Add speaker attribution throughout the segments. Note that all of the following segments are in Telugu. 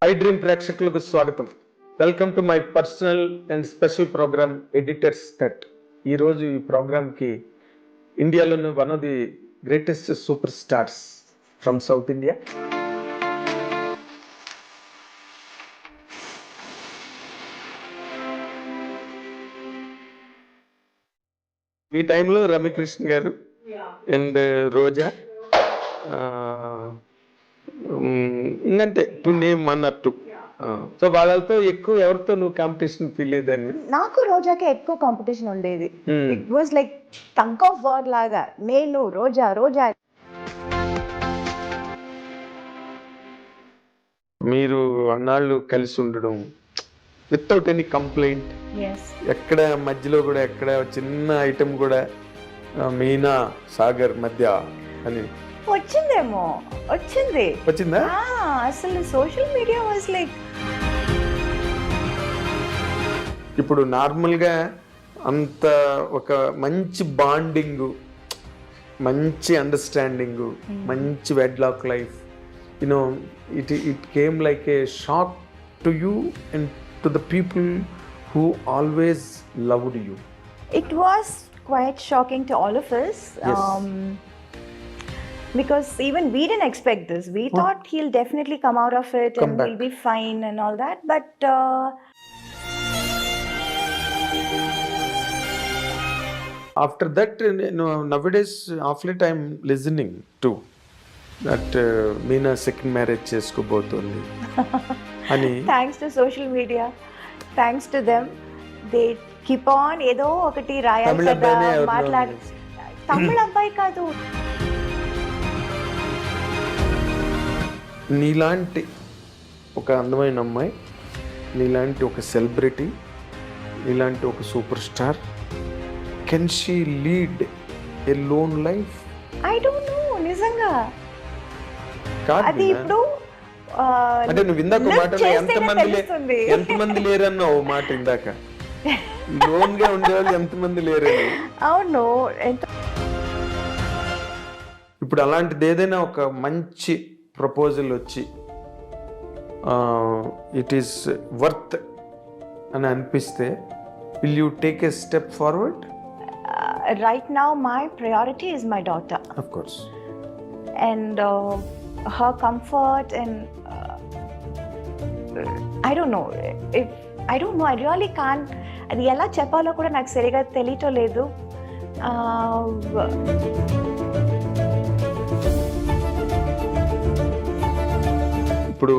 Speaker 1: ఐ డ్రీమ్ ప్రేక్షకులకు స్వాగతం. Welcome to my personal and special program editor's cut. ఈరోజు ఈ ప్రోగ్రామ్కి ఇండియాలోని one of the greatest super stars from south India, ఈ టైంలో రమ్యకృష్ణ గారు అండ్ రోజా, ఇంకంటే టు నేమ్ అన్నట్టు. సో వాళ్ళతో ఎక్కువ ఎవరితో నువ్వు కాంపిటీషన్ ఫీల్ అయ్యేదాన్ని?
Speaker 2: నాకు రోజాకి ఎక్కువ కాంపిటీషన్ ఉండేది. It was like tug of war లాగా, నేను రోజా రోజా.
Speaker 1: మీరు అన్నాళ్ళు కలిసి ఉండడం వితౌట్ ఎనీ కంప్లైంట్, ఎక్కడ మధ్యలో కూడా ఎక్కడ చిన్న ఐటమ్ కూడా మీనా సాగర్ మధ్య అని
Speaker 2: వచ్చిందేమో,
Speaker 1: వచ్చిందా?
Speaker 2: అసలు సోషల్ మీడియా వాజ్ లైక్,
Speaker 1: ఇప్పుడు నార్మల్గా అంత ఒక మంచి బాండింగ్, మంచి అండర్స్టాండింగ్, మంచి wedlock life, you know it came like A shock to you and to the people who always loved you.
Speaker 2: It was quite shocking to all of us.
Speaker 1: Yes.
Speaker 2: Because even we didn't expect this. We thought he'll definitely come out of it and he'll be fine and all that. But
Speaker 1: after that, nowadays, of late I'm listening to that Meena second marriage cheskobotundi. Ani
Speaker 2: thanks to social media. Thanks to them, they keep on ఏదో ఒకటి రాయాలి కదా, మాట్లాడు. తమిళ అబ్బాయి కాదు.
Speaker 1: నీలాంటి ఒక అందమైన అమ్మాయి, నీలాంటి ఒక సెలబ్రిటీ, నీలాంటి ఒక super star, can she lead a loan life?
Speaker 2: I don't know, నిజంగా అది ఇప్పుడు
Speaker 1: అంటే నువ్వు ఇందాక మాట ఎంతమంది లేరన్నావు మాట ఇందాక, లోన్ గా ఉండేవాళ్ళు ఎంతమంది లేరని.
Speaker 2: అవును.
Speaker 1: ఇప్పుడు అలాంటిది ఏదైనా ఒక మంచి ప్రపోజల్ వచ్చి ఇట్ ఈస్ వర్త్ అని అనిపిస్తే, will you take a step forward?
Speaker 2: Right now my priority is my daughter,
Speaker 1: of course,
Speaker 2: and her comfort, and I don't know, I really can't, అది ఎలా చెప్పాలో కూడా నాకు సరిగా తెలియటం లేదు.
Speaker 1: ఇప్పుడు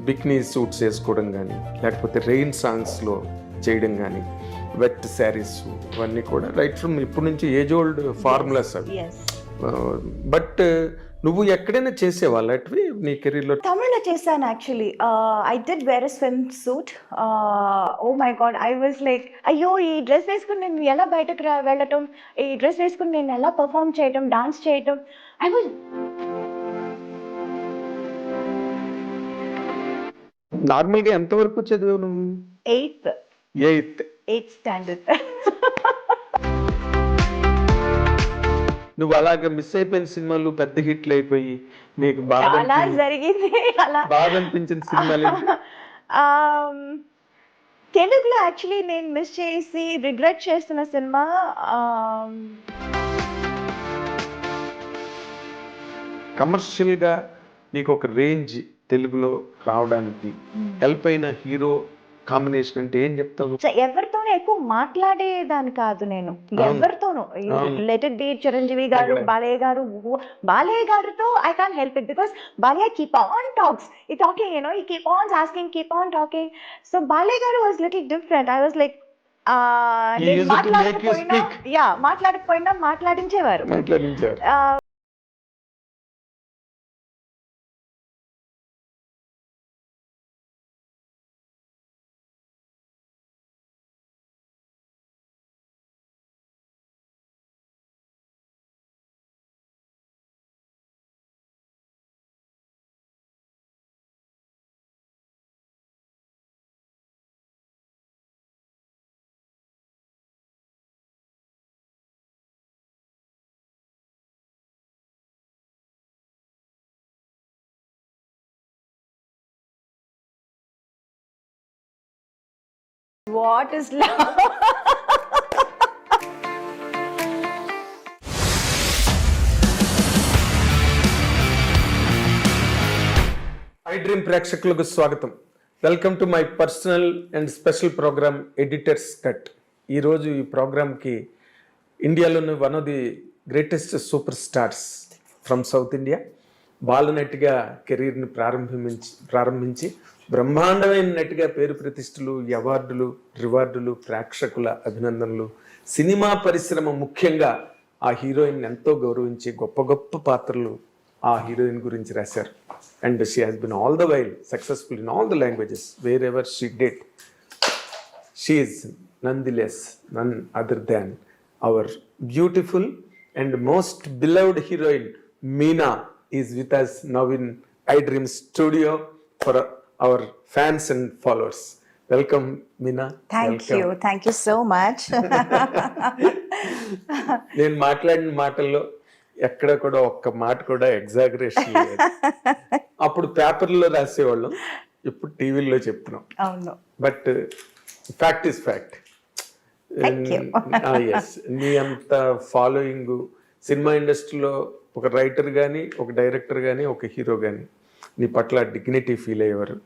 Speaker 1: బికినీ సూట్స్ వేసుకోవడం కానీ, లేకపోతే రెయిన్ సాంగ్స్లో చేయడం కానీ, వెట్ శారీస్, ఇవన్నీ కూడా రైట్ ఫ్రమ్ ఇప్పటి నుంచి ఏజ్ ఓల్డ్ ఫార్ములాస్ అవి. బట్ నువ్వు ఎక్కడైనా చేసేవాళ్ళు అటువి నీ కెరీర్లో?
Speaker 2: తమిళ్లో చేశాను actually. I did wear a swim suit. Oh my God, I was like, అయ్యో ఈ డ్రెస్ వేసుకుని నేను ఎలా బయటకు వెళ్ళటం, ఈ డ్రెస్ వేసుకుని నేను ఎలా పర్ఫామ్ చేయటం, డాన్స్ చేయటం. ఐ వాజ్
Speaker 1: నార్మల్గా ఎంతవరకు చదివావు నువ్వు?
Speaker 2: Eighth standard.
Speaker 1: నువ్వు అలాగ మిస్ అయిపోయిన సినిమాలు పెద్ద హిట్లు అయిపోయి నీకు బాగా
Speaker 2: జరిగింది. అలా
Speaker 1: బాగా అనిపించిన సినిమాలు
Speaker 2: తెలుగులో యాక్చువల్లీ నేను మిస్ చేసి రిగ్రెట్ చేస్తున్న సినిమా
Speaker 1: కమర్షియల్ గా నీకు ఒక రేంజ్ తెలుగులో రావడానికి హెల్ప్ అయిన హీరో కాంబినేషన్ అంటే ఏం చెప్తావు?
Speaker 2: ఎవరితోనూ ఎక్కువ మాట్లాడేదాన్ని కాదు నేను, ఎవరితోనూ. లెట్ ఇట్ బి చిరంజీవి గారు, బాలయ్య గారితో I can't help it, because Balayya keep on talking, he keep on asking, keep on talking. So Balayya గారు was little different. I was like, మాట్లాడకపోయినా మాట్లాడించేవారు. What is love?
Speaker 1: I Dream ప్రేక్షకులకు స్వాగతం. Welcome to my personal and special program editor's cut. ఈరోజు ఈ ప్రోగ్రామ్కి ఇండియాలోని one of the greatest super stars from south India బాలనటిగా కెరీర్ని ప్రారంభించి బ్రహ్మాండమైన నటిగా పేరు ప్రతిష్టలు, అవార్డులు, రివార్డులు, ప్రేక్షకుల అభినందనలు, సినిమా పరిశ్రమ ముఖ్యంగా ఆ హీరోయిన్ ఎంతో గౌరవించి గొప్ప గొప్ప పాత్రలు ఆ హీరోయిన్ గురించి రాశారు. And she has been all the while successful in all the languages wear ever she did. She is none other than our beautiful and most beloved heroine Meena is with us now in iDream studio for our fans and followers. Welcome, Meena.
Speaker 2: Thank you so much.
Speaker 1: నేను మాట్లాడిన మాటల్లో ఎక్కడ కూడా ఒక్క మాట కూడా ఎగ్జాగరేషన్ లేదు. అప్పుడు పేపర్లో రాసేవాళ్ళం, ఇప్పుడు టీవీలో చెప్తున్నాం.
Speaker 2: అవును,
Speaker 1: but fact is fact. Yes, నీ అంత ఫాలోయింగ్ సినిమా ఇండస్ట్రీలో ఒక రైటర్ కానీ, ఒక డైరెక్టర్ కానీ, ఒక హీరో కానీ నీ పట్ల డిగ్నిటీ ఫీల్ అయ్యేవారు.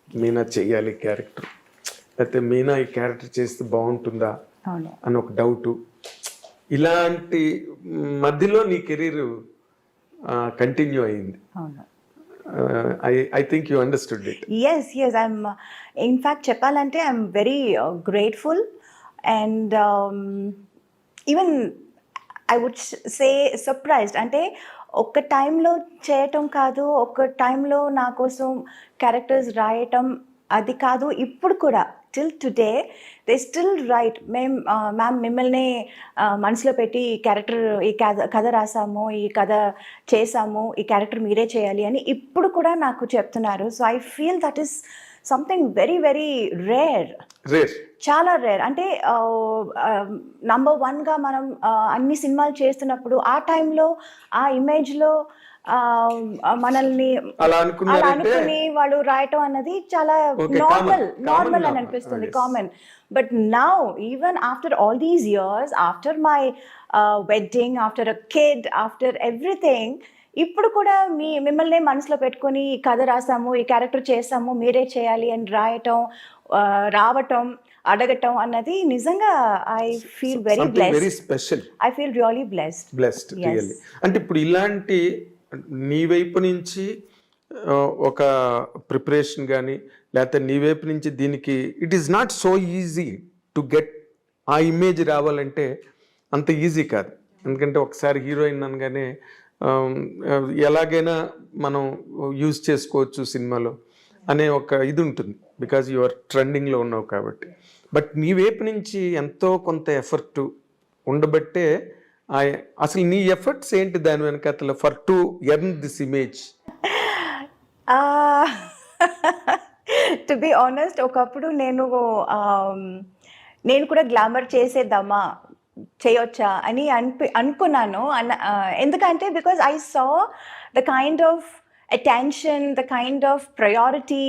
Speaker 1: మీనా చెయ్యాలి క్యారెక్టర్, లేకపోతే మీనా ఈ క్యారెక్టర్ చేస్తే బాగుంటుందా అని ఒక డౌటు. ఇలాంటి మధ్యలో నీ కెరీర్ కంటిన్యూ అయింది. I think you understood it.
Speaker 2: Yes I'm in fact చెప్పాలంటే I'm very grateful and even I would say surprised. అంటే ఒక్క టైంలో చేయటం కాదు, ఒక్క టైంలో నా కోసం క్యారెక్టర్స్ రాయటం అది కాదు, ఇప్పుడు కూడా till today they still right. Ma'am మిమ్మల్ని మనసులో పెట్టి ఈ కథ రాసాము, ఈ కథ చేసాము, ఈ క్యారెక్టర్ మీరే చేయాలి అని ఇప్పుడు కూడా నాకు చెప్తున్నారు. So I feel that is something very very rare, చాలా రేర్. అంటే నంబర్ వన్గా మనం అన్ని సినిమాలు చేస్తున్నప్పుడు ఆ టైంలో ఆ ఇమేజ్లో మనల్ని అలా అనుకుని వాళ్ళు రాయటం అన్నది చాలా నార్మల్ అని అనిపిస్తుంది, common. But now even after all these years, after my wedding, after a kid, after everything, ఇప్పుడు కూడా మిమ్మల్ని మనసులో పెట్టుకుని ఈ కథ రాసాము, ఈ క్యారెక్టర్ చేసాము, మీరే చేయాలి అని రాయటం, రావటం, అడగటం అన్నది నిజంగా I feel very
Speaker 1: special.
Speaker 2: I feel really blessed.
Speaker 1: అంటే ఇప్పుడు ఇలాంటి నీ వైపు నుంచి ఒక ప్రిపరేషన్ కానీ, లేకపోతే నీ వైపు నుంచి దీనికి it is not so easy to get ఆ ఇమేజ్ రావాలంటే అంత ఈజీ కాదు. ఎందుకంటే ఒకసారి హీరోయిన్ అనగానే ఎలాగైనా మనం యూజ్ చేసుకోవచ్చు సినిమాలో అనే ఒక ఇది ఉంటుంది, బికాజ్ యు ఆర్ ట్రెండింగ్లో ఉన్నావు కాబట్టి. బట్ నీ వైపు నుంచి ఎంతో కొంత ఎఫర్ట్ ఉండబట్టే అసలు నీ ఎఫర్ట్స్ ఏంటి దాని వెనకాల for to earn this image?
Speaker 2: To be honest, ఒకప్పుడు నేను కూడా గ్లామర్ చేసేద్దామా, చేయొచ్చా అని అనుకున్నాను. ఎందుకంటే because I saw the kind of attention, the kind of priority,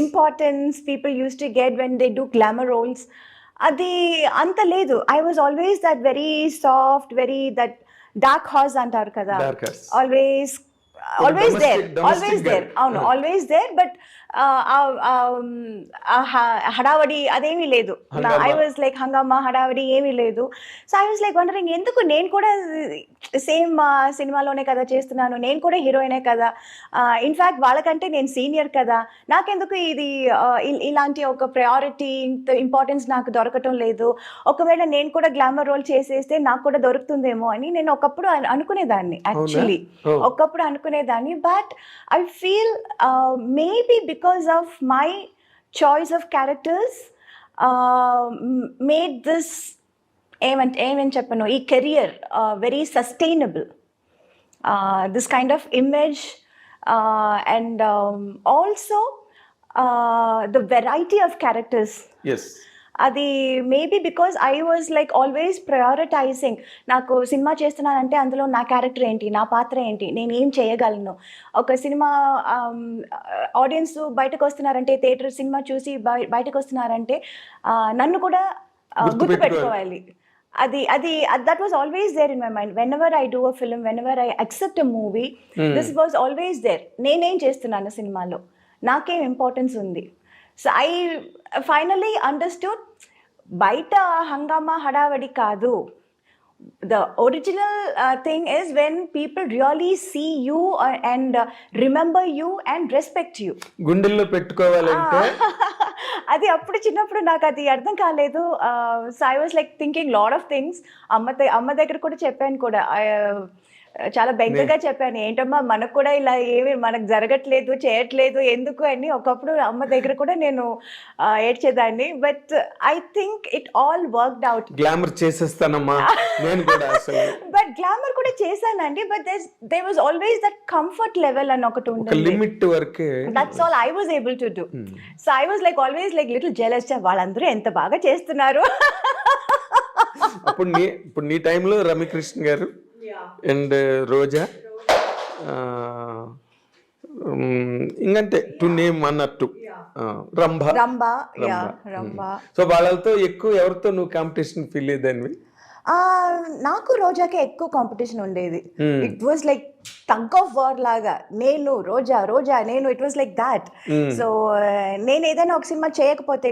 Speaker 2: importance people use to get when they do glamour roles. అది అంత లేదు. I was always that very soft, very that dark horse అంటారు కదా, ఆల్వేస్ దేర్. అవును, ఆల్వేస్ దేర్. బట్ హడావడి అదేమీ లేదు. ఐ వాజ్ లైక్ హంగామా, హడావడి ఏమీ లేదు. So I was like wondering, ఎందుకు నేను కూడా సేమ్ సినిమాలోనే కదా చేస్తున్నాను, నేను కూడా హీరోయినే కదా, ఇన్ఫ్యాక్ట్ వాళ్ళకంటే నేను సీనియర్ కదా, నాకెందుకు ఇది ఇలాంటి ఒక ప్రయారిటీ, ఇంపార్టెన్స్ నాకు దొరకటం లేదు, ఒకవేళ నేను కూడా గ్లామర్ రోల్ చేసేస్తే నాకు కూడా దొరుకుతుందేమో అని నేను ఒకప్పుడు అనుకునేదాన్ని. యాక్చువల్లీ ఒకప్పుడు అనుకునేదాన్ని. But I feel maybe because of my choice of characters made this ఏమని చెప్పను, ఈ career very sustainable. This kind of image and also the variety of characters.
Speaker 1: Yes.
Speaker 2: అది maybe because I was like always prioritising. నాకు సినిమా చేస్తున్నానంటే అందులో నా క్యారెక్టర్ ఏంటి, నా పాత్ర ఏంటి, నేను ఏం చేయగలను. ఒక సినిమా ఆడియన్స్ బయటకు వస్తున్నారంటే, థియేటర్ సినిమా చూసి బయటకు వస్తున్నారంటే నన్ను కూడా గుర్తుపెట్టుకోవాలి. అది అది that was always there in my mind. Whenever I do a film, whenever I accept a movie, this was always there. నేనేం చేస్తున్నాను సినిమాలో, నాకేం ఇంపార్టెన్స్ ఉంది. సో ఐ ఫైనలీ అండర్స్టూడ్, బయట హంగామా హడావడి కాదు. The original thing is when people really see you and remember you and respect you.
Speaker 1: గుండెల్లో పెట్టుకోవాలంటే
Speaker 2: అది అప్పుడు చిన్నప్పుడు నాకు అది అర్థం కాలేదు. So I was like thinking lot of things. అమ్మ దగ్గర కూడా చెప్పాను కూడా, చాలా బెంగగా చెప్పాను, ఏంటమ్మా మనకు కూడా ఇలా ఏమి మనకు జరగట్లేదు, చేయట్లేదు ఎందుకు అని. ఒకప్పుడు అమ్మ దగ్గర కూడా నేను ఏడ్చేదాన్ని. But I think it all worked out.
Speaker 1: Glamour చేసేస్తానమ్మా నేను కూడా అసలు.
Speaker 2: బట్ గ్లామర్ కూడా చేశానండి. But they was always that comfort level అని ఒకటి
Speaker 1: ఒక లిమిట్ వరకే.
Speaker 2: That's all I was able to do. So I was like always like little jealous, వాళ్ళందరూ ఎంత బాగా చేస్తున్నారు.
Speaker 1: ఇప్పుడు నీ టైంలో రమ్యకృష్ణ గారు అండ్ రోజా, ఇంకంతే టు నేమ్ అన్నట్టు, రంభ. సో వాళ్ళతో ఎక్కువ ఎవరితో నువ్వు కాంపిటీషన్ ఫీల్ అయ్యేదానివి?
Speaker 2: నాకు రోజాకే ఎక్కువ కాంపిటీషన్ ఉండేది. It was like tug of war లాగా, నేను రోజా నేను, it was like that. So నేను ఏదైనా ఒక సినిమా చేయకపోతే,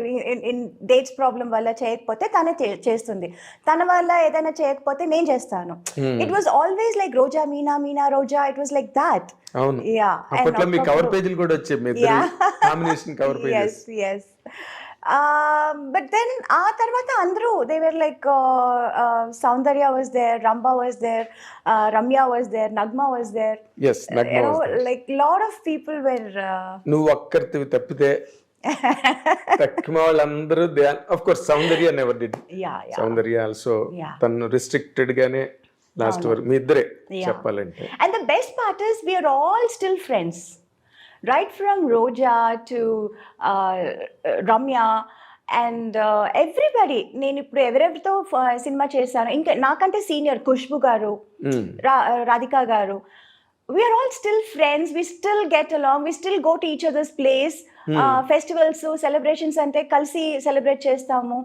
Speaker 2: ఇన్ డేట్స్ ప్రాబ్లం వల్ల చేయకపోతే తనే చేస్తుంది, తన వల్ల ఏదైనా చేయకపోతే నేను చేస్తాను. It was always like Roja Meena Roja, it was like that.
Speaker 1: అవును, అప్పట్లో మీ కవర్ పేజీలు కూడా వచ్చాయి, మీ ఇద్దరి combination cover pages.
Speaker 2: yes. But then ఆ తర్వాత అందరూ they were like Saundarya was there, Ramba was there, Ramya was there, Nagma was there.
Speaker 1: Yes, Nagma was there.
Speaker 2: Like lot of people were
Speaker 1: నువ్వు ఒక్కరివి తప్పితే తక్కువ వాళ్ళందరూ, of course Saundarya never did.
Speaker 2: Yeah.
Speaker 1: Saundarya also తను restricted గానే లాస్ట్ వరకు మీ ఇద్దరే చెప్పాలంటే.
Speaker 2: And the best part is we are all still friends. Right from Roja to Ramya and everybody. నేను ఇప్పుడు ఎవరెవరితో సినిమా చేశాను, ఇంకా నాకంటే సీనియర్ ఖుష్బు గారు, రాధికా గారు, we are all still friends. We still get along. We still go to each other's place. Festivals, celebrations ante kalsi celebrate chestamu.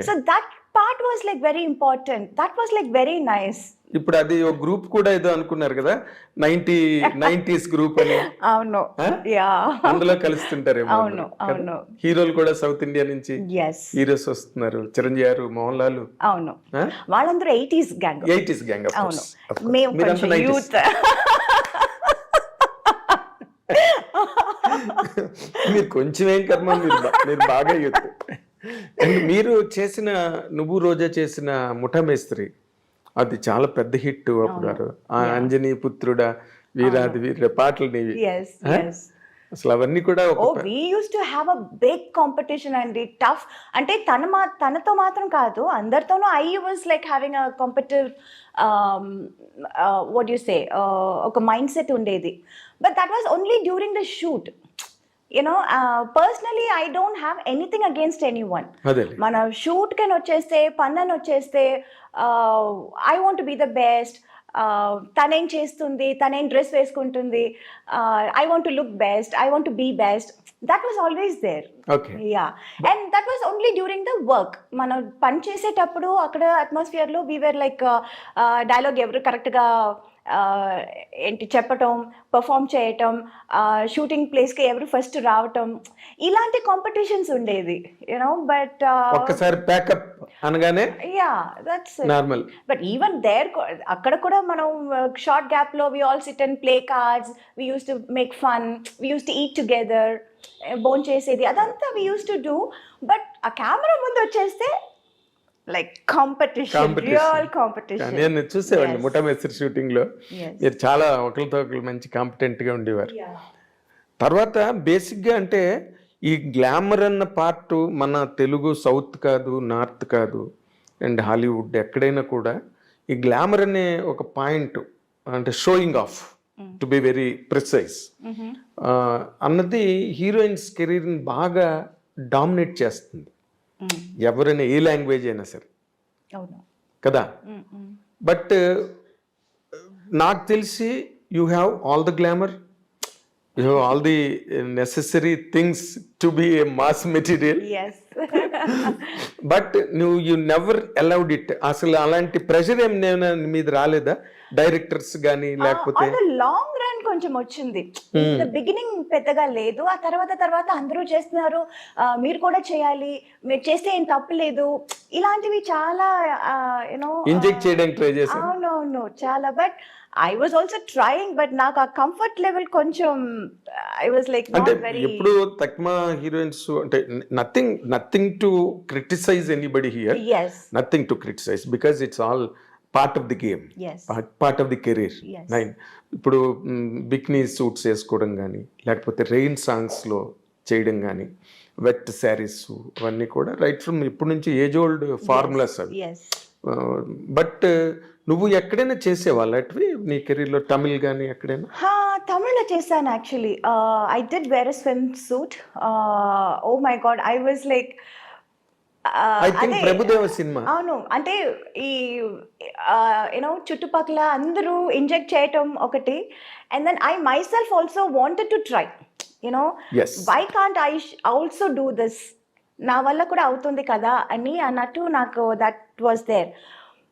Speaker 2: So that part was like very important. That was like very nice.
Speaker 1: ఇప్పుడు అది ఒక గ్రూప్ కూడా ఏదో అనుకున్నారు కదా, 90s గ్రూప్ అని.
Speaker 2: అవును, యా,
Speaker 1: అందులో కలుస్తుంటారేమో.
Speaker 2: అవును.
Speaker 1: హీరోలు కూడా సౌత్ ఇండియా నుంచి హీరోస్ వస్తున్నారు, చిరంజీవి గారు, మోహన్ లాల్.
Speaker 2: అవును, వాళ్ళందరూ 80s గ్యాంగ్.
Speaker 1: అవును,
Speaker 2: మేము కొంచెం యూత్.
Speaker 1: మీరు కొంచెం ఏం కర్మ, మీరు బాగా యూత్. మీరు చేసిన, నువ్వు రోజా చేసిన ముఠా మేస్త్రి, అది చాలా పెద్ద హిట్ అప్పుడు. అంజనీ పుత్రుడా, వీరాది వీర పాటలు నీవి అసలు, అవన్నీ కూడా.
Speaker 2: we used to have a big competition and tough. అంటే తనతో మాత్రం కాదు, అందరితోనూ I was like having a competitive what do you say, ఒక మైండ్ సెట్ ఉండేది. But that was only during the shoot. You know, personally I don't have anything against anyone. మన షూట్ కెన్ వచ్చేస్తే, పన్నన్ వచ్చేస్తే, I want to be the best. తనేం చేస్తుంది, తనేం డ్రెస్ వేసుకుంటుంది, I want to look best, I want to be best. That was always there. Yeah, and that was only during the work. మనం పని చేసేటప్పుడు అక్కడ అట్మాస్ఫియర్ లో we were like డైలాగ్ ఎవరు కరెక్ట్ గా ఏంటి చెప్పటం, పర్ఫామ్ చేయటం, షూటింగ్ ప్లేస్కి ఎవరు ఫస్ట్ రావటం, ఇలాంటి కాంపిటీషన్స్ ఉండేది, యూనో. బట్
Speaker 1: ఒక్కసారి ప్యాకప్ అనగానే
Speaker 2: that's
Speaker 1: normal.
Speaker 2: But even there, అక్కడ కూడా మనం షార్ట్ గ్యాప్ లో we all sit and play cards, we use to make fun, we use to eat together, బోన్ చేసేది, అదంతా we use to do. But ఆ కెమెరా ముందు వచ్చేస్తే లైక్ కాంపిటీషన్, రియల్ కాంపిటీషన్.
Speaker 1: నేను చూసేవాడిని ముఠా మేస్త్రి షూటింగ్ లో, మీరు చాలా ఒకరితో ఒకరు మంచి కాంపిటెంట్ గా ఉండేవారు. తర్వాత బేసిక్ గా అంటే ఈ గ్లామర్ అన్న పార్ట్ మన తెలుగు సౌత్ కాదు, నార్త్ కాదు, అండ్ హాలీవుడ్ ఎక్కడైనా కూడా ఈ గ్లామర్ అనే ఒక పాయింట్, అంటే showing off, to be very precise అన్నది హీరోయిన్స్ కెరీర్ని బాగా డామినేట్ చేస్తుంది. ఎవరైనా ఏ లాంగ్వేజ్ అయినా సరే
Speaker 2: అవును.
Speaker 1: కదా. బట్ నాకు తెలిసి you have all the glamour, you have all the necessary things to be a mass material.
Speaker 2: Yes.
Speaker 1: But you never allowed it. అసలు అలాంటి ప్రెషర్ ఏం మీద రాలేదా డైరెక్టర్స్ కానీ లేకపోతే?
Speaker 2: ఆన్ ద లాంగ్ రన్ కొంచెం వచ్చింది. ద బిగినింగ్ పెద్దగా లేదు. ఆ తర్వాత అందరూ చేస్తున్నారు, మీరు కూడా చేయాలి, మీరు చేస్తే ఏం తప్పలేదు, ఇలాంటివి చాలా యూనో
Speaker 1: ఇంజెక్ట్ చేయడానికి ట్రై చేశాను.
Speaker 2: అవునవును చాలా. But I was also trying, but నాకు ఆ కంఫర్ట్ లెవెల్ కొంచెం ఐ వాజ్ లైక్
Speaker 1: అంటే
Speaker 2: నాట్ వెరీ.
Speaker 1: ఎప్పుడు తక్కువ హీరోయిన్స్ అంటే nothing to criticize anybody here,
Speaker 2: Yes.
Speaker 1: Nothing to criticize because it's all part of the game,
Speaker 2: Yes.
Speaker 1: Part of the career.
Speaker 2: Yes.
Speaker 1: ఇప్పుడు బిక్నీ సూట్స్ వేసుకోవడం కానీ లేకపోతే రెయిన్ సాంగ్స్లో చేయడం కానీ వెట్ శారీస్ అవన్నీ కూడా రైట్ ఫ్రమ్ ఇప్పటి నుంచి ఏజ్ ఓల్డ్ ఫార్ములాస్ అవి.
Speaker 2: Yes.
Speaker 1: బట్ నువ్వు ఎక్కడైనా చేసేవాళ్ళు అటువి నీ కెరీర్లో, తమిళ్ కానీ ఎక్కడైనా?
Speaker 2: తమిళ్లో చేశాను actually. I did wear swim suit. Oh my God, I was like
Speaker 1: I think Prabhu Deva సినిమా.
Speaker 2: అవును, అంటే ఈ యూనో చుట్టుపక్కల అందరూ ఇంజెక్ట్ చేయటం ఒకటి, and then I myself also wanted to try, you know
Speaker 1: Yes.
Speaker 2: Why can't I also do this, నా వల్ల కూడా అవుతుంది కదా అని అన్నట్టు నాకు that was there.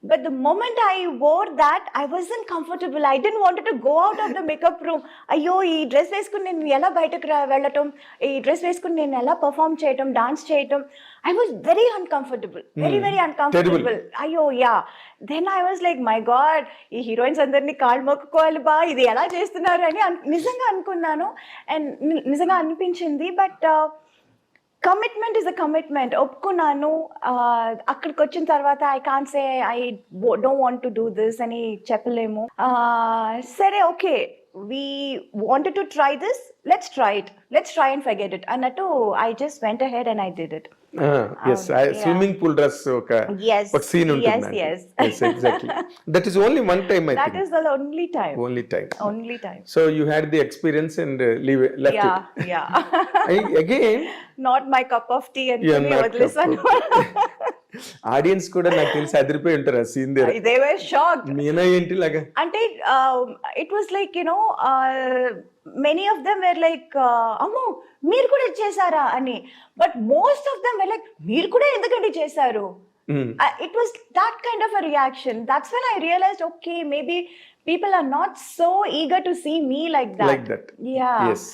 Speaker 2: But the moment I wore that, I wasn't comfortable. I didn't want to go out of the makeup room. అయ్యో ఈ డ్రెస్ వేసుకుని నేను ఎలా బయటకు వెళ్ళటం, ఈ డ్రెస్ వేసుకుని నేను ఎలా పర్ఫామ్ చేయటం, డాన్స్ చేయటం, I was very uncomfortable, very uncomfortable. అయ్యో yeah. Then I was like my God, ఈ హీరోయిన్స్ అందరినీ కాళ్ళు మొక్కుకోవాలి బా, ఇది ఎలా చేస్తున్నారు అని నిజంగా అనుకున్నాను, అండ్ నిజంగా అనిపించింది. But commitment is a commitment. ఒప్పుకున్నాను. అక్కడికి వచ్చిన తర్వాత I can't say I don't want to do this అని చెప్పలేము. సరే okay, we wanted to try this, let's try and forget it అన్నట్టు I just went ahead and I did it.
Speaker 1: Swimming pool dress ఒక సీన్ ఉంటుంది.
Speaker 2: Yes.
Speaker 1: Exactly. That is only one time I
Speaker 2: That
Speaker 1: think.
Speaker 2: is the only time.
Speaker 1: Only time. So you had the experience and left
Speaker 2: Yeah,
Speaker 1: it.
Speaker 2: yeah.
Speaker 1: Again,
Speaker 2: Not my cup of tea and
Speaker 1: you're not
Speaker 2: listen.
Speaker 1: Audience కూడా నాకు తెలిసి అదిరిపోయి ఉంటారు ఆ సీన్ దగ్గర.
Speaker 2: They were shocked.
Speaker 1: మీనా ఏంటి లాగా
Speaker 2: అంటే it was like, you know, many of them were like, అమ్మో మీరు కూడా చేశారా అని. But most of them were like, మీరు కూడా ఎందుకంటే చేశారు. It was that kind of a reaction. That's when I realized, okay, maybe people are not so eager to see me like that. Yeah.
Speaker 1: Yes.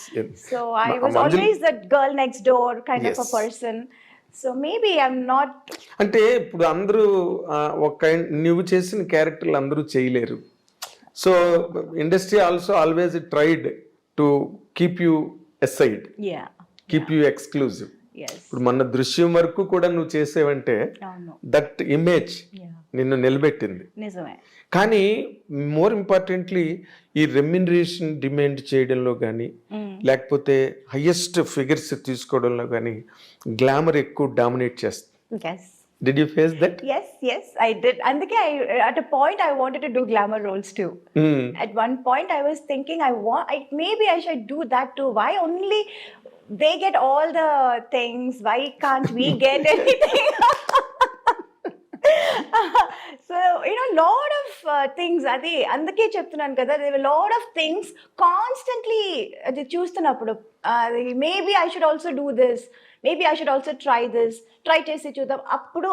Speaker 2: So I was always that girl next door kind of a person. So maybe I'm not.
Speaker 1: అంటే ఇప్పుడు అందరూ నువ్వు చేసిన క్యారెక్టర్లు అందరూ చేయలేరు. So industry also always tried to keep you aside,
Speaker 2: Yeah.
Speaker 1: Keep you exclusive.
Speaker 2: Yes.
Speaker 1: ఇప్పుడు మన దృశ్యం వరకు కూడా నువ్వు చేసేవంటే
Speaker 2: అవును.
Speaker 1: That image
Speaker 2: Yeah.
Speaker 1: నిన్ను నిలబెట్టింది.
Speaker 2: నిజమే.
Speaker 1: కానీ మోర్ ఇంపార్టెంట్లీ ఈ రెమ్యునరేషన్ డిమాండ్ చేయడంలో కానీ లేకపోతే హైయెస్ట్ ఫిగర్స్ తీసుకోవడంలో కానీ గ్లామర్ ఎక్కువ డామినేట్ చేస్తుంది.
Speaker 2: Yes.
Speaker 1: Did you face that?
Speaker 2: Yes, I did. అందుకే at a point I wanted to do glamour roles too. At one point I was thinking maybe I should do that too. Why only they get all the things? Why can't we get anything? So, you know, lot of things. అది అందుకే చెప్తున్నాను కదా, there were lot of things constantly అది చూస్తున్నప్పుడు maybe I should also do this, maybe I should also try this, try చేసి చూద్దాం అప్పుడు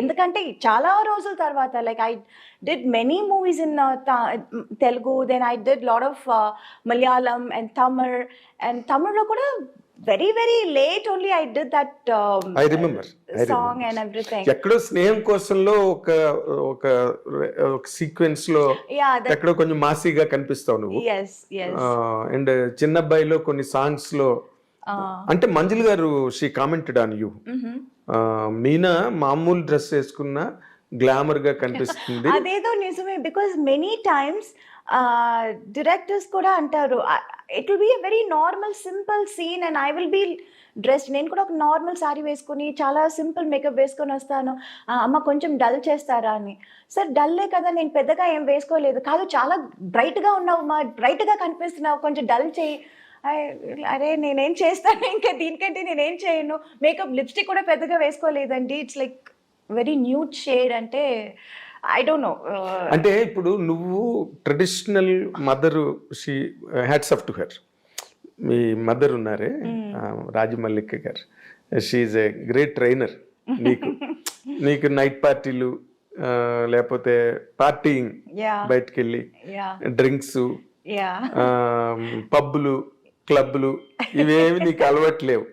Speaker 2: ఎందుకంటే చాలా రోజుల తర్వాత like I did many movies in Telugu, then I did lot of Malayalam and తమిళ్లో కూడా very late only I did that
Speaker 1: I remember
Speaker 2: song and everything.
Speaker 1: ఎక్కడో స్నేహం కోసంలో ఒక సీక్వెన్స్ లో ఎక్కడో కొంచెం మాసీగా కనిపిస్తావు నువ్వు.
Speaker 2: Yes.
Speaker 1: అండ్ చిన్నబ్బాయిలో కొన్ని సాంగ్స్ లో అంటే మంజుల్ గారు she commented on you. Meena మామూలు డ్రెస్ వేసుకున్న గ్లామర్ గా కనిపిస్తుంది.
Speaker 2: అదేదో నిజమే, బికాస్ మెనీ టైమ్స్ డైరెక్టర్స్ కూడా అంటారు it will be a very normal simple scene and I will be dressed. నేను కూడా ఒక నార్మల్ శారీ వేసుకుని చాలా సింపుల్ మేకప్ వేసుకొని వస్తాను, అమ్మ కొంచెం డల్ చేస్తారా అని. సార్ డల్లే కదా, నేను పెద్దగా ఏం వేసుకోలేదు. కాదు చాలా బ్రైట్గా ఉన్నావు, బ్రైట్గా కనిపిస్తున్నావు, కొంచెం డల్ చేయి అరే నేనేం చేస్తాను, ఇంకా దీనికంటే నేనేం చేయను. మేకప్ లిప్స్టిక్ కూడా పెద్దగా వేసుకోలేదండి. It's like very nude shade. అంటే ఐ డోంట్ నో.
Speaker 1: అంటే ఇప్పుడు నువ్వు traditional mother, she hats off to her. మీ మదర్ ఉన్నారే Rajamallika garu, she's a great trainer. నీకు నైట్ పార్టీలు లేకపోతే పార్టీయింగ్, బయటకు వెళ్ళి డ్రింక్స్, పబ్బులు, క్లబ్లు ఇవేమి నీకు అలవాట్లేవు.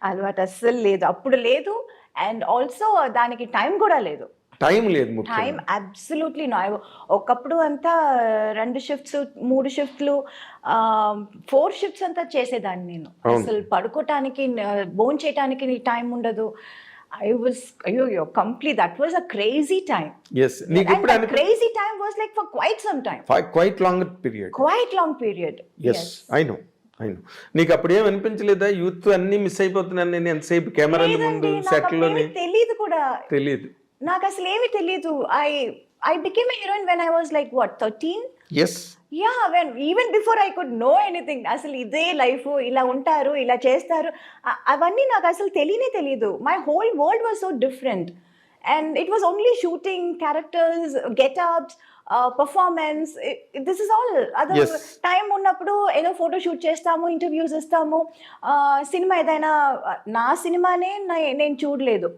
Speaker 2: అలవాటు అస్సలు లేదు, అప్పుడు లేదు. అండ్ ఆల్సో దానికి టైం కూడా లేదు.
Speaker 1: టైం లేదు,
Speaker 2: టైం అబ్సల్యూట్లీ నో. ఒకప్పుడు అంతా 2 షిఫ్ట్స్ 3 షిఫ్ట్లు 4 షిఫ్ట్స్ అంతా చేసేదాన్ని నేను. అసలు పడుకోవటానికి భోజనం చేయటానికి టైం ఉండదు. I was complete. That was a crazy time.
Speaker 1: Yes,
Speaker 2: and that crazy time was like for quite some time.
Speaker 1: Quite long period.
Speaker 2: Quite long period.
Speaker 1: Yes, I know. నీకు అప్పుడు ఏం అనిపించలేదా యూత్ అన్ని మిస్ అయిపోతున్నాను నేను ఎంతసేపు కెమెరాల ముందు సెట్ లోని?
Speaker 2: తెలియదు కూడా,
Speaker 1: తెలియదు
Speaker 2: నాకు అసలు ఏమీ తెలియదు. I became a heroine when I was like what, 13?
Speaker 1: Yes.
Speaker 2: Yeah, even before I could know anything. అసలు ఇదే లైఫ్, ఇలా ఉంటారు, ఇలా చేస్తారు, అవన్నీ నాకు అసలు తెలియదు. My whole world was so different. And it was only shooting, characters, getups, performance. This is all. Other time ఉన్నప్పుడు ఏదో ఫోటో షూట్ చేస్తాము, ఇంటర్వ్యూస్ ఇస్తాము. సినిమా ఏదైనా, నా సినిమానే నేను చూడలేదు,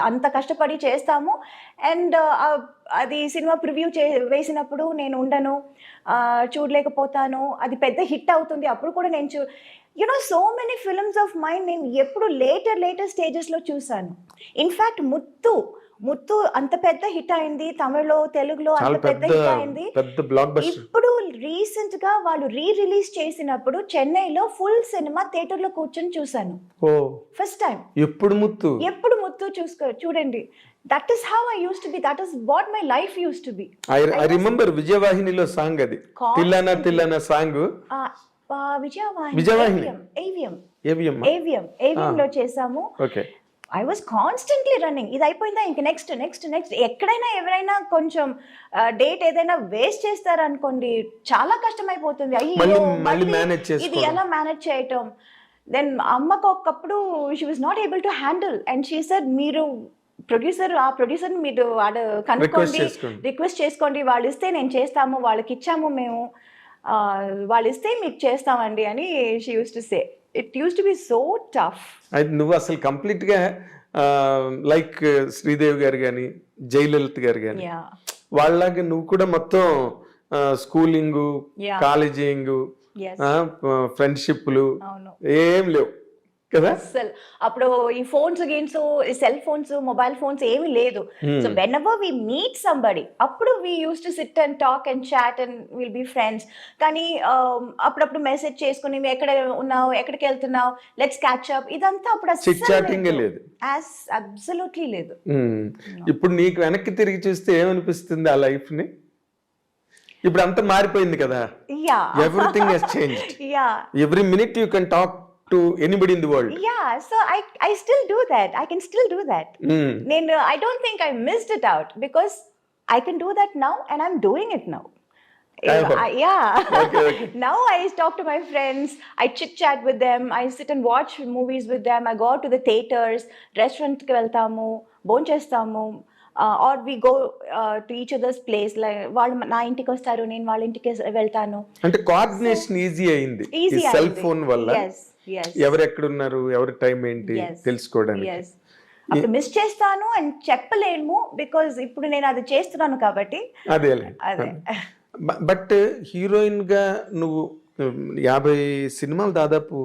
Speaker 2: అంత కష్టపడి చేస్తాము. అండ్ అది సినిమా ప్రివ్యూ వేసినప్పుడు నేను ఉండను, చూడలేకపోతాను. అది పెద్ద హిట్ అవుతుంది, అప్పుడు కూడా నేను so many films of mind నేను ఎప్పుడు లేటర్ స్టేజెస్లో చూసాను. ఇన్ఫ్యాక్ట్ ముత్తు అంత పెద్ద హిట్ అయింది, తమిళ్లో, తెలుగులో అంత పెద్ద హిట్ అయింది. ఇప్పుడు రీసెంట్ గా వాళ్ళు రిలీజ్ చేసినప్పుడు చెన్నైలో ఫుల్ సినిమా థియేటర్ లో కూర్చొని చూసాను ఫస్ట్ టైం. ఎప్పుడు ముత్తు చూడండి. That is how I used to be. That is what my life used to be.
Speaker 1: I remember విజయవాహినిలో సాంగ్, అది తిల్లన సాంగ్. విజయవాహిని
Speaker 2: AVM లో చేసాము.
Speaker 1: Okay.
Speaker 2: I was constantly running. ఇది అయిపోయిందా, ఇంక నెక్స్ట్. ఎక్కడైనా ఎవరైనా కొంచెం డేట్ ఏదైనా వేస్ట్ చేస్తారనుకోండి, చాలా కష్టం అయిపోతుంది. అయ్యో ఇది ఎలా మేనేజ్ చేయటం. దెన్ అమ్మకు ఒకప్పుడు she was not able to handle. And she said, మీరు ఆ ప్రొడ్యూసర్ మీరు కనుక్కోండి, రిక్వెస్ట్ చేసుకోండి, వాళ్ళు ఇస్తే నేను చేస్తాము, వాళ్ళకి ఇచ్చాము మేము, వాళ్ళు ఇస్తే మీకు చేస్తామండి అని she use to say. It used to be so tough.
Speaker 1: నువ్వు అసలు కంప్లీట్ గా లైక్ శ్రీదేవి గారు కానీ, జయలలిత గారు కానీ, వాళ్ళలాగా నువ్వు కూడా మొత్తం స్కూలింగ్, కాలేజింగ్, ఫ్రెండ్షిప్లు ఏం లేవు కదా.
Speaker 2: అసలు అప్పుడు ఈ phones games, cell phones, mobile phones ఏమీ లేదు. So whenever we meet somebody, అప్పుడు we use to sit and talk and chat and will be friends. కానీ అప్పుడప్పుడు మెసేజ్ చేసుకుని, ఎక్కడ ఉన్నావు, ఎక్కడికి వెళ్తున్నావు, లెట్స్ క్యాచ్ అప్, ఇదంతా అప్పుడు
Speaker 1: లేదు,
Speaker 2: అబ్సల్యూట్లీ లేదు.
Speaker 1: ఇప్పుడు నీకు వెనక్కి తిరిగి చూస్తే ఏమనిపిస్తుంది ఆ లైఫ్ ని? ఇప్పుడు అంతా మారిపోయింది కదా. Everything has changed. Every minute you can talk to anybody in the world.
Speaker 2: Yeah, so I still do that. I can still do that. I don't think I missed it out, because I can do that now and I'm doing it now. Okay. Now I talk to my friends, I chit chat with them, I sit and watch movies with them, I go out to the theaters, restaurant ki veltamu, bonchestamu, or we go to each other's place. Like వాళ్ళు నా ఇంటికి వస్తారు, నేను వాళ్ళ ఇంటికి వెళ్తాను.
Speaker 1: అంటే కోఆర్డినేషన్ ఈజీ అయింది ఈ సెల్ ఫోన్ వల్ల. ఎవరు ఎక్కడ ఉన్నారు, ఎవరి టైం ఏంటి తెలుసుకోవడానికి.
Speaker 2: అప్పుడు మిస్ చేస్తాను అని చెప్పలేము, బికాజ్ ఇప్పుడు నేను అది చేస్తున్నాను కాబట్టి.
Speaker 1: అదే బట్ హీరోయిన్ గా నువ్వు 50 సినిమాలు దాదాపు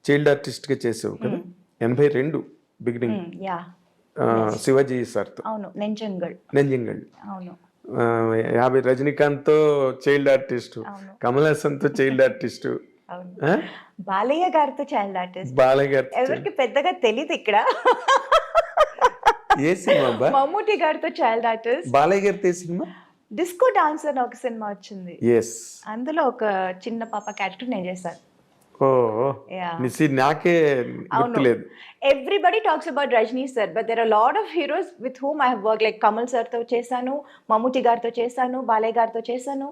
Speaker 1: చైల్డ్ ఆర్టిస్ట్ గా చేసావు కదా. 82 బిగినింగ్ శివాజీ సార్తో.
Speaker 2: అవును, నెంజంగల్. అవును.
Speaker 1: 50 రజనీకాంత్ తో చైల్డ్ ఆర్టిస్ట్, కమల్ హాసన్ తో చైల్డ్ ఆర్టిస్ట్,
Speaker 2: బాలయ్య గారితో చైల్డ్ ఆర్టిస్ట్.
Speaker 1: బాలయ్య గారు
Speaker 2: ఎవరికి పెద్దగా తెలియదు ఇక్కడ.
Speaker 1: ఏ సినిమా?
Speaker 2: మమ్ముటి గారితో చైల్డ్ ఆర్టిస్ట్.
Speaker 1: బాలయ్య గారితో ఏ సినిమా?
Speaker 2: డిస్కో డాన్సర్ అని ఒక సినిమా వచ్చింది, అందులో ఒక చిన్న పాప క్యారెక్టర్ నేను చేశాను.
Speaker 1: నాకే గుర్తులేదు.
Speaker 2: Everybody talks about Rajni sir, but there are a lot of heroes with whom I have worked, like Kamal sir తో చేశాను, మమ్ముటి గారితో చేశాను, బాలయ్య గారితో చేశాను,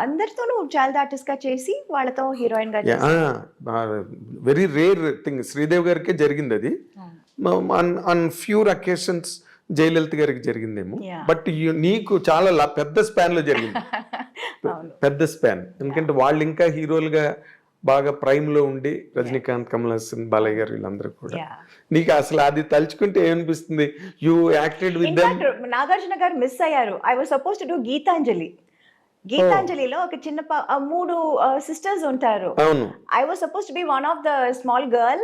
Speaker 2: అందరితోనూ చైల్డ్ ఆర్టిస్ట్ గా చేసి వాళ్ళతో హీరోయిన్ గా
Speaker 1: వెరీ రేర్ థింగ్. శ్రీదేవి గారికే జరిగింది అది. ఆన్ ఫ్యూర్ అకేషన్స్ జయలలిత గారికి జరిగిందేమో.
Speaker 2: Yeah.
Speaker 1: బట్ నీకు చాలా పెద్ద స్పాన్ లో జరిగింది. పెద్ద స్పాన్. ఎందుకంటే వాళ్ళు ఇంకా హీరోలుగా బాగా ప్రైమ్ లో ఉండి రజనీకాంత్, కమల్ హాసన్, బాలయ్య గారు వీళ్ళందరూ కూడా. నీకు అసలు అది తలుచుకుంటే ఏమనిపిస్తుంది? You acted with them.
Speaker 2: Nagarjuna garu miss అయ్యారు. I was suppose to do గీతాంజలిలో ఒక చిన్న 3 సిస్టర్స్ ఉంటారు. I was suppose to be one of the small girl.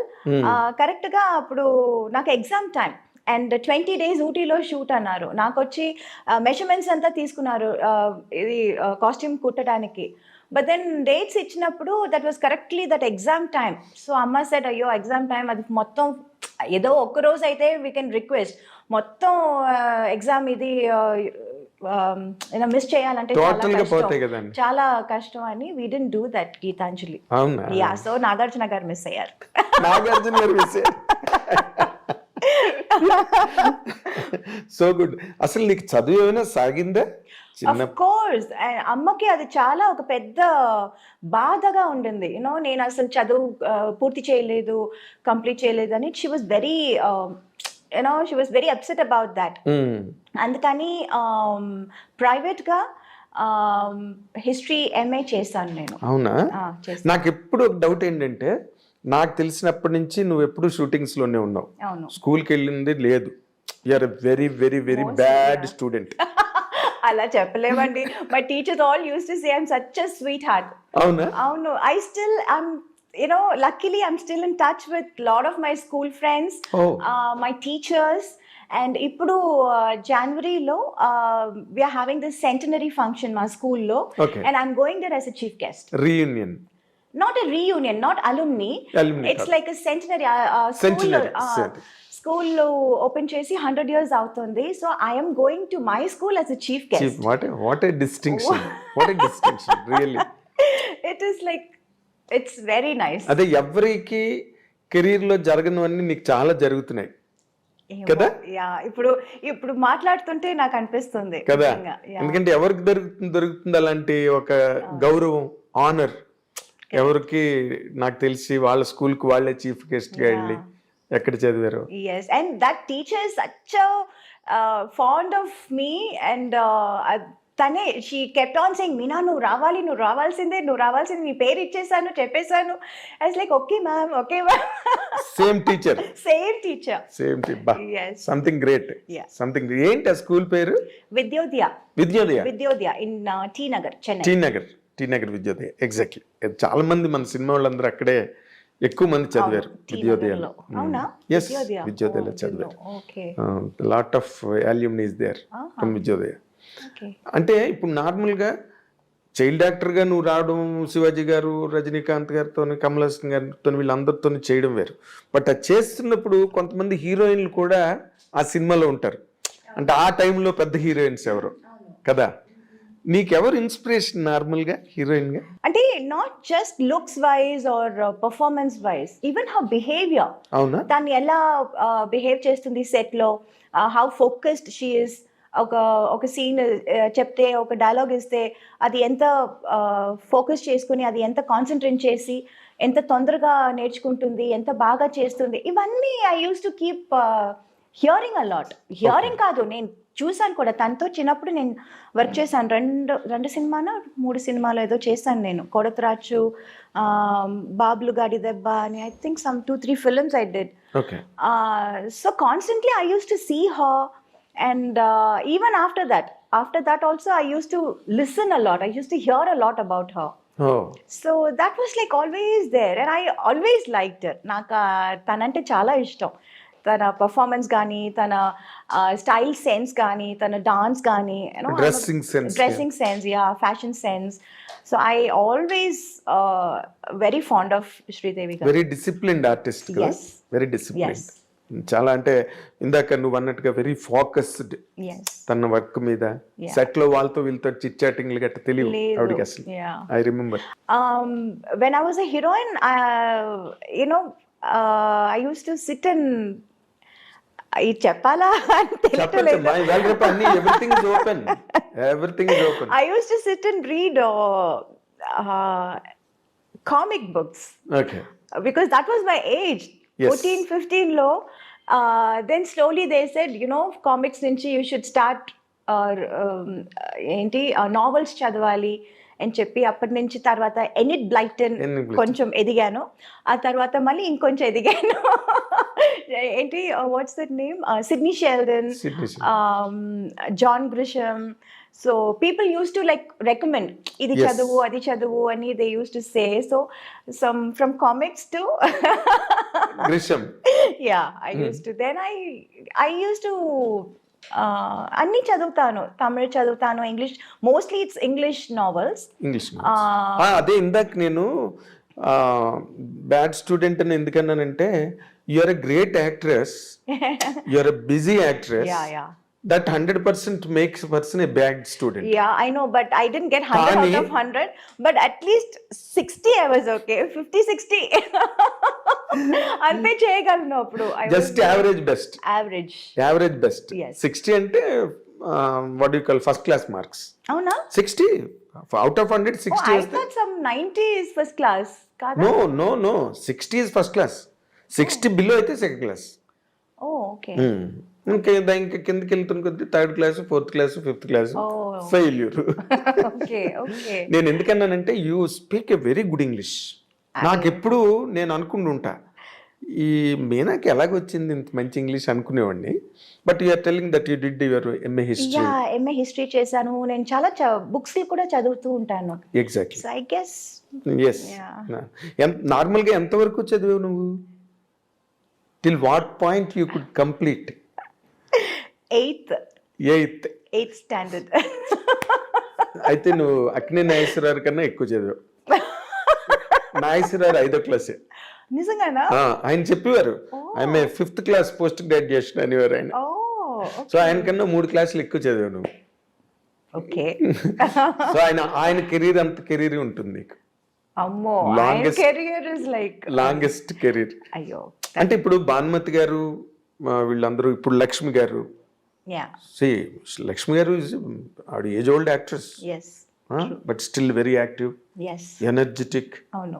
Speaker 2: Correct గా అప్పుడు నాకు ఎగ్జామ్ టైం అండ్ 20 days ఊటీలో షూట్ అన్నారు. నాకు వచ్చి మెజర్మెంట్స్ అంతా తీసుకున్నారు ఇది కాస్ట్యూమ్ కుట్టడానికి. బట్ దెన్ డేట్స్ ఇచ్చినప్పుడు that was correctly that exam time. So అమ్మ సెడ్ అయ్యో ఎగ్జామ్ టైం, అది మొత్తం ఏదో ఒక్క రోజు అయితే వీ కెన్ రిక్వెస్ట్, మొత్తం ఎగ్జామ్ ఇది మిస్ చేయాలంటే చాలా కష్టం అని we didn't do that Gitanjali. Yeah, so Nagarjuna garu miss అయ్యారు.
Speaker 1: So good. అసలు నీకు చదువు ఏమైనా సాగిందా?
Speaker 2: Of course. అమ్మకి అది చాలా ఒక పెద్ద బాధగా ఉండింది. యూనో నేను అసలు చదువు పూర్తి చేయలేదు, కంప్లీట్ చేయలేదు అని. She was very she was very upset about that. అందుకని ప్రైవేట్ గా హిస్టరీ ఎంఏ చేశాను నేను.
Speaker 1: అవునా? నాకు ఎప్పుడు ఒక డౌట్ ఏంటంటే, నాకు తెలిసినప్పటి నుంచి నువ్వు ఎప్పుడు షూటింగ్స్ లోనే ఉన్నావు, స్కూల్కి వెళ్ళింది లేదు. You're very very very bad student.
Speaker 2: అలా చెప్పలేమండి. My teachers all use to say I'm such a sweet heart. అవును. I still luckily I'm still in touch with lot of my school friends, my teachers. And ఇప్పుడు జనవరిలో we are having this centenary function మా స్కూల్లో, and I'm going there as a chief guest.
Speaker 1: Reunion.
Speaker 2: Not a reunion, not alumni. It's like a centenary. School open చేసి 100 years అవుతుంది. So I am going to my school as a chief guest.
Speaker 1: What a distinction. What a distinction, really.
Speaker 2: It is like, it's very nice.
Speaker 1: అదే ఎవరికి కెరీర్ లో జరగనివన్నీ నీకు చాలా జరుగుతున్నాయి కదా?
Speaker 2: ఇప్పుడు మాట్లాడుతుంటే నాకు అనిపిస్తుంది
Speaker 1: కదా. ఎందుకంటే ఎవరికి దొరుకుతుంది అలాంటి ఒక గౌరవం, ఆనర్? ఎవరికి? నాకు తెలిసి వాళ్ళ స్కూల్ కు వాళ్ళే చీఫ్ గెస్ట్ గా వెళ్ళి ఎక్కడ చదివారు.
Speaker 2: yes, and that teacher is such a fond of me, and తనే she kept on saying, Meena నువ్వు రావాల్సిందే, నీ పేరు ఇచ్చేసాను, చెప్పేశాను. I was like okay ma'am, okay ma'am.
Speaker 1: Same teacher.
Speaker 2: yes,
Speaker 1: something great. Something. ఏంటి ఆ స్కూల్ పేరు?
Speaker 2: Vidyodaya in T Nagar, Chennai.
Speaker 1: T Nagar Vidyodaya. Exactly. చాలా మంది మన సినిమా వాళ్ళందరూ అక్కడే ఎక్కువ మంది చదివారు, విద్యోదయలో. ఎస్, విద్యోదయలో చదివారు. Lot of alumnis there from Vidyodaya. అంటే ఇప్పుడు నార్మల్గా చైల్డ్ యాక్టర్గా నువ్వు రావడం, శివాజీ గారు, రజనీకాంత్ గారితో, కమల్ హాసన్ గారితో, వీళ్ళందరితో చేయడం వేరు. బట్ అది చేస్తున్నప్పుడు కొంతమంది హీరోయిన్లు కూడా ఆ సినిమాలో ఉంటారు. అంటే ఆ టైంలో పెద్ద హీరోయిన్స్ ఎవరు కదా? నీకెవరు ఇన్స్పిరేషన్ నార్మల్గా హీరోయిన్ గా?
Speaker 2: అంటే not just looks wise or performance wise, even how behaviour.
Speaker 1: అవునా?
Speaker 2: దాన్ని ఎలా బిహేవ్ చేస్తుంది సెట్ లో, హౌ ఫోకస్డ్ షీ ఇస్. ఒక సీన్ చెప్తే, ఒక డైలాగ్ ఇస్తే అది ఎంత ఫోకస్ చేసుకుని, అది ఎంత కాన్సన్ట్రేట్ చేసి, ఎంత తొందరగా నేర్చుకుంటుంది, ఎంత బాగా చేస్తుంది. ఇవన్నీ I used to keep hearing a lot. Hearing కాదు, నేను చూసాను కూడా. తనతో చిన్నప్పుడు నేను వర్క్ చేశాను. రెండు సినిమాలో 3 సినిమాలు ఏదో చేశాను నేను. కొడతరాచు, బాబులు గాడి దెబ్బ అని, I think some 2-3 films I did. So constantly I used to see her. And even after that also I used to listen a lot. I used to hear a lot about her. So that was like always there, and I always liked her. Naka tanante chala ishtam. Tana performance gaani, tana style sense gaani, tana dance gaani,
Speaker 1: dressing sense,
Speaker 2: yeah, fashion sense. So I always very fond of Sridevi garu.
Speaker 1: Very disciplined artist.
Speaker 2: Yes,
Speaker 1: very disciplined. Yes. చాలా. అంటే ఇందాక నువ్వు అన్నట్టుగా వెరీ ఫోకస్డ్ తన వర్క్ మీద. సెట్ లో వాళ్ళతో వీళ్ళతో చిట్ చాటింగ్లు గట్ట తెలియదు ఆవిడకి అసలు. I remember
Speaker 2: when I was a heroine, I used to sit and ఇది చెప్పాలా అని
Speaker 1: చెప్పచ్చు
Speaker 2: తెలియట్లేదు.
Speaker 1: మా ఇవాళ రేపు అన్ని everything is open, everything is open.
Speaker 2: I used to sit and read comic books
Speaker 1: okay
Speaker 2: because that was my age.
Speaker 1: Yes.
Speaker 2: 14, 15 లో. Then slowly they said, comics నుంచి you should start ఏంటి నావెల్స్ చదవాలి అని చెప్పి అప్పటి నుంచి తర్వాత ఎనిట్ బ్లైటన్
Speaker 1: Enid Blyton.
Speaker 2: కొంచెం ఎదిగాను. ఆ తర్వాత మళ్ళీ ఇంకొంచెం ఎదిగాను. ఏంటి what's that name, Sidney Sheldon,
Speaker 1: Sydney Sheldon.
Speaker 2: John Grisham. So people use to like recommend ఇది
Speaker 1: Yes.
Speaker 2: చదువు అది చదువు అని they use to say. So some from comics to
Speaker 1: Grisham.
Speaker 2: yeah, I used to. Then I used to అన్ని చదువుతాను, తమిళ్ చదువుతాను, English, mostly it's English novels.
Speaker 1: English అదే ఇందాక నేను బ్యాడ్ స్టూడెంట్ అని ఎందుకన్నానంటే you're a great actress, you're a busy actress,
Speaker 2: Yeah.
Speaker 1: That 100% makes person a bad student.
Speaker 2: Yeah, I know, but I didn't get 100 out of 100, but at least 60 I was okay. 50, 60 అంతే చేయగలను అప్పుడు.
Speaker 1: Just average best,
Speaker 2: average.
Speaker 1: Average best.
Speaker 2: Yes.
Speaker 1: 60 అంటే what you call first class marks.
Speaker 2: అవునా?
Speaker 1: 60 అవుట్ ఆఫ్ 100 60
Speaker 2: I
Speaker 1: వస్తే
Speaker 2: thought some 90 is first class కాదా?
Speaker 1: No 60 is first class, 60 below అయితే సెకండ్ క్లాస్.
Speaker 2: Oh, okay.
Speaker 1: ఇంకా కిందకి వెళ్తున్న కొద్ది third class, fourth class, fifth class
Speaker 2: Oh.
Speaker 1: Failure.
Speaker 2: Okay.
Speaker 1: నేను ఎందుకన్నానంటే you speak a very good English. నాకెప్పుడు నేను అనుకుంటుంటా ఈ మీనాకి ఎలాగొచ్చింది ఇంత మంచి ఇంగ్లీష్ అనుకునేవాడిని. But you're telling that you did your MA history.
Speaker 2: Yeah, MA history చేశాను నేను. చాలా బుక్స్ కూడా చదువుతూ ఉంటాను.
Speaker 1: Exactly.
Speaker 2: So I guess
Speaker 1: yes. నార్మల్గా ఎంతవరకు చదివావు నువ్వు? Till what point you could complete?
Speaker 2: 8th standard.
Speaker 1: అయితే నువ్వు అక్కినే నాగేశ్వరరావు కన్నా ఎక్కువ చదివావు. నాగేశ్వరరావు 5వ క్లాసే.
Speaker 2: నిజంగానా?
Speaker 1: ఆయన చెప్పేవారు ఆమె 5th క్లాస్ పోస్ట్ గ్రాడ్యుయేషన్ అనేవారు ఆయన. సో ఆయన కన్నా 3 క్లాసులు ఎక్కువ చదివావు నువ్వు.
Speaker 2: ఓకే.
Speaker 1: సో ఆయన కెరీర్ అంత కెరీర్ ఉంటుంది నీకు.
Speaker 2: అమ్మో,
Speaker 1: Longest-
Speaker 2: career is like
Speaker 1: longest career.
Speaker 2: అయ్యో.
Speaker 1: అంటే ఇప్పుడు భానుమతి గారు వీళ్ళందరూ, ఇప్పుడు లక్ష్మి గారు.
Speaker 2: యా.
Speaker 1: లక్ష్మి గారు ఆవిడ age old actress,
Speaker 2: yes.
Speaker 1: But still very active,
Speaker 2: yes.
Speaker 1: Energetic.
Speaker 2: అవును.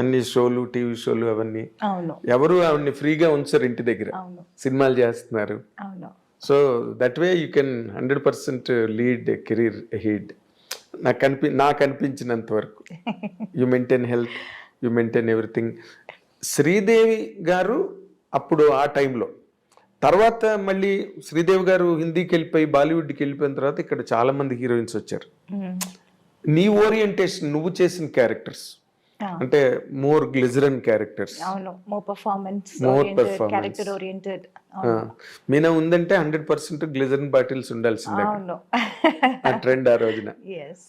Speaker 1: అన్ని షోలు, టీవీ షోలు అవన్నీ.
Speaker 2: అవును.
Speaker 1: ఎవరు ఆవిడని ఫ్రీగా ఉంచారు ఇంటి దగ్గర,
Speaker 2: అవును.
Speaker 1: సినిమాలు చేస్తున్నారు.
Speaker 2: అవును.
Speaker 1: So that way you can 100% lead career heed. నాకు అనిపించినంత వరకు you maintain health, you maintain everything. Sridevi గారు అప్పుడు ఆ టైంలో, తర్వాత మళ్ళీ శ్రీదేవి గారు హిందీకి వెళ్ళిపోయి బాలీవుడ్కి వెళ్ళిపోయిన తర్వాత ఇక్కడ చాలా మంది హీరోయిన్స్ వచ్చారు. నీ ఓరియంటేషన్, నువ్వు చేసిన క్యారెక్టర్స్ అంటే మోర్ గ్లిజరన్ క్యారెక్టర్స్.
Speaker 2: అవును. More performance
Speaker 1: More
Speaker 2: oriented,
Speaker 1: performance.
Speaker 2: Character oriented.
Speaker 1: Meena ఉందంటే 100% గ్లిజరన్ బాటిల్స్ ఉండాల్సిందే.
Speaker 2: అవును.
Speaker 1: ఆ ట్రెండ్ ఆ రోజున.
Speaker 2: ఎస్.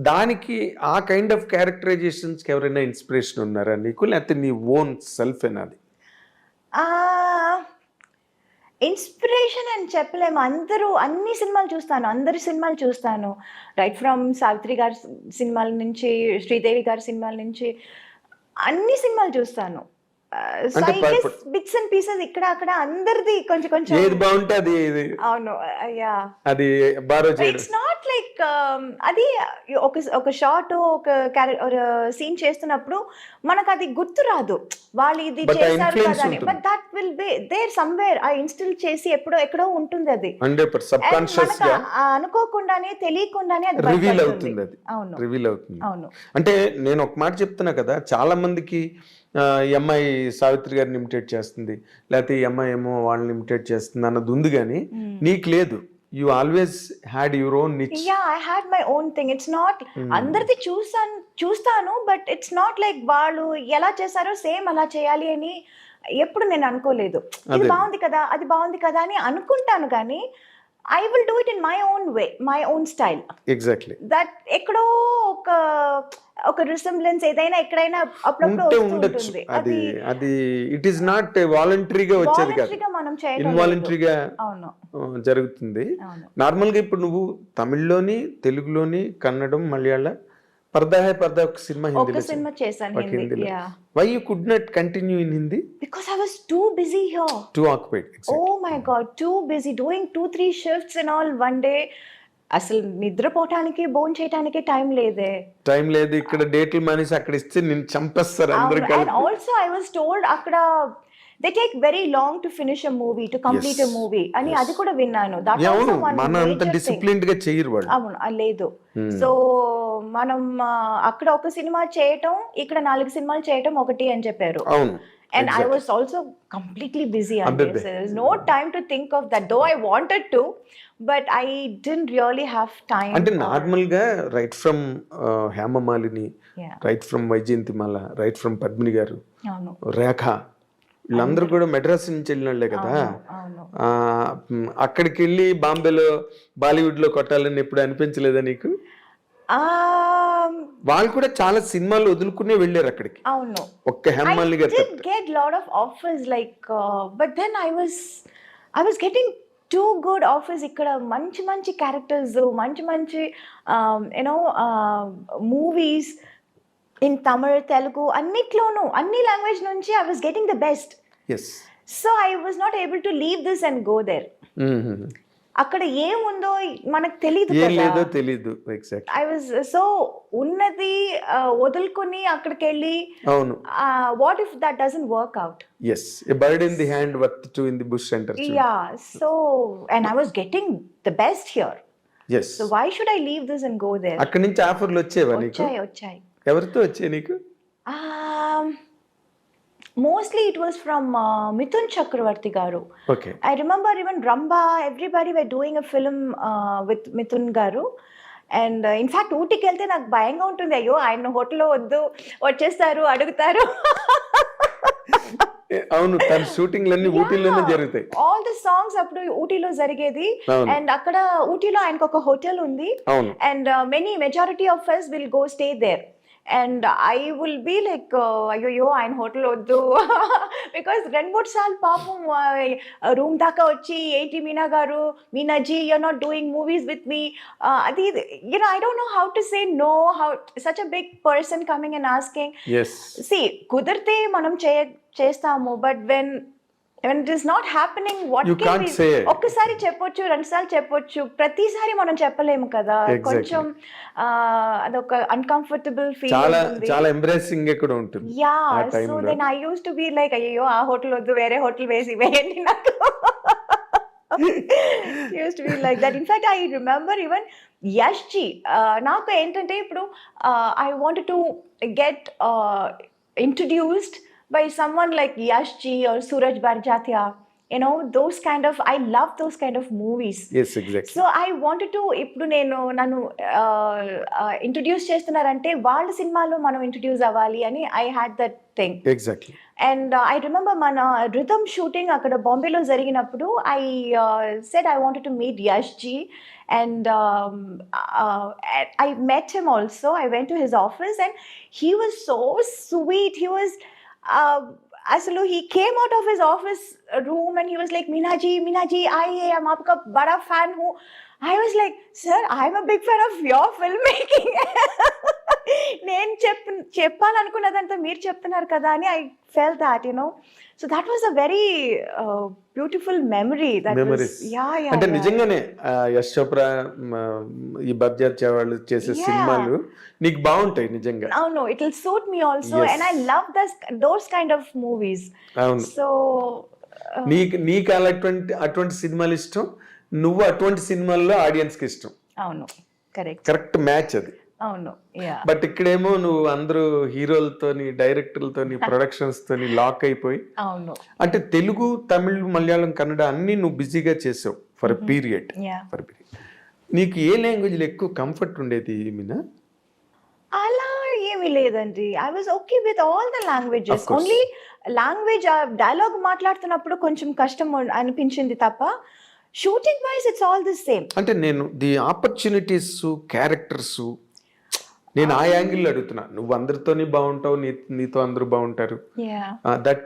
Speaker 1: దానికి ఆ కైండ్ ఆఫ్ క్యారెక్టరైజేషన్స్ కి ఎవరైనా ఇన్స్పిరేషన్ ఉన్నారా నీకు, లేకపోతే నీ ఓన్ సెల్ఫ్ ఏనాది?
Speaker 2: ఇన్స్పిరేషన్ అని చెప్పలేము. అన్ని సినిమాలు చూస్తాను, అందరి సినిమాలు చూస్తాను. రైట్ ఫ్రమ్ సావిత్రి గారి సినిమాల నుంచి, శ్రీదేవి గారి సినిమాల నుంచి అన్ని సినిమాలు చూస్తాను. బిట్స్ అండ్ పీసెస్ ఇక్కడ అక్కడ అందరిది కొంచెం కొంచెం.
Speaker 1: ఏది బాగుంటే అది.
Speaker 2: అవును. యా.
Speaker 1: అది బారో చేయడం.
Speaker 2: ఇట్స్ నాట్ లైక్ అది ఒక షార్ట్, ఒక సీన్ చేస్తున్నప్పుడు మనకు అది గుర్తు రాదు, వాళ్ళు ఇది
Speaker 1: But ఆ
Speaker 2: చేశారు
Speaker 1: influence
Speaker 2: కదా అని.
Speaker 1: ఉంటుంది.
Speaker 2: But that will be there somewhere. ఆ ఇన్స్టిల్ చేసి ఎక్కడో ఉంటుంది అది.
Speaker 1: 100% సబ్
Speaker 2: And
Speaker 1: కాన్షియస్
Speaker 2: మనకు
Speaker 1: గా
Speaker 2: అనుకోకుండానే తెలియకుండానే అది
Speaker 1: రివీల్
Speaker 2: బయటపడుతుంది.
Speaker 1: అవుతుంది. అది
Speaker 2: అవును.
Speaker 1: రివీల్ అవుతుంది.
Speaker 2: అవును.
Speaker 1: అంటే నేను ఒక మాట చెప్తున్నా కదా, చాలా మందికి ఈ అమ్మాయి సావిత్రి గారిని ఇమిటేట్ చేస్తుంది, లేకపోతే ఈ అమ్మాయి ఏమో వాళ్ళని ఇమిటేట్ చేస్తుంది అన్నది ఉంది, కానీ నీకు లేదు. You always had your own niche.
Speaker 2: Yeah, I had my own thing. It's not అందరిది చూస్తాను, బట్ ఇట్స్ నాట్ లైక్ వాళ్ళు ఎలా చేశారో సేమ్ అలా చేయాలి అని ఎప్పుడు నేను అనుకోలేదు. ఇది బాగుంది కదా, అది బాగుంది కదా అని అనుకుంటాను, కానీ I will do it in my own way, my own style.
Speaker 1: Exactly.
Speaker 2: That ఎక్కడో ఒక రిసెంబ్లెన్స్ ఏదైనా ఎక్కడైనా అప్పుడప్పుడు
Speaker 1: ఉంటే
Speaker 2: వస్తూ
Speaker 1: ఉండొచ్చు.
Speaker 2: ఉంటుంది.
Speaker 1: అది ఇట్ ఈస్ నాట్ వాలంటరీగా వచ్చేది కాదు,
Speaker 2: వాలంటరీగా మనం చేయగలం.
Speaker 1: ఇన్వాలంటరీగా
Speaker 2: అవును.
Speaker 1: జరుగుతుంది.
Speaker 2: అవును.
Speaker 1: నార్మల్గా ఇప్పుడు నువ్వు తమిళ్లోని, తెలుగులోని, కన్నడం, మలయాళ, పర్దా హై పర్దా ఒక సినిమా
Speaker 2: ఒక
Speaker 1: హిందీలో
Speaker 2: సినిమా చేశాను హిందీ.
Speaker 1: హిందీలో.
Speaker 2: Yeah,
Speaker 1: why you could not continue in Hindi?
Speaker 2: Because I was too busy here.
Speaker 1: Too occupied.
Speaker 2: Oh my God, too busy doing 2-3 shifts and all one day. అసలు నిద్రపోవటానికి భోజనం చేయడానికి టైం లేదే.
Speaker 1: టైం లేదు. ఇక్కడ డేట్లు మానేసి అక్కడ ఇస్తే నేను చంపేస్తారు అందరు
Speaker 2: And
Speaker 1: కలిపి.
Speaker 2: also I was told అక్కడ they take very long to finish a movie, to complete a movie అని అది కూడా విన్నాను. That
Speaker 1: Yeah,
Speaker 2: also
Speaker 1: అవును,
Speaker 2: one
Speaker 1: మన అంత
Speaker 2: major thing.
Speaker 1: డిసిప్లిన్డ్ గా చేయరు వాళ్ళు.
Speaker 2: అవును, లేదు. సో మనం అక్కడ ఒక సినిమా చేయటం, ఇక్కడ 4 సినిమాలు చేయటం ఒకటి అని చెప్పారు.
Speaker 1: అవును.
Speaker 2: And I was also completely busy on
Speaker 1: Abbe.
Speaker 2: this. There was no time to think of that, though I wanted to, but I didn't really have time.
Speaker 1: అంటే నార్మల్ గా right from Hema Malini,
Speaker 2: Yeah.
Speaker 1: Right from Vyjayanthimala, right from Padmini garu,
Speaker 2: అవును,
Speaker 1: రేఖ, వీళ్ళందరూ కూడా మెడ్రాస్ నుంచి వెళ్ళిన వాళ్ళే కదా.
Speaker 2: అవును.
Speaker 1: అక్కడికి వెళ్ళి బాంబేలో బాలీవుడ్ లో కొట్టాలని ఎప్పుడు అనిపించలేదా నీకు? వాళ్ళు కూడా చాలా సినిమాలు వదులుకునే వెళ్ళారు అక్కడికి.
Speaker 2: అవును,
Speaker 1: ఒక్క హేమమాలిని గారు
Speaker 2: did get lot of offers like but then I was getting too good offers. ఇక్కడ మంచి మంచి క్యారెక్టర్స్, మంచి మంచి మూవీస్ ఇన్ తమిళ్, తెలుగు అన్నిట్లోనూ అన్ని లాంగ్వేజ్ నుంచి I was getting the best.
Speaker 1: Yes.
Speaker 2: So I was not able to leave this and go there. అక్కడ ఏముందో మనకు తెలియదు
Speaker 1: ఏం లేదో
Speaker 2: కదా.
Speaker 1: తెలీదు. ఎగ్జాక్ట్.
Speaker 2: ఐ వాజ్ సో ఉన్నది వదులుకొని అక్కడికి వెళ్ళి
Speaker 1: అవును.
Speaker 2: What if that doesn't work out.
Speaker 1: Yes, a bird in the hand worth two in the bush అంటారు.
Speaker 2: Yeah, so and I was getting the best here.
Speaker 1: Yes.
Speaker 2: So why should I leave this and go there?
Speaker 1: అక్కడి నుంచి ఆఫర్లు వచ్చేవా నీకు?
Speaker 2: వచ్చాయి.
Speaker 1: ఎవరితో వచ్చాయి నీకు?
Speaker 2: Mostly it was from Mithun Chakravarti garu.
Speaker 1: Okay.
Speaker 2: I remember even Ramba, everybody were doing a film with Mithun garu. And in fact ఊటీకి వెళ్తే నాకు భయంగా ఉంటుంది. అయ్యో ఆయన హోటల్లో వద్దు, వచ్చేస్తారు, అడుగుతారు.
Speaker 1: అవును, తన షూటింగ్ లన్నీ ఊటీలోనే జరుగుతాయి.
Speaker 2: ఆల్ ది సాంగ్స్ అప్పుడు ఊటీలో జరిగేది. అండ్ అక్కడ ఊటీలో ఆయనకు ఒక హోటల్ ఉంది.
Speaker 1: అవును.
Speaker 2: And majority of us will go stay there. And I will be like, అయ్యో ఆయన హోటల్ వద్దు. బికాస్ 2-3 సార్లు పాపం రూమ్ దాకా వచ్చి, ఏంటి మీనా గారు, మీనాజీ, you're not doing movies with me. అది I don't know how to say no, how such a big person coming and asking.
Speaker 1: Yes.
Speaker 2: See, కుదిరితే మనం చేస్తాము, but when it is not happening, what
Speaker 1: You
Speaker 2: can
Speaker 1: can't
Speaker 2: we
Speaker 1: say it.
Speaker 2: ఒక్కసారి చెప్పొచ్చు, 2 సార్లు చెప్పొచ్చు, ప్రతిసారి మనం చెప్పలేము కదా.
Speaker 1: Exactly.
Speaker 2: కొంచెం అదొక అన్కంఫర్టబుల్ ఫీల్
Speaker 1: చాలా
Speaker 2: ఉంటుంది.
Speaker 1: చాలా ఎంబ్రేసింగ్ కూడా ఉంటుంది.
Speaker 2: యా,
Speaker 1: ఆ
Speaker 2: సో
Speaker 1: టైంలో.
Speaker 2: Then I used to be like, అయ్యో ఆ హోటల్ వద్దు, వేరే హోటల్ వేయండి నాకు. Used to be like that. In fact I remember even Yash ji, నాకు ఏంటంటే ఇప్పుడు I wanted to get introduced by someone like Yash Ji or Suraj Barjatia, those kind of, I love those kind of movies.
Speaker 1: Yes, exactly.
Speaker 2: So I wanted to, ఇప్పుడు నన్ను ఇంట్రడ్యూస్ చేస్తున్నారంటే వాళ్ళ సినిమాలో మనం ఇంట్రడ్యూస్ అవ్వాలి అని I had that thing.
Speaker 1: Exactly.
Speaker 2: And I remember మన rhythm shooting అక్కడ బాంబేలో జరిగినప్పుడు I said I wanted to meet Yash Ji. And I met him also. I went to his office and he was so sweet. He was అసలు he came out of his office room and he was like, Meenaji, I am aapka bada fan hu. I was like, sir, I am a big fan of your filmmaking. నేను చెప్పాలనుకున్నదంతా మీరు చెప్తున్నారు కదా అని I felt that, so that was a very beautiful memory. That
Speaker 1: Memories.
Speaker 2: was, yeah.
Speaker 1: అంటే నిజంగానే యశ్ చోప్రా, ఈ బర్జాత్యా వాళ్ళు చేసే సినిమాలు నీకు బాగుంటాయి నిజంగా.
Speaker 2: No, it will suit me also.
Speaker 1: Yes.
Speaker 2: And I love those kind of movies.
Speaker 1: అవును.
Speaker 2: So
Speaker 1: నీకు అటువంటి సినిమాలు ఇష్టం, నువ్వు అటువంటి సినిమాల్లో ఆడియన్స్ కి ఇష్టం.
Speaker 2: అవును,
Speaker 1: కరెక్ట్ మ్యాచ్ అది.
Speaker 2: అవును, యా.
Speaker 1: బట్ ఇక్కడేమో నువ్వు అందరూ హీరోలతోని, డైరెక్టర్లతోని, ప్రొడక్షన్స్ తోని లాక్ అయిపోయి,
Speaker 2: అవును,
Speaker 1: అంటే తెలుగు, తమిళ్, మలయాళం, కన్నడ అన్ని నువ్వు బిజీగా చేసావు ఫర్ పీరియడ్. నీకు ఏ లాంగ్వేజ్ లో ఎక్కువ కంఫర్ట్ ఉండేది మీనా?
Speaker 2: అలా ఏమీ లేదండి. I was okay with all the languages. Only language dialogue మాట్లాడుతున్నప్పుడు కొంచెం కష్టం అనిపించింది తప్ప, shooting wise it's all the same.
Speaker 1: అంటే నేను ది ఆపర్చునిటీస్, క్యారెక్టర్స్, నేను ఆ యాంగిల్లో అడుగుతున్నా. నువ్వు అందరితోని బాగుంటావు, నీతో అందరూ బాగుంటారు, that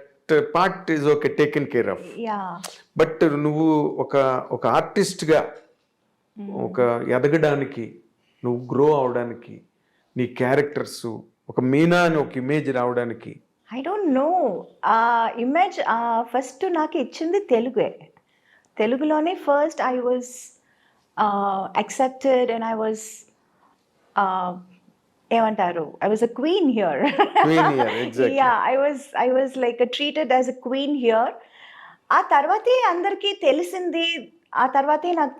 Speaker 1: part is okay, taken care of. But నువ్వు ఒక ఆర్టిస్ట్ గా ఒక ఎదగడానికి, నువ్వు గ్రో అవడానికి నీ క్యారెక్టర్స్, ఒక మీనా అని ఒక ఇమేజ్ రావడానికి?
Speaker 2: I don't know. Image first నాకు ఇచ్చింది తెలుగే. తెలుగులోనే first I was accepted and I was ఏమంటారు, I was a queen here.
Speaker 1: Queen here, exactly.
Speaker 2: Yeah, I was like treated as a queen here. ఆ తర్వాతే అందరికీ తెలిసింది. ఆ తర్వాతే నాకు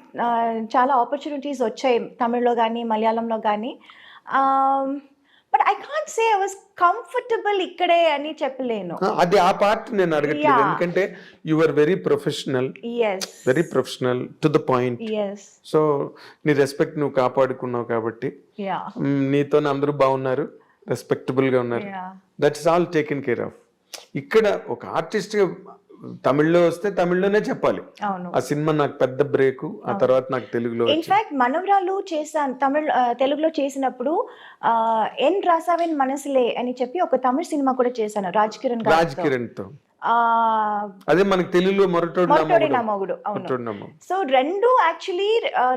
Speaker 2: చాలా ఆపర్చునిటీస్ వచ్చాయి తమిళ్లో కానీ మలయాళంలో కానీ. But I can't say I was comfortable ఇక్కడే అని చెప్పలేను.
Speaker 1: అది ఆ పార్ట్ నేను అడగట్లేదు,
Speaker 2: Yeah.
Speaker 1: ఎందుకంటే you are very professional,
Speaker 2: yes
Speaker 1: very professional to the point.
Speaker 2: Yes
Speaker 1: so నీ రెస్పెక్ట్ నువ్వు కాపాడుకున్నావు కాబట్టి
Speaker 2: యా
Speaker 1: నీతో అందరూ బాగున్నారు, రెస్పెక్టబుల్ గా ఉన్నారు.
Speaker 2: Yeah
Speaker 1: that's all taken care of. ఇక్కడ ఒక ఆర్టిస్ట్ గా తమిళ్లో వస్తే తమిళ్లోనే చెప్పాలి,
Speaker 2: అవును.
Speaker 1: ఆ సినిమా నాకు పెద్ద బ్రేక్, ఆ తర్వాత నాకు తెలుగులో వచ్చింది.
Speaker 2: ఇన్ఫాక్ట్ మనవరాలు చేశాను తెలుగులో చేసినప్పుడు ఎన్ రాసావెన్ మనసులే అని చెప్పి ఒక తమిళ సినిమా కూడా చేశాను రాజ్ కిరణ్
Speaker 1: రాజ్ కిరణ్ తో. అదే మనకి తెలుగులో మొరటోడి
Speaker 2: మొరటోడి
Speaker 1: నా
Speaker 2: నా మొగుడు. అవును.
Speaker 1: మొరటోడి నా మొగుడు.
Speaker 2: సో రెండు యాక్చువల్లీ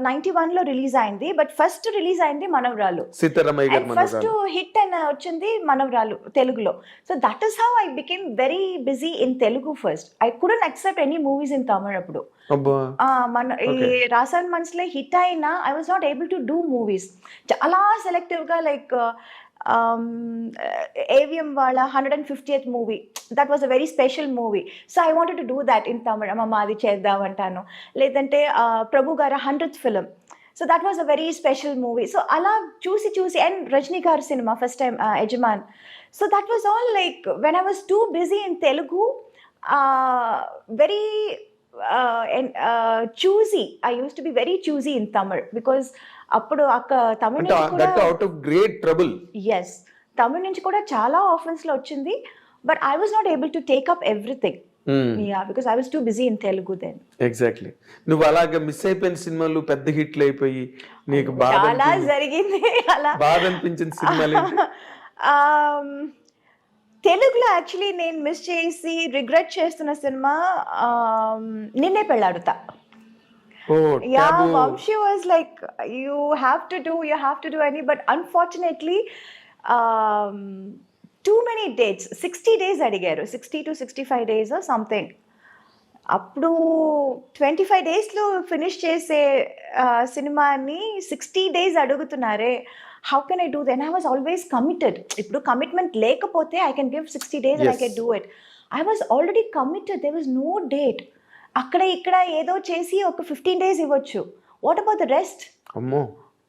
Speaker 2: 91 లో రిలీజ్ అయింది. బట్ ఫస్ట్ రిలీజ్ అయింది మనవరాలు.
Speaker 1: సీతారామయ్య గారి
Speaker 2: ఫస్ట్
Speaker 1: మనవరాలు.
Speaker 2: హిట్ అని వచ్చింది మనవరాలు తెలుగులో. So that is how I became very busy in Telugu first. I couldn't accept any movies in Tamil అప్పుడు.
Speaker 1: అబ్బా.
Speaker 2: మన ఈ రాసాన్ మనసులే హిట్ అయినా I was not able to do movies. చాలా సెలెక్టివ్ గా లైక్ AVM వాళ్ళ 150th movie, that was a very special movie. So I wanted to do that in Tamil. అమ్మ అది చేద్దామంటాను. లేదంటే ప్రభు గారి 100th film. So that was a very special movie. So అలా చూసి అండ్ రజనీ గారి cinema first time Yajaman. So that was all like when I was too busy in Telugu, very choosy. I used to be very choosy in Tamil because అప్పుడు తమిళ నుంచి కూడా
Speaker 1: out of great trouble.
Speaker 2: Yes, Tamil నుంచి కూడా చాలా ఆఫర్స్ లో వచ్చింది. But I was not able to take up everything. Yeah, because I was too busy in Telugu then.
Speaker 1: Exactly. నువ్వు అలాగా మిస్ అయిపోయిన సినిమాలు పెద్ద హిట్లు అయిపోయి నీకు
Speaker 2: చాలా జరిగింది అలా.
Speaker 1: బాధ అనిపించిన సినిమాలు ఏంటి?
Speaker 2: తెలుగులో యాక్చువల్లీ నేను మిస్ చేసి రిగ్రెట్ చేస్తున్న సినిమా నిన్నే Pelladatha. Yeah, Vamshi was like, you have to do any, but unfortunately, too many dates, 60 days అడిగారు, 60 to 65 days or something. అప్పుడు 25 daysలో ఫినిష్ చేసే సినిమాని 60 days అడుగుతున్నారే. How can I do that? And I was always committed. ఇప్పుడు కమిట్మెంట్ లేకపోతే I can give 60 days and I can do it. I was already committed. There was no date. అక్కడ ఇక్కడ ఏదో చేసి ఒక 15 days ఇవ్వచ్చు. What about the rest?
Speaker 1: అమ్మో,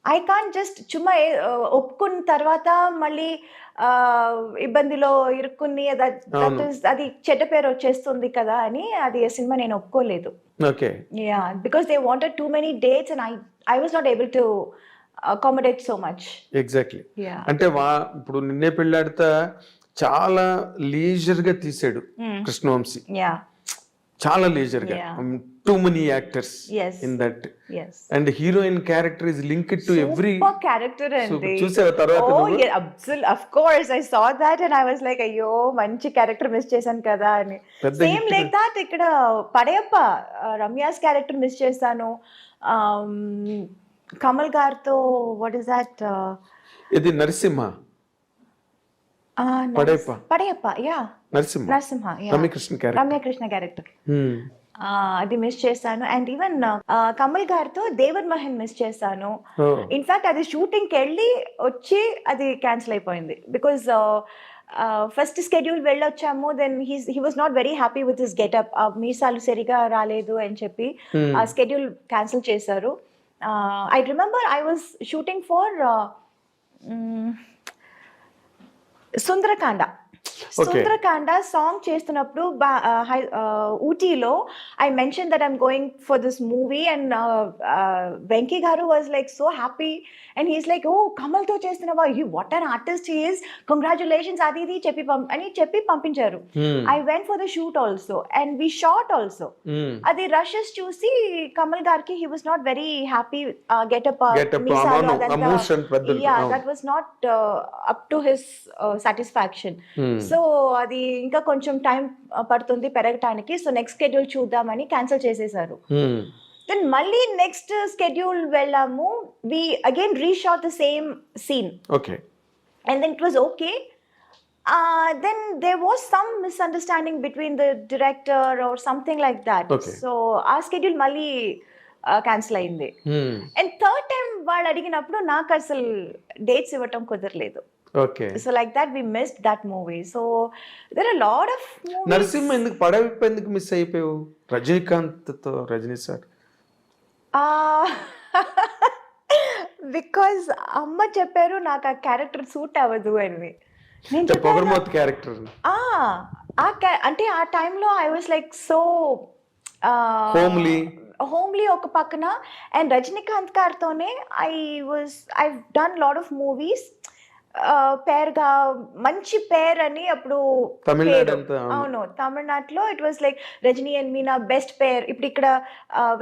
Speaker 2: ఐ కాంట్ జస్ట్ చుమ్మా ఒప్పుకున్న తర్వాత మళ్ళీ ఇబ్బందిలో ఇరుక్కుని అది చెడ్డ పేరు వచ్చేస్తుంది కదా అని అది సినిమా నేను ఒప్పుకోలేదు.
Speaker 1: Okay.
Speaker 2: Yeah, because they wanted too many dates and I was not able to accommodate so much.
Speaker 1: Exactly.
Speaker 2: Yeah,
Speaker 1: అంటే ఇప్పుడు నిన్నే పెళ్ళాడితే చాలా లీజర్ గా తీసాడు కృష్ణవంశీ.
Speaker 2: యా,
Speaker 1: చాలా లీజర్ గా. Too many actors
Speaker 2: Yes.
Speaker 1: In that.
Speaker 2: yes.
Speaker 1: And heroine character is linked to every.
Speaker 2: Super character అండి.
Speaker 1: చూసావా తర్వాత
Speaker 2: Oh
Speaker 1: నువ్వు?
Speaker 2: yeah, absolutely, of course I saw that and I was like, అయ్యో మంచి క్యారెక్టర్ మిస్ చేశాను కదా అని.
Speaker 1: పెద్ద
Speaker 2: సేమ్
Speaker 1: hit
Speaker 2: లైక్ దాట్ ఇక్కడ పడయప్ప రమ్యాస్ క్యారెక్టర్ మిస్ చేశాను. కమల్ గారితో వాట్ ఇస్ దాట్,
Speaker 1: ఇది Narasimha.
Speaker 2: Padayappa, yeah,
Speaker 1: Narasimha.
Speaker 2: Narasimha,
Speaker 1: Ramya Krishna character.
Speaker 2: Ramya Krishna character అది మిస్ చేశాను. అండ్ ఈవెన్ కమల్ గారితో దేవర్ మహన్ మిస్ చేశాను. ఇన్ఫాక్ట్ అది షూటింగ్ కి వెళ్ళి వచ్చి అది క్యాన్సిల్ అయిపోయింది బికాజ్ ఫస్ట్ స్కెడ్యూల్ వెళ్ళొచ్చాము. Then he was not very happy with his getup. మీసాలు సరిగా రాలేదు అని చెప్పి ఆ స్కెడ్యూల్ క్యాన్సిల్ చేశారు. I remember I was shooting for Sundarakanda. Sundarakanda song చేస్తున్నప్పుడు ఊటీలో I mention that I'm going for this movie and Venky garu was like so happy and he's like, ఓ కమల్తో చేస్తున్నావా, what an artist he is, congratulations అది ఇది చెప్పి పంపించారు. I went for the shoot also and we shot also. అది రషెస్ చూసి కమల్ గారికి he was not very happy. Getup that was not up to his satisfaction. So అది ఇంకా కొంచెం టైం పడుతుంది పెరగటానికి. సో నెక్స్ట్ స్కెడ్యూల్ చూద్దామని క్యాన్సిల్ చేసేసారు. దెన్ మళ్ళీ నెక్స్ట్ స్కెడ్యూల్ వెళ్ళాము. We again reshot the same scene.
Speaker 1: Okay.
Speaker 2: and then it was okay. Then there was some misunderstanding between the director or something like that.
Speaker 1: Okay.
Speaker 2: So our schedule mali cancel అయింది. And third time వాళ్ళు అడిగినప్పుడు నాకు అసలు డేట్స్ ఇవ్వటం కుదరలేదు.
Speaker 1: Okay.
Speaker 2: So like that we missed that movie. So there are a lot of movies.
Speaker 1: Narasimha ఎందుకు పడవిప్పు ఎందుకు మిస్ అయిపోయావు రజనీకాంత్తో? రజనీ సార్
Speaker 2: బికాజ్ అమ్మ చెప్పారు నాకు ఆ క్యారెక్టర్ సూట్ అవ్వదు అని. నేను
Speaker 1: పొగరమోత్ క్యారెక్టర్
Speaker 2: అంటే ఆ టైంలో I was like so homely ఒక పక్కన. అండ్ రజనీకాంత్ గారితోనే I done lot of movies పేరుగా మంచి పేర్ అని అప్పుడు. అవును, తమిళనాడులో it was like Rajini and Meena best pair. ఇప్పుడు ఇక్కడ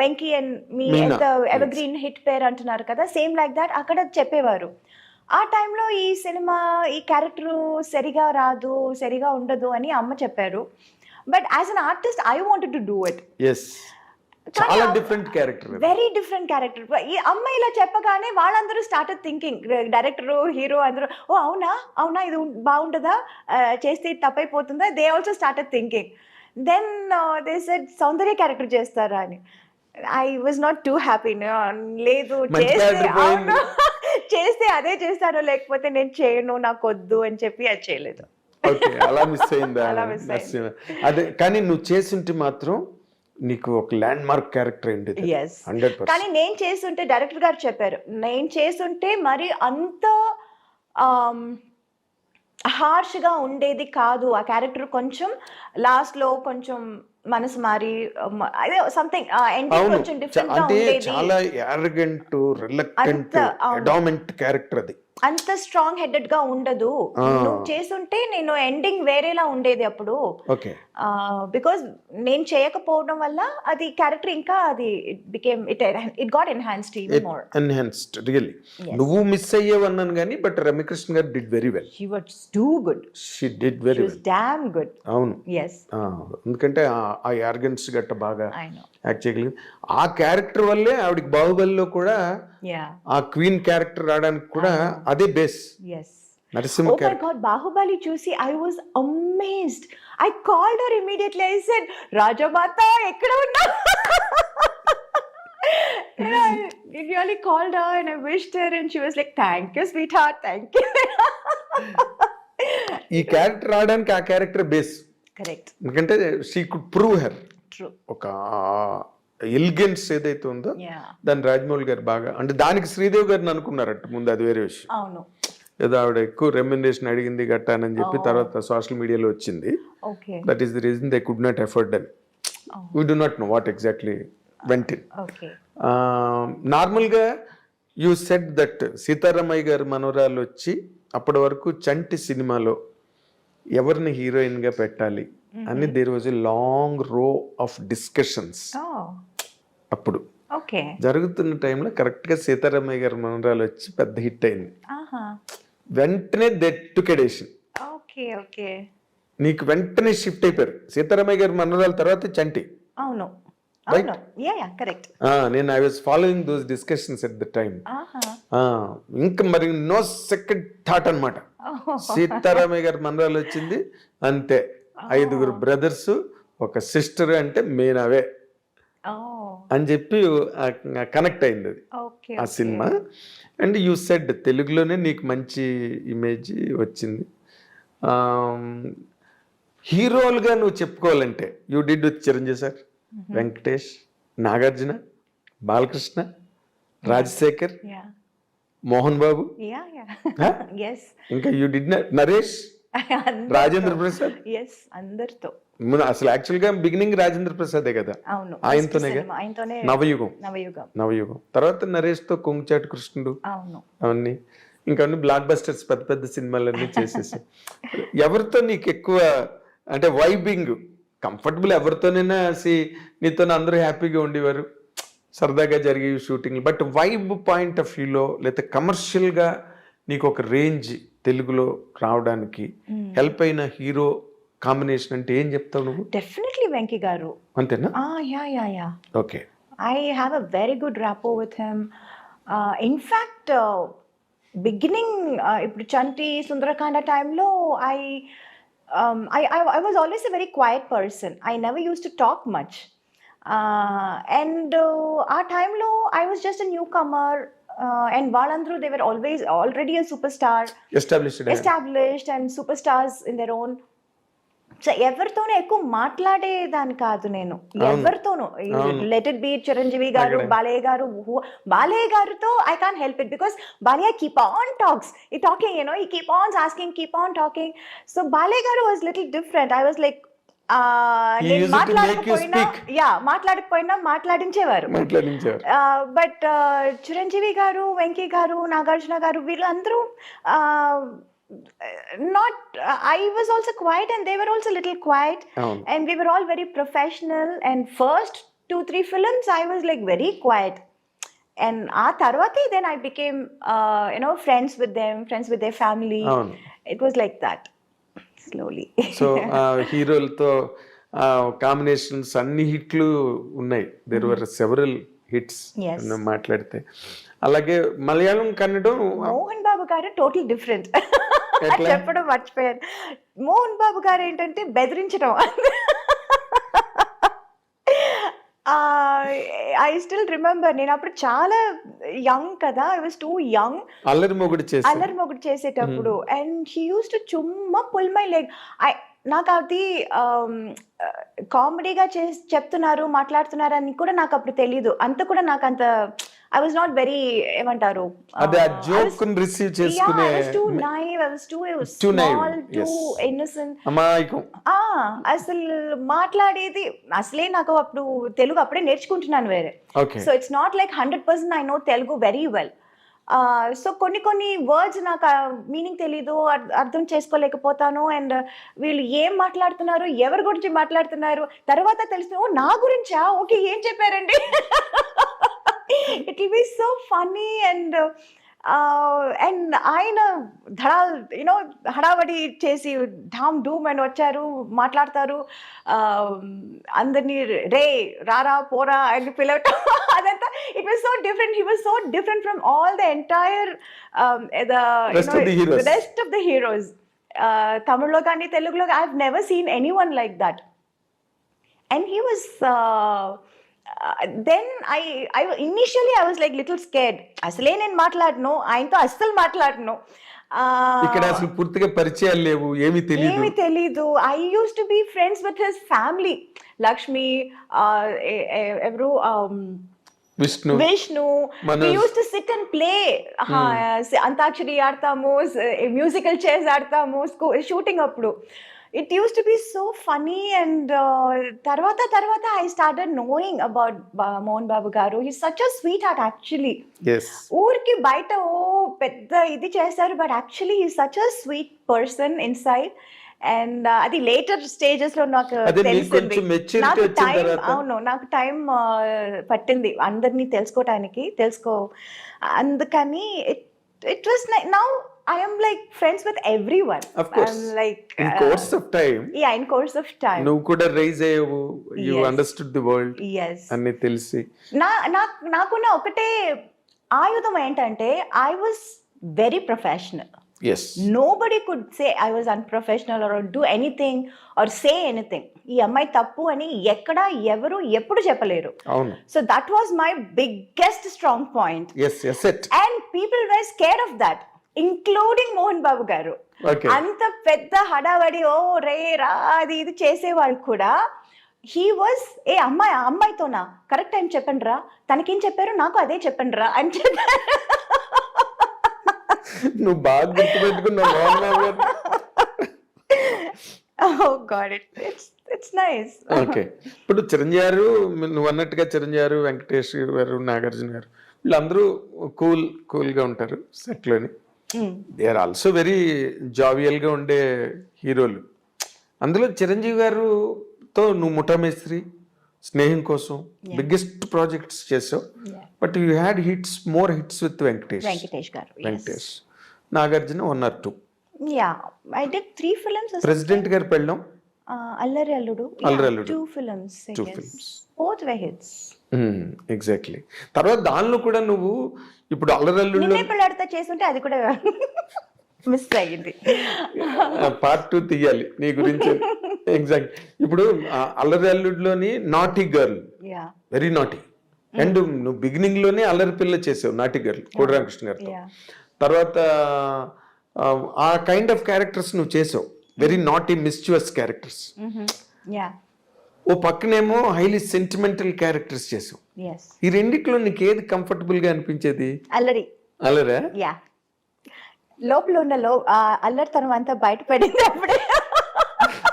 Speaker 2: వెంకీ అండ్ మీ ఎంత ఎవర్ గ్రీన్ హిట్ పేర్ అంటున్నారు కదా, సేమ్ లైక్ దాట్ అక్కడ చెప్పేవారు. ఆ టైంలో ఈ సినిమా ఈ క్యారెక్టర్ సరిగా రాదు, సరిగా ఉండదు అని అమ్మ చెప్పారు. But as an artist I wanted to do it.
Speaker 1: చాలా different character,
Speaker 2: very different character. ఈ అమ్మ ఇలా చెప్పగానే వాళ్ళందరూ స్టార్టెడ్ థింకింగ్, డైరెక్టర్ హీరో అందరూ, ఓ అవునా అవునా ఇది బాగుంటుందా, చేస్తే తప్పైపోతుందా, they also started thinking. Then they said Soundarya character చేస్తారా అని. I was not too happy. లేదు చేస్తే అదే చేస్తాను, లేకపోతే నేను చేయను, నాకు వద్దు అని చెప్పి అది చేయలేదు.
Speaker 1: అలా మిస్ అయిందా? అదే, కానీ నువ్వు చేస్తుంటే మాత్రం నీకు ఒక ల్యాండ్ మార్క్ క్యారెక్టర్ అయింది. 100%.
Speaker 2: కానీ నేను చేస్తుంటే డైరెక్టర్ గారు చెప్పారు, నేను చేస్తుంటే మరి అంత హార్ష్ గా ఉండేది కాదు ఆ క్యారెక్టర్. కొంచెం లాస్ట్ లో కొంచెం మనసు మారి అదే సంథింగ్ ఎండింగ్ కొంచెం డిఫరెంట్ గా ఉండేది.
Speaker 1: చాలా యారగెంట్, రిలక్టెంట్, అడామెంట్ క్యారెక్టర్ అది.
Speaker 2: అంత స్ట్రాంగ్ హెడెడ్ గా ఉండదు. నువ్వు చేస్తుంటే నేను ఎండింగ్ వేరేలా ఉండేది అప్పుడు. బికాజ్ నేను చేయకపోవడం వల్ల అది క్యారెక్టర్ ఇంకా అది it got enhanced even more.
Speaker 1: Enhanced really. నువ్వు మిస్ అయ్యేవన్నాను కానీ బట్ రమ్యకృష్ణ గారు did very well.
Speaker 2: She was too good.
Speaker 1: She did very well.
Speaker 2: Damn good.
Speaker 1: అవును.
Speaker 2: yes.
Speaker 1: ఎందుకంటే ఆ యార్గెన్స్ గట్ట బాగా యాక్ట్ చేయగలిగింది. ఆ క్యారెక్టర్ వల్లే ఆవిడకి బాహుబలిలో కూడా ఆ క్వీన్ క్యారెక్టర్ రావడానికి కూడా అదే base. Narasimha
Speaker 2: Oh my God, Baahubali చూసి I was amazed. I called her immediately. I said, రాజమాత ఎక్కడ ఉన్నా? I really called her and I wished her and she was like, thank you sweetheart, thank you.
Speaker 1: ఈ క్యారెక్టర్ రావడానికి ఆ క్యారెక్టర్ బేస్.
Speaker 2: కరెక్ట్.
Speaker 1: ఎందుకంటే she could prove her.
Speaker 2: True.
Speaker 1: ఒక ఎలిగెన్స్ ఏదైతే ఉందో దాన్ని రాజమౌళి గారు బాగా, అంటే దానికి శ్రీదేవి గారిని అనుకున్నారట ముందు, అది వేరే విషయం.
Speaker 2: అవును.
Speaker 1: ఏదో ఆవిడ ఎక్కువ రెమ్యునరేషన్ అడిగింది గట్టానని చెప్పి తర్వాత సోషల్ మీడియాలో వచ్చింది. That is the reason they could not afford them. We do not know what exactly went in. నార్మల్గా యూ సెడ్ దట్ సీతారామయ్య గారు మనవరాలు వచ్చి అప్పటి వరకు చంటి సినిమాలో ఎవరిని హీరోయిన్గా పెట్టాలి అని దేర్ వాజ్ ఎ లాంగ్ రో ఆఫ్ డిస్కషన్స్. అప్పుడు జరుగుతున్న టైంలో కరెక్ట్గా సీతారామయ్య గారి మనవరాలు వచ్చి పెద్ద హిట్ అయింది. వెంటనే దెట్టుకెడేషన్ నీకు వెంటనే షిఫ్ట్ అయిపోయారు. సీతారామయ్య గారి మనవరాల తర్వాత చంటి.
Speaker 2: అవును.
Speaker 1: నేను I was following those discussions at the time. ఇంకా మరి నో సెకండ్ థాట్ అనమాట. సీతారామయ్య గారి మనవరాలు వచ్చింది అంతే, 5 బ్రదర్స్, ఒక సిస్టర్, అంటే మేనవే అని చెప్పి కనెక్ట్ అయింది అది ఆ సినిమా. అండ్ యూ సెడ్ తెలుగులోనే నీకు మంచి ఇమేజ్ వచ్చింది. హీరోలుగా నువ్వు చెప్పుకోవాలంటే you did with Chiranjeevi sir, Venkatesh, Nagarjuna, Balakrishna, Rajasekhar, Mohan Babu, ఇంకా యూ డిడ్ నరేష్, రాజేంద్ర ప్రసాద్.
Speaker 2: అందరితో
Speaker 1: అసలు యాక్చువల్ గా బిగినింగ్ రాజేంద్ర ప్రసాదే కదా, ఆయనతోనే. నవయుగం తర్వాత నరేష్ తో కొంగుచాటి కృష్ణుడు, అవన్నీ ఇంకా బ్లాక్ బస్టర్స్, పెద్ద పెద్ద సినిమాలన్నీ చేసేసి. ఎవరితో నీకు ఎక్కువ అంటే వైబింగ్ కంఫర్టబుల్? ఎవరితోనైనా నీతో అందరూ హ్యాపీగా ఉండేవారు, సరదాగా జరిగే shooting. But vibe point of వ్యూలో లేదా కమర్షియల్గా నీకు ఒక రేంజ్ తెలుగులో రావడానికి హెల్ప్ అయిన హీరో కాంబినేషన్ అంటే ఏం చెప్తావు నువ్వు?
Speaker 2: డెఫినెట్లీ వెంకీ గారు.
Speaker 1: అంతేనా?
Speaker 2: Okay. I have a very good rapport with him. In fact, beginning ఇప్పుడు చంటి సుందరకాండ టైంలో I was always a very quiet person. I never used to talk much. And our time lo, I was just a newcomer. And Valandru, they were already a superstar, established and superstars in their own. So ఎవరితోనూ ఎక్కువ మాట్లాడేదాన్ని కాదు నేను, ఎవరితోనూ. లెట్ ఇట్ బి చిరంజీవి గారు, బాలయ్య గారితో I can't help it because Balayya keep on talks, ఈ టాకింగ్ ఈ keep on asking, keep on talking. So Balayya గారు was little different. I was like మాట్లాడకపోయినా మాట్లాడించేవారు. బట్ చిరంజీవి గారు, వెంకీ గారు, నాగార్జున గారు, వీళ్ళందరూ not I was also quiet and they were also a little quiet, and we were all very professional. And first 2-3 films I was like very quiet, and tarvati then I became friends with them, friends with their family. It was like that slowly.
Speaker 1: So హీరోలతో కాంబినేషన్స్ అన్ని హిట్లు ఉన్నాయి. there were several hits మాట్లాడితే. అలాగే మలయాళం, కన్నడం,
Speaker 2: మోహన్ బాబు గారు టోటల్ డిఫరెంట్. చెప్పడం మర్చిపోయాను. మోహన్ బాబు గారు ఏంటంటే బెదిరించడం. ఐ స్టిల్ రిమెంబర్, నేను అప్పుడు చాలా యంగ్ కదా, I was two young.
Speaker 1: Allari Mogudu
Speaker 2: చేసేటప్పుడు అండ్ హీ యూస్ టు చుమ్మా పుల్ మై లెగ్. నాకు అది కామెడీగా చెప్తున్నారు, మాట్లాడుతున్నారు అని కూడా నాకు అప్పుడు తెలీదు. అంత కూడా నాకు అంత I was not very ఏమంటారు, అసలు మాట్లాడేది అసలే నాకు అప్పుడు తెలుగు అప్పుడే నేర్చుకుంటున్నాను వేరే. So it's not like 100% I know Telugu very well. So కొన్ని వర్డ్స్ నాకు మీనింగ్ తెలీదు, అర్థం చేసుకోలేకపోతాను. అండ్ వీళ్ళు ఏం మాట్లాడుతున్నారు, ఎవరి గురించి మాట్లాడుతున్నారు తర్వాత తెలిసిన, నా గురించా, ఓకే ఏం చెప్పారండి. It will be so funny and ఆయన హడావడి చేసి ఢామ్ డూమ్ అని వచ్చారు, మాట్లాడతారు, అందరినీ రే రారా పోరా అని పిలవటం, అదంతా. It was so different. He was so different from all the entire rest of the heroes. తమిళ్లో కానీ తెలుగులో I have never seen anyone like that. And he was then I initially I was like little scared. అసలే నేను మాట్లాడను, ఆయనతో అస్సలు మాట్లాడను.
Speaker 1: ఇక్కడ అసలు పూర్తిగా పరిచయాలు లేవు, ఏమీ
Speaker 2: తెలీదు. I used to be friends with his family, Lakshmi, ఎవరు, Vishnu. We used to sit and play. Antakshari ఆడతాము, మ్యూజికల్ చైర్స్ ఆడతాము షూటింగ్ అప్పుడు. It used to be so funny. And tarvata I started knowing about Mohan Babu garu. He's such a sweetheart actually.
Speaker 1: Yes.
Speaker 2: Urki baita pedda idi chesaru, but actually he's such a sweet person inside. And adi later stages lo నాకు తెలిసింది. నాకు టైం పట్టింది అందరినీ తెలుసుకోవటానికి. అందుకని it was now I am like friends with everyone.
Speaker 1: Of course.
Speaker 2: I'm like
Speaker 1: in course of time.
Speaker 2: Yeah, in course of time.
Speaker 1: నువ్వు కూడా రైజ్ అయ్యావు. You understood the world.
Speaker 2: Yes.
Speaker 1: అన్ని తెలిసి.
Speaker 2: నాకున్న ఒకటే ఆయుధం ఏంటంటే I was very professional.
Speaker 1: Yes.
Speaker 2: Nobody could say I was unprofessional or do anything or say anything. ఈ అమ్మాయి తప్పు అని ఎక్కడ ఎవరు ఎప్పుడు చెప్పలేరు.
Speaker 1: అవును.
Speaker 2: So that was my biggest strong point.
Speaker 1: Yes, it.
Speaker 2: And people were scared of that, including Mohan Babu garu.
Speaker 1: Okay.
Speaker 2: అంత పెద్ద హడావడి రే రా అది ఇది చేసేవాళ్ళు కూడా he was అమ్మాయితోనా కరెక్ట్ టైం చెప్పండి రా, తనకేం చెప్పారు నాకు అదే చెప్పండి రా అని చెప్పారు.
Speaker 1: నువ్వు బాగా గుర్తుపెట్టుకున్నావు.
Speaker 2: Oh God, it's nice.
Speaker 1: Okay. ఇప్పుడు చిరంజీవి గారు, నువ్వు అన్నట్టుగా చిరంజీవి గారు, వెంకటేష్ గారు, నాగార్జున గారు వీళ్ళందరూ కూల్గా ఉంటారు సెట్లోని. దే ఆర్ ఆల్సో వెరీ జావియల్గా ఉండే హీరోలు. అందులో చిరంజీవి గారుతో నువ్వు ముఠామేస్త్రి, స్నేహం కోసం బిగ్గెస్ట్ ప్రాజెక్ట్స్ చేసావు. But you had more hits with Venkatesh
Speaker 2: garu.
Speaker 1: Nagarjuna 1 or 2.
Speaker 2: Yeah, I did 3 films.
Speaker 1: President Garu Pellam,
Speaker 2: అల్లరి అల్లుడు. 2 films.
Speaker 1: Two films.
Speaker 2: Both were hits.
Speaker 1: Exactly. తర్వాత దానిలో కూడా నువ్వు ఇప్పుడు అల్లరల్లుల్లో
Speaker 2: నిన్నే పెళ్ళాడితే చేస్తుంటే అది కూడా మిస్ అయ్యింది.
Speaker 1: పార్ట్ 2 తీయాలి నీ గురించి. ఎగ్జాక్ట్. ఇప్పుడు అల్లరి అల్లుడిలోని naughty girl,
Speaker 2: yeah
Speaker 1: very naughty, and నువ్వు బిగినింగ్ లోనే అల్లరి పిల్ల చేసావు నాటీ గర్ల్ కోడి రామకృష్ణ గారితో.
Speaker 2: యా
Speaker 1: తర్వాత ఆ కైండ్ ఆఫ్ క్యారెక్టర్స్ నువ్వు చేసావు, very naughty mischievous characters.
Speaker 2: Yeah
Speaker 1: ఓ పక్కనేమో హైలీ సెంటిమెంటల్ క్యారెక్టర్స్ చేసావు.
Speaker 2: ఎస్
Speaker 1: ఈ రెండిట్లో నీకు ఏది కంఫర్టబుల్ గా అనిపించేది?
Speaker 2: అల్లరి.
Speaker 1: అల్లరా?
Speaker 2: యా లోపల ఉన్న అల్లరితనం అంతా బయటపడింది అప్పుడే.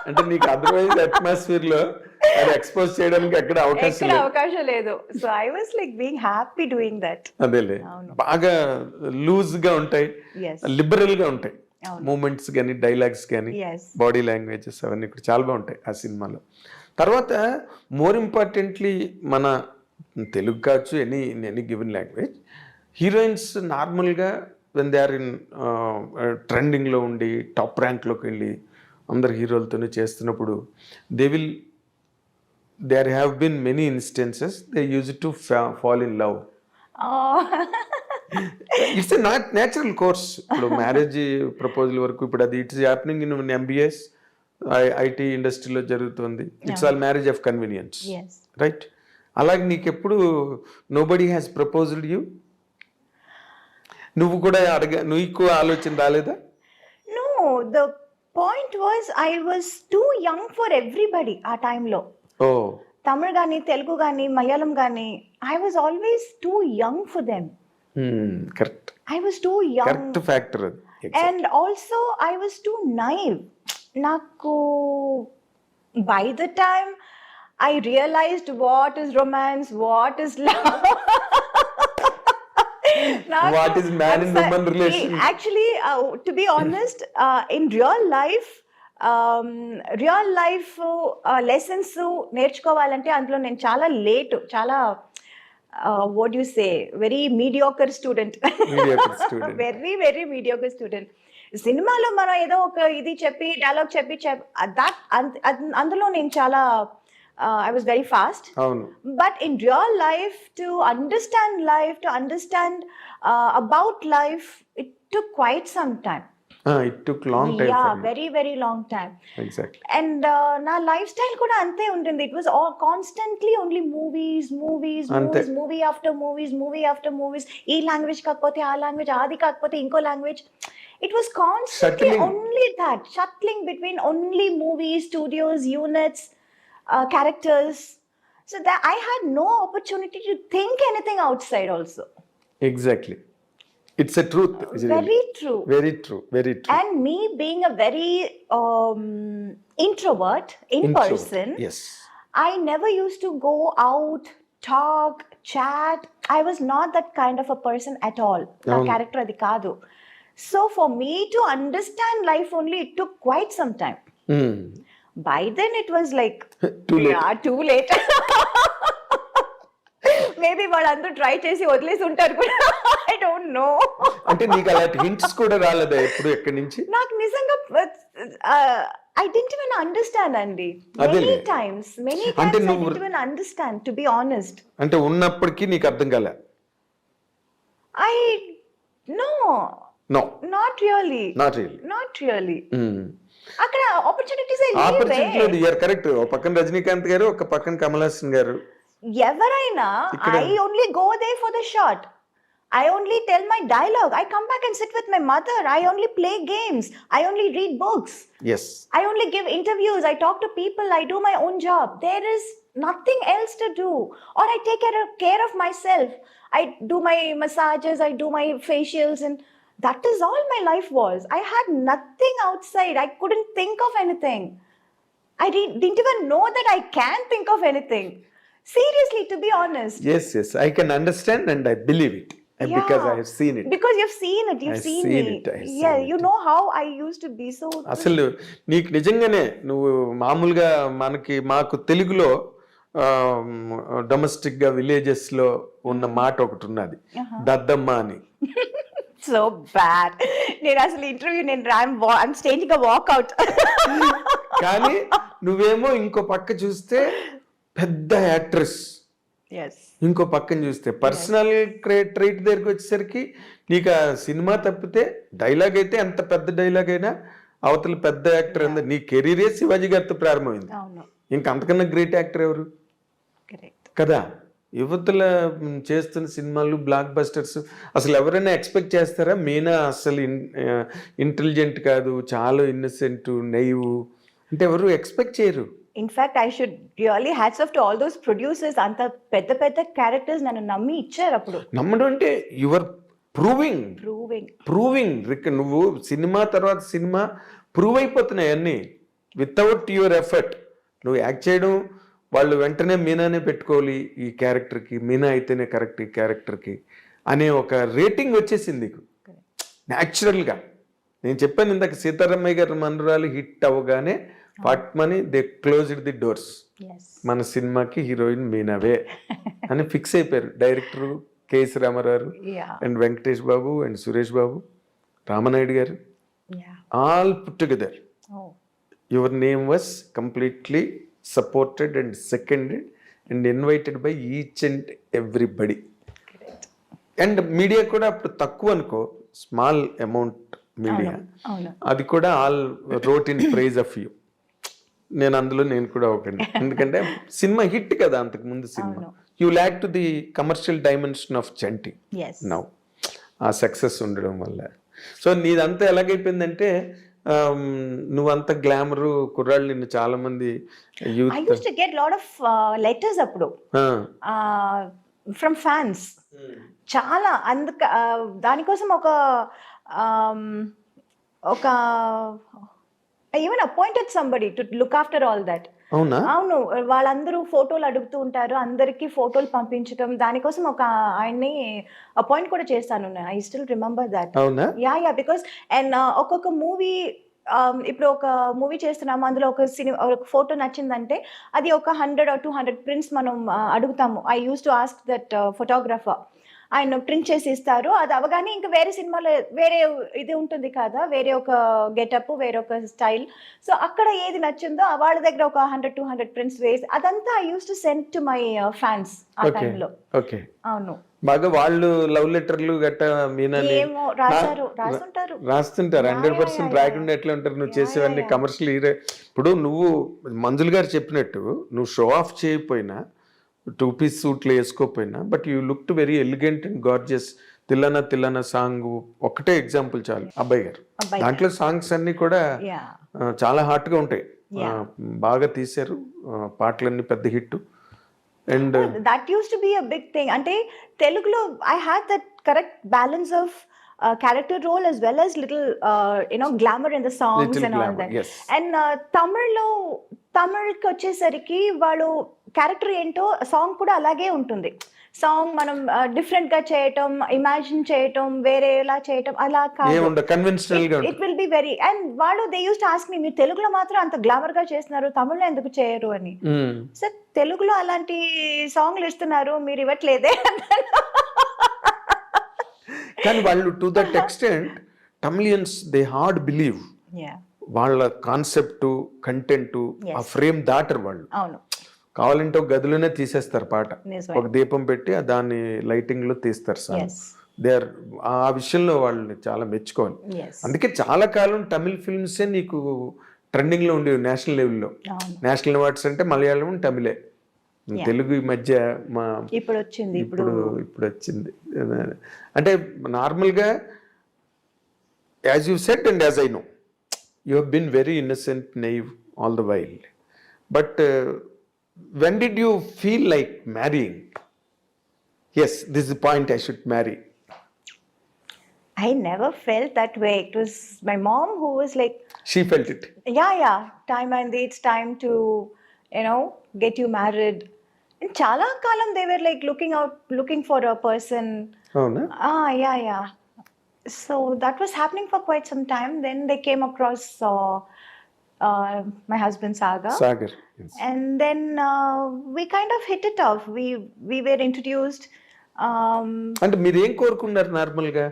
Speaker 1: అంటే నీకు అదర్వైజ్ అట్మాస్ఫియర్ లో అది ఎక్స్పోజ్ చేయడానికి ఎక్కడ అవకాశం లేదు.
Speaker 2: అవకాశం లేదు. So I was like being happy doing that.
Speaker 1: అదేలే, బాగా లూజ్ గా ఉంటాయి,
Speaker 2: ఎస్
Speaker 1: లిబరల్ గా ఉంటాయి
Speaker 2: అవును.
Speaker 1: మూమెంట్స్ కానీ డైలాగ్స్ కానీ
Speaker 2: ఎస్
Speaker 1: బాడీ లాంగ్వేజెస్ అవన్నీ కూడా చాలా బాగుంటాయి ఆ సినిమాలో. తర్వాత మోర్ ఇంపార్టెంట్లీ మన తెలుగు కావచ్చు, any given language, heroines normally when they are in ట్రెండింగ్లో ఉండి టాప్ ర్యాంక్లోకి వెళ్ళి అందరు హీరోలతోనే చేస్తున్నప్పుడు there have been many instances they used to fall in love. It's a natural course. ఇప్పుడు మ్యారేజ్ ప్రపోజల్ వరకు ఇప్పుడు అది it's happening in MBS IT ఇండస్ట్రీలో జరుగుతుంది. It's all marriage of convenience,
Speaker 2: yes
Speaker 1: right? అలాగే నీకెప్పుడు నోబడీ హ్యాస్ ప్రపోజ్డ్ యూ? నువ్వు కూడా నీకు ఆలోచన రాలేదా?
Speaker 2: No, the point was I was too young for everybody ఆ టైంలో.
Speaker 1: ఓ
Speaker 2: తమిళ్ కానీ తెలుగు కానీ మలయాళం కానీ I was always too young for them.
Speaker 1: Correct,
Speaker 2: I was too young
Speaker 1: correct factor అది.
Speaker 2: And also I was too naive. నాకు by the time I realized what is romance, what is love,
Speaker 1: What is man and woman relation?
Speaker 2: Actually, to be honest, in real life lessons నేర్చుకోవాలంటే అందులో నేను చాలా లేట్, చాలా what do you say, very mediocre student. very very mediocre student. సినిమాలో మనం ఏదో ఒక ఇది చెప్పి డైలాగ్ చెప్పి అందులో నేను చాలా I was very fast. But in real life, to understand about life, it took quite some time.
Speaker 1: It took long time.
Speaker 2: Yeah,
Speaker 1: for you.
Speaker 2: very very long time.
Speaker 1: Exactly.
Speaker 2: And na lifestyle kuda ante untindi. It was all constantly only movies, movie after movies. Ee language kakapothe aa language, adi kakapothe inko language. It was constantly only that, shuttling between only movies, studios, units, characters, so that I had no opportunity to think anything outside also.
Speaker 1: Exactly, it's a truth.
Speaker 2: Very true.
Speaker 1: And
Speaker 2: me being a very introvert in person,
Speaker 1: yes,
Speaker 2: I never used to go out, talk, chat. I was not that kind of a person at all. Na character adi kaadu. So for me to understand life only, it took quite some time. By then it was like
Speaker 1: too late.
Speaker 2: Yeah, too late. Maybe వాళ్ళందరూ ట్రై చేసి వదిలేసి ఉంటారు కూడా. I don't know.
Speaker 1: అంటే నీకు అలాంటి హింట్స్ కూడా రాలేదా ఎప్పుడు ఎక్కడి నుంచి?
Speaker 2: నాకు నిజంగా I didn't even understand అండి. Many times I didn't even understand, to be honest.
Speaker 1: అంటే ఉన్నప్పటికీ నీకు అర్థం కాలే?
Speaker 2: No, not really. అక్కడ ఆపర్చునిటీస్
Speaker 1: లేదు. You're correct. ఒక పక్కన రజనీకాంత్ గారు, ఒక పక్కన కమల్ హాసన్ గారు.
Speaker 2: ఎవరైనా I only go there for the shot. I only tell my dialogue. I come back and sit with my mother. I only play games. I only read books.
Speaker 1: Yes.
Speaker 2: I only give interviews. I talk to people. I do my own job. There is nothing else to do. Or I take care of myself. I do my massages. I do my facials, and that is all my life was. I had nothing outside. I couldn't think of anything. I didn't even know that I can think of anything. Seriously, to be honest.
Speaker 1: Yes, I can understand and I believe it. Yeah. Because I have seen it.
Speaker 2: Because you've seen it. You've seen me. Yeah, you know how I used to be so.
Speaker 1: అసలు నీకు నిజంగానే నువ్వు మామూలుగా మాకు తెలుగులో డొమెస్టిక్ గా విలేజెస్ లో ఉన్న మాట ఒకటి ఉన్నది, దద్దమ్మ అని.
Speaker 2: So bad. నేను అసలు interview I'm staging a walkout.
Speaker 1: కానీ నువ్వేమో ఇంకో పక్క చూస్తే పెద్ద యాక్ట్రెస్,
Speaker 2: yes,
Speaker 1: ఇంకో పక్కన చూస్తే పర్సనల్ ట్రైట్ దగ్గరికి వచ్చేసరికి నీకు ఆ సినిమా తప్పితే డైలాగ్ అయితే ఎంత పెద్ద డైలాగ్ అయినా అవతల పెద్ద యాక్టర్ అందరు నీ కెరీరే శివాజీ గారితో ప్రారంభమైంది.
Speaker 2: అవును,
Speaker 1: ఇంకా అంతకన్నా గ్రేట్ యాక్టర్ ఎవరు
Speaker 2: కరెక్ట్.
Speaker 1: కదా. యువతల చేస్తున్న సినిమాలు బ్లాక్ బస్టర్స్ అసలు ఎవరైనా ఎక్స్పెక్ట్ చేస్తారా? మీనా అసలు ఇంటెలిజెంట్ కాదు, చాలా ఇన్నసెంట్, నైవ్ అంటే ఎవరు ఎక్స్పెక్ట్ చేయరు.
Speaker 2: In fact I should really hats off to all those producers. అంత పెద్ద పెద్ద క్యారెక్టర్స్ నన్ను నమ్మి ఇచ్చారు అప్పుడు.
Speaker 1: నమ్మడం అంటే యువర్ ప్రూవింగ్ నువ్వు సినిమా తర్వాత సినిమా ప్రూవ్ అయిపోతున్నాయి అన్నీ వితౌట్ యువర్ ఎఫర్ట్. నువ్వు యాక్ట్ చేయడం వాళ్ళు వెంటనే మీనానే పెట్టుకోవాలి ఈ క్యారెక్టర్కి, మీనా అయితేనే కరెక్ట్ ఈ క్యారెక్టర్కి అనే ఒక రేటింగ్ వచ్చేసింది నీకు న్యాచురల్గా. నేను చెప్పాను ఇందాక సీతారామయ్య గారి మనరాలు హిట్ అవ్వగానే పట్మని దే క్లోజ్డ్ ది డోర్స్, మన సినిమాకి హీరోయిన్ మీనావే అని ఫిక్స్ అయిపోయారు director K S Rama Rao and Venkatesh Babu and Suresh Babu, Ramanaidu garu, all put together. Your name was completely supported and seconded and invited by each and everybody. And media కూడా అప్పుడు తక్కువ అనుకో, స్మాల్ అమౌంట్ మీడియా, అది కూడా all wrote in praise of you. నేను కూడా ఒకటి, ఎందుకంటే సినిమా హిట్ కదా అంతకు ముందు cinema. You lack to the commercial dimension of Chanti now, ఆ సక్సెస్ ఉండడం వల్ల. సో నీదంతా ఎలాగైపోయిందంటే నువ్వంత గ్లామర్ కుర్రాళ్ళు నిన్ను చాలా మంది youth
Speaker 2: I used to get lot of letters అప్పుడు from fans. చాలా దానికోసం ఒక even appointed somebody to look after all that. అవును, వాళ్ళందరూ ఫోటోలు అడుగుతూ ఉంటారు, అందరికి ఫోటోలు పంపించడం, దానికోసం ఒక ఆయన్ని అపాయింట్ కూడా చేస్తాను. I still remember that. Yeah because and ఒక్కొక్క మూవీ, ఇప్పుడు ఒక మూవీ చేస్తున్నాము, అందులో ఒక ఫోటో నచ్చిందంటే అది ఒక 100 or 200 ప్రింట్స్ మనం అడుగుతాము. I used to ask that photographer, ఆయన ప్రింట్ చేసి ఇస్తారు. అది అవగానే ఇంకా వేరే సినిమాలో వేరే ఇది ఉంటుంది కదా, వేరే ఒక గెటప్, వేరే ఒక స్టైల్. సో అక్కడ ఏది నచ్చిందో వాళ్ళ దగ్గర ఒక 100-200 ప్రింట్స్ వేసి అదంతా I used to send to my fans ఆ టైంలో. అవును,
Speaker 1: బాగా వాళ్ళు లవ్ లెటర్లు గట్ట
Speaker 2: ఏమో రాస్తుంటారు
Speaker 1: 100% రాయకుండా ఎట్లా ఉంటారు? నువ్వు చేసేవన్నీ కమర్షియల్ హీరో. ఇప్పుడు నువ్వు మంజుల్ గారు చెప్పినట్టు నువ్వు షో ఆఫ్ చేయకపోయినా, 2-piece సూట్లు వేసుకోకపోయినా, but you looked very elegant and gorgeous. Thillana song ఒకటే ఎగ్జాంపుల్ చాలు, అబ్బాయి గారు. దాంట్లో సాంగ్స్ అన్ని కూడా చాలా హాట్ గా ఉంటాయి, బాగా తీశారు, పాటలన్నీ పెద్ద hit. And
Speaker 2: that used to be a big thing. Ante Telugulo I had that correct balance of character role as well as little glamour in the songs and all that.
Speaker 1: Yes.
Speaker 2: And తమిళ్కి వచ్చేసరికి వాళ్ళు క్యారెక్టర్ ఏంటో సాంగ్ కూడా అలాగే ఉంటుంది. సాంగ్ మనం డిఫరెంట్ గా చేయటం, ఇమాజిన్ చేయటం, వేరేలా చేయటం అలా కాదు, it will be very. And వాళ్ళు they use to ask me, మీరు తెలుగులో మాత్రం అంత గ్లామర్ గా చేస్తున్నారు, తమిళ్లో ఎందుకు చేయరు అని. సార్ తెలుగులో అలాంటి సాంగ్లు ఇస్తున్నారు, మీరు ఇవ్వట్లేదే.
Speaker 1: కానీ వాళ్ళు to that extent Tamilians they hard believe, వాళ్ళ కాన్సెప్ట్ కంటెంట్ ఆ ఫ్రేమ్ దాటరు వాళ్ళు.
Speaker 2: అవును,
Speaker 1: కావాలంటే ఒక గదిలోనే తీసేస్తారు పాట, ఒక దీపం పెట్టి దాన్ని లైటింగ్ లో తీస్తారు సార్. దే ఆర్ ఆ విషయంలో వాళ్ళని చాలా మెచ్చుకోవాలి. అందుకే చాలా కాలం తమిళ్ ఫిల్మ్సే నీకు ట్రెండింగ్ లో ఉండేవి నేషనల్ లెవెల్లో. నేషనల్ అవార్డ్స్ అంటే మలయాళం, తమిళే. తెలుగు ఈ మధ్య
Speaker 2: ఇప్పుడు
Speaker 1: వచ్చింది. అంటే నార్మల్గా as you set and as I know you have been very innocent, naive all the while. But when did you feel like marrying? Yes, this is the point, I should marry.
Speaker 2: I never felt that way. It was my mom who was like,
Speaker 1: she felt it.
Speaker 2: Yeah, time and it's time to get you married. And chala kalam they were like looking for a person.
Speaker 1: Oh no.
Speaker 2: Yeah. So that was happening for quite some time. Then they came across my husband Sagar.
Speaker 1: Yes.
Speaker 2: And then we kind of hit it off. We were introduced.
Speaker 1: అంటే మీరు ఏం కోరుకున్నారు నార్మల్గా?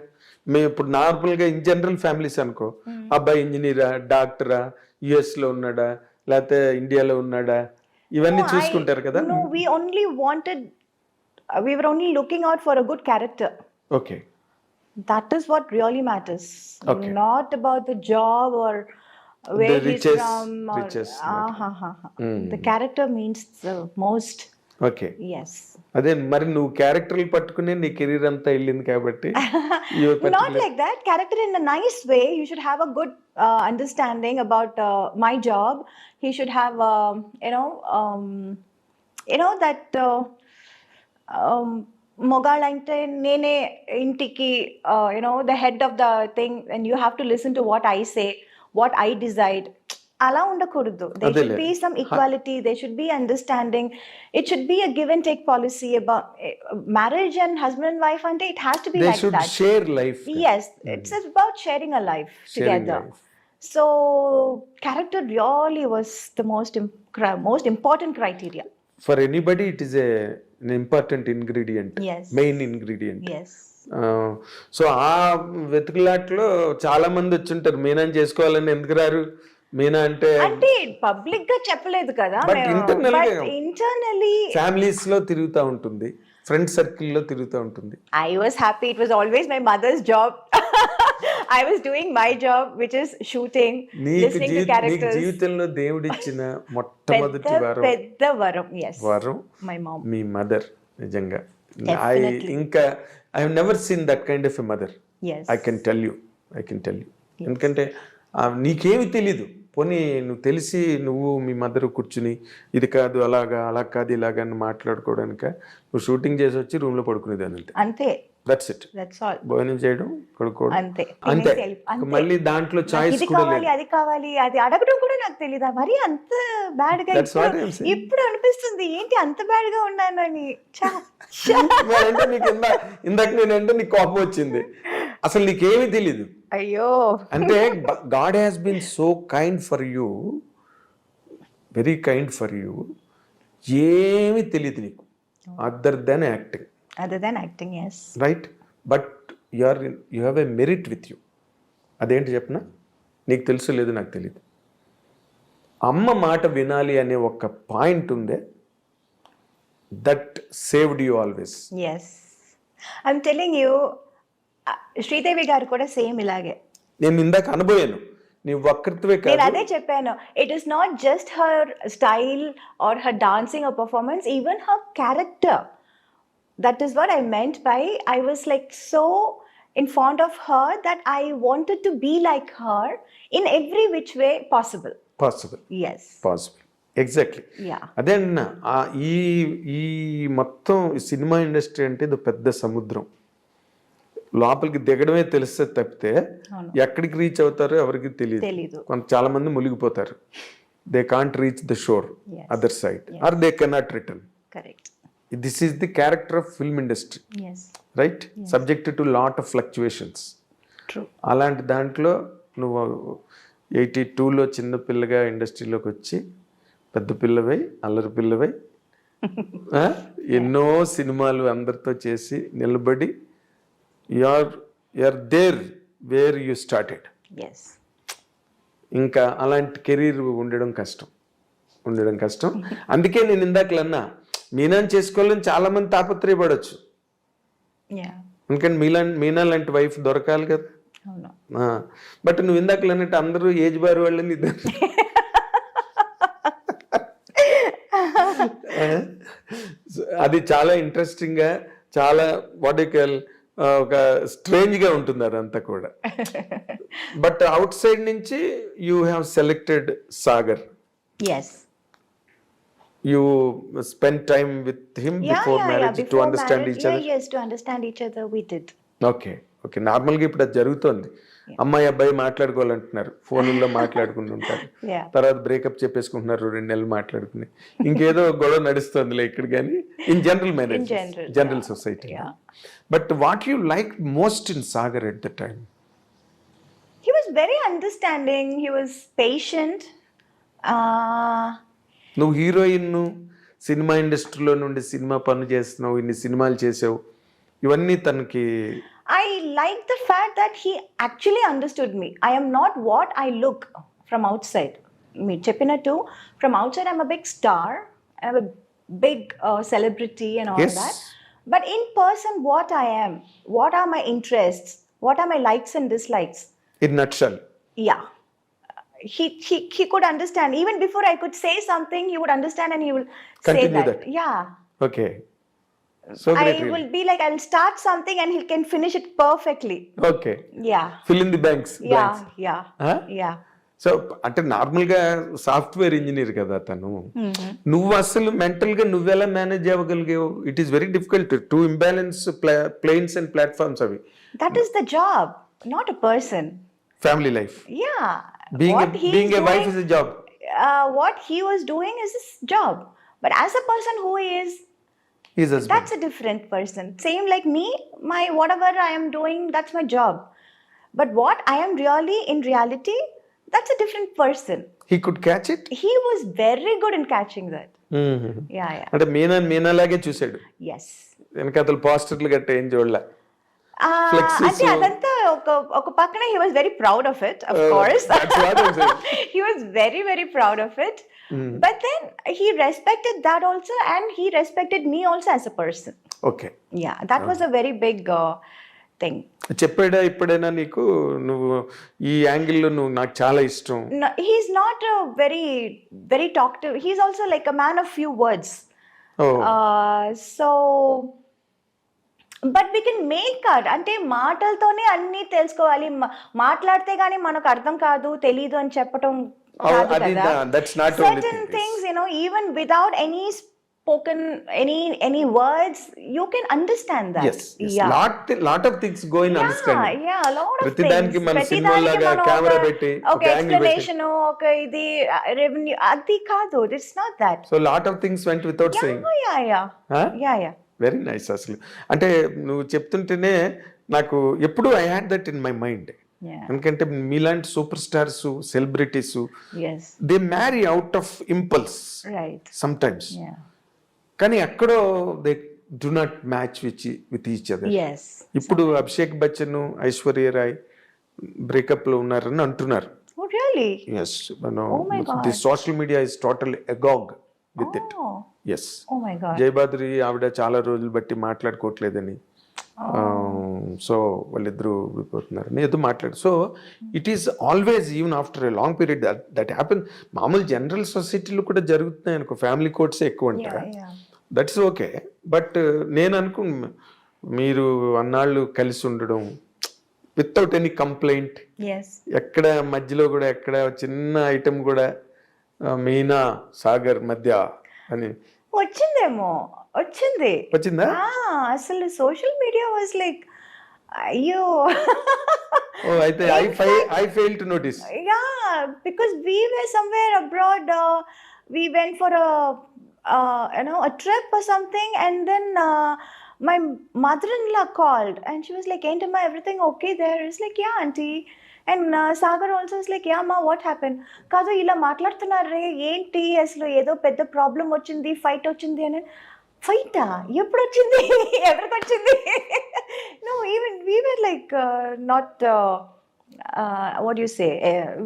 Speaker 1: మేము ఇప్పుడు నార్మల్గా ఇన్ జనరల్ ఫ్యామిలీస్ అనుకో, అబ్బాయి ఇంజనీరా, డాక్టరా, యుఎస్ లో ఉన్నాడా, లేకపోతే ఇండియాలో ఉన్నాడా, ఇవన్నీ చూసుకుంటారు కదా.
Speaker 2: No, we only wanted we were only looking out for a good character.
Speaker 1: Okay.
Speaker 2: That is what really matters.
Speaker 1: Okay.
Speaker 2: Not about the job or where
Speaker 1: The
Speaker 2: he's
Speaker 1: riches-
Speaker 2: from. Or,
Speaker 1: riches matter.
Speaker 2: The character means the most.
Speaker 1: Okay.
Speaker 2: Yes.
Speaker 1: అదే మరి నువ్వు క్యారెక్టర్లు పట్టుకునే నీ కెరీర్ అంతా వెళ్ళింది కాబట్టి you were
Speaker 2: Not
Speaker 1: particular-
Speaker 2: like that. Character in a nice way. You should have a good understanding about my job. He should have, that మొగాళ్ళంటే నేనే ఇంటికి the head of the thing, and you have to listen to what I say, what I decide. అలా ఉండకూడదు. There should
Speaker 1: అదేలే.
Speaker 2: be some equality. There should be understanding. It should be a give and take policy about marriage and husband and wife. And it has to be
Speaker 1: they
Speaker 2: like
Speaker 1: should
Speaker 2: that.
Speaker 1: share life.
Speaker 2: Yes, it's about sharing a life
Speaker 1: Sharing
Speaker 2: together.
Speaker 1: life.
Speaker 2: So character really was the most important criteria.
Speaker 1: For anybody it is an important ingredient.
Speaker 2: Yes.
Speaker 1: Main ingredient.
Speaker 2: Yes.
Speaker 1: So ఆ వెతుకులాట్లో చాలా మంది వచ్చుంటారు మీనాని చేసుకోవాలని. ఎందుకు రారు? మీనా అంటే
Speaker 2: అంటే పబ్లిక్ గా చెప్పలేదు కదా.
Speaker 1: But
Speaker 2: ఇంటర్నల్లీ
Speaker 1: ఫ్యామిలీస్ లో తిరుగుతూ ఉంటుంది, ఫ్రెండ్ సర్కిల్లో తిరుగుతూ ఉంటుంది.
Speaker 2: I was happy. It was always my mother's job. I was doing my job, which is shooting, listening to
Speaker 1: నీకు
Speaker 2: characters.
Speaker 1: జీవితంలో దేవుడిచ్చిన మొట్టమొదటి
Speaker 2: పెద్ద వరం. Yes.
Speaker 1: వరం
Speaker 2: My mom.
Speaker 1: Me mother. నిజంగా
Speaker 2: Definitely.
Speaker 1: ఇంకా I have never seen that kind of a mother.
Speaker 2: Yes.
Speaker 1: I can tell you. ఎందుకంటే నీకేమి తెలీదు. పోనీ నువ్వు తెలిసి నువ్వు మీ మదర్ కూర్చుని ఇది కాదు అలా కాదు ఇలాగా అని మాట్లాడుకోవడానిక నువ్వు షూటింగ్ చేసి వచ్చి రూమ్లో పడుకునేదాన్ని అంతే.
Speaker 2: అంతే.
Speaker 1: That's it.
Speaker 2: That's all.
Speaker 1: భోజనం చేయడం, పడుకోవడం
Speaker 2: అంతే.
Speaker 1: అంతే.
Speaker 2: అంతే.
Speaker 1: మళ్ళీ దాంట్లో చాయిస్
Speaker 2: ఇది
Speaker 1: కూడా
Speaker 2: కావాలి
Speaker 1: లేదు.
Speaker 2: అది కావాలి అది అడగడం కూడా నాకు తెలీదా మరి అంత బ్యాడ్ గా.
Speaker 1: That's what I'm saying.
Speaker 2: ఇప్పుడు అనిపిస్తుంది ఏంటి అంత బ్యాడ్ గా ఉన్నానని.
Speaker 1: అంటే నీకు ఇందాక నేనంటే నీకు కోపం వచ్చింది. అసలు నీకేమీ తెలీదు.
Speaker 2: అయ్యో.
Speaker 1: అంటే God has been so kind for you, very kind for you. ఏమీ తెలియదు నీకు other than acting.
Speaker 2: Other than acting, yes.
Speaker 1: Right. But you have a merit with you. అదేంటి చెప్పనా? నీకు తెలుసు లేదు నాకు తెలియదు. అమ్మ మాట వినాలి అనే ఒక పాయింట్ ఉందే, that saved you always.
Speaker 2: Yes. I'm telling you, Sridevi గారు కూడా సేమ్ ఇలాగే.
Speaker 1: నేను ఇందాక అనుభవాను. నీ వక్రత్వే
Speaker 2: నేను
Speaker 1: కాదు,
Speaker 2: అదే చెప్పాను. It is not just her style or her dancing are performance, even her character. That is what I meant by I was like so in fond of her that I wanted to be like her in every which way possible.
Speaker 1: Possible.
Speaker 2: Yes.
Speaker 1: Possible. Exactly.
Speaker 2: Yeah.
Speaker 1: అదే అన్న. ఈ మొత్తం సినిమా ఇండస్ట్రీ అంటే ఇది పెద్ద సముద్రం. లోపలికి దిగడమే తెలిస్తే తప్పితే
Speaker 2: అవును.
Speaker 1: ఎక్కడికి రీచ్ అవుతారో ఎవరికి తెలియదు.
Speaker 2: తెలీదు.
Speaker 1: చాలా మంది మునిగిపోతారు. They can't reach the shore
Speaker 2: Yes.
Speaker 1: Other side or they cannot return.
Speaker 2: Correct.
Speaker 1: This is the character of film industry.
Speaker 2: Yes.
Speaker 1: Right. Subject to lot of fluctuations.
Speaker 2: True.
Speaker 1: అలాంటి దాంట్లో నువ్వు 82లో చిన్న పిల్లగా ఇండస్ట్రీలోకి వచ్చి పెద్ద పిల్లవై అల్లరి పిల్లవై ఎన్నో సినిమాలు అందరితో చేసి నిలబడి you're there where you started.
Speaker 2: Yes.
Speaker 1: ఇంకా అలాంటి కెరీర్ ఉండడం కష్టం. అందుకే నేను ఇందాకలన్నా మీనాని చేసుకోవాలని చాలా మంది తాపత్రయపడవచ్చు.
Speaker 2: Yeah.
Speaker 1: ఎందుకంటే మీనా లాంటి వైఫ్ దొరకాలి కదా.
Speaker 2: అవును.
Speaker 1: బట్ నువ్వు ఇందాకలు అన్నట్టు అందరూ ఏజ్ బార్ వాళ్ళని అది చాలా ఇంట్రెస్టింగ్ గా, చాలా వాటికల్ ఒక స్ట్రేంజ్ గా ఉంటుంది అదంతా కూడా. బట్ అవుట్ సైడ్ నుంచి you have selected Sagar.
Speaker 2: Yes.
Speaker 1: You spent time with him before marriage to
Speaker 2: Before
Speaker 1: understand
Speaker 2: marriage,
Speaker 1: each other.
Speaker 2: Yes, to understand each other we did.
Speaker 1: Okay. నార్మల్గా ఇప్పుడు అది జరుగుతోంది. అమ్మాయి అబ్బాయి మాట్లాడుకోవాలంటున్నారు, ఫోన్లో మాట్లాడుకుని ఉంటారు,
Speaker 2: Yeah.
Speaker 1: తర్వాత బ్రేకప్ చెప్పేసుకుంటున్నారు, 2 నెలలు మాట్లాడుకుని ఇంకేదో గొడవ నడుస్తుందిలే ఇక్కడ. కానీ in general marriage, general society. But what you like most in Sagar at the time?
Speaker 2: He was very understanding. He was patient.
Speaker 1: నువ్వు హీరోయిన్, సినిమా ఇండస్ట్రీలో నుండి సినిమా పనులు చేస్తున్నావు, ఇన్ని సినిమాలు చేసావు, ఇవన్నీ తనకి.
Speaker 2: I like the fact that he actually understood me. I am not what I look from outside. Me cheppinattu, from outside I'm a big star, I'm a big celebrity and all
Speaker 1: Yes.
Speaker 2: that. But in person, what I am, what are my interests, what are my likes and dislikes?
Speaker 1: In nutshell.
Speaker 2: Yeah. He could understand. Even before I could say something, he would understand and he will
Speaker 1: Continue
Speaker 2: say that.
Speaker 1: that.
Speaker 2: Yeah.
Speaker 1: Okay, so
Speaker 2: I
Speaker 1: great.
Speaker 2: will be like, I'll start something and he can finish it perfectly.
Speaker 1: Okay,
Speaker 2: Yeah.
Speaker 1: Fill in the banks.
Speaker 2: Yeah. Yeah. Yeah.
Speaker 1: So అంటే నార్మల్గా సాఫ్ట్వేర్ ఇంజనీర్ కదా తను. నువ్వు అసలు మెంటల్ గా నువ్వెలా మేనేజ్ అవ్వగలిగావు? It is very difficult to imbalance planes and platforms అవి.
Speaker 2: That is the job, not a person.
Speaker 1: Family life,
Speaker 2: Yeah.
Speaker 1: Being a wife is a job.
Speaker 2: What he was doing is his job. But as a person who is,
Speaker 1: his husband.
Speaker 2: that's a different person. Same like me, my whatever I am doing, that's my job. But what I am really in reality, that's a different person.
Speaker 1: He could catch it.
Speaker 2: He was very good in catching that. Yeah, yeah.
Speaker 1: అంటే మీనాలాగే చూసాడు.
Speaker 2: Yes.
Speaker 1: వెనకాతలు పోస్టర్లు గట్ట ఏం చూడలే. Flexes,
Speaker 2: అంటే అదంతా ఒక పక్కన he was very proud of it, of course.
Speaker 1: That's what I'm saying.
Speaker 2: He was very, very proud of it. But then he respected that also and he respected me also as a person.
Speaker 1: Okay,
Speaker 2: Yeah, that was a very big thing.
Speaker 1: చెప్పాడా ఇప్పుడైనా నీకు, నువ్వు ఈ యాంగిల్లో నువ్వు నాకు చాలా ఇష్టం?
Speaker 2: No, he's not a very, very talkative. He's also like a man of few words. So but we can make out. అంటే మాటలతోనే అన్ని తెలుసుకోవాలి, మాట్లాడితే గానీ మనకు అర్థం కాదు, తెలీదు అని చెప్పటం కాదు కదా. Certain things, you know, even without any spoken, any words, you can understand that.
Speaker 1: Yes, yes. Lot of things go in understanding.
Speaker 2: Yeah, a lot of
Speaker 1: ప్రతి
Speaker 2: things.
Speaker 1: దానికి మన సినిమా లాగా కెమెరా పెట్టి
Speaker 2: ఒక ఎక్స్ప్లనేషన్, ఒక ఇది రెవెన్యూ, అది కాదు. It's not that.
Speaker 1: So lot of things vent without saying.
Speaker 2: Yeah.
Speaker 1: Very nice. అసలు అంటే నువ్వు చెప్తుంటేనే నాకు ఎప్పుడు I had that in my mind. ఎందుకంటే మీలాంటి super stars, celebrities, they marry out of impulse some times. కానీ ఎక్కడో they do not match with each other. ఇప్పుడు అభిషేక్ బచ్చన్, ఐశ్వర్య రాయ్ బ్రేకప్ లో ఉన్నారని అంటున్నారు. Yes, the social media is totally agog with it. Yes.
Speaker 2: Oh my God.
Speaker 1: జయబాద్రి ఆవిడ చాలా రోజులు బట్టి మాట్లాడుకోవట్లేదని, సో వాళ్ళిద్దరూ విడిపోతున్నారని ఏదో మాట్లాడు. So it is always, even after a long period, that happen. మామూలు జనరల్ సొసైటీలో కూడా జరుగుతున్నాయి అనుకో, ఫ్యామిలీ కోర్ట్సే ఎక్కువ ఉంటాయి. That's okay. బట్ నేను మీరు అన్నాళ్ళు కలిసి ఉండడం వితౌట్ ఎనీ కంప్లైంట్, ఎక్కడ మధ్యలో కూడా ఎక్కడ చిన్న ఐటమ్ కూడా మీనా సాగర్ మధ్య అని వచ్చిందా?
Speaker 2: అసలు సోషల్ మీడియా వాజ్ లైక్, అయ్యో.
Speaker 1: అయితే I failed to notice.
Speaker 2: Yeah, because we were somewhere abroad. We went for a trip or something, and then my mother-in-law called and she was like, "Auntie, everything okay there?" It's like, "Yeah, auntie." And Sagar also is like, "Yeah, ma, what happened?" కాదు ఇలా మాట్లాడుతున్నారే ఏంటి, అసలు ఏదో పెద్ద ప్రాబ్లం వచ్చింది, ఫైట్ వచ్చింది అని. ఫైటా? ఎప్పుడు వచ్చింది? ఎవరికి వచ్చింది? No, even we were like not what do you say,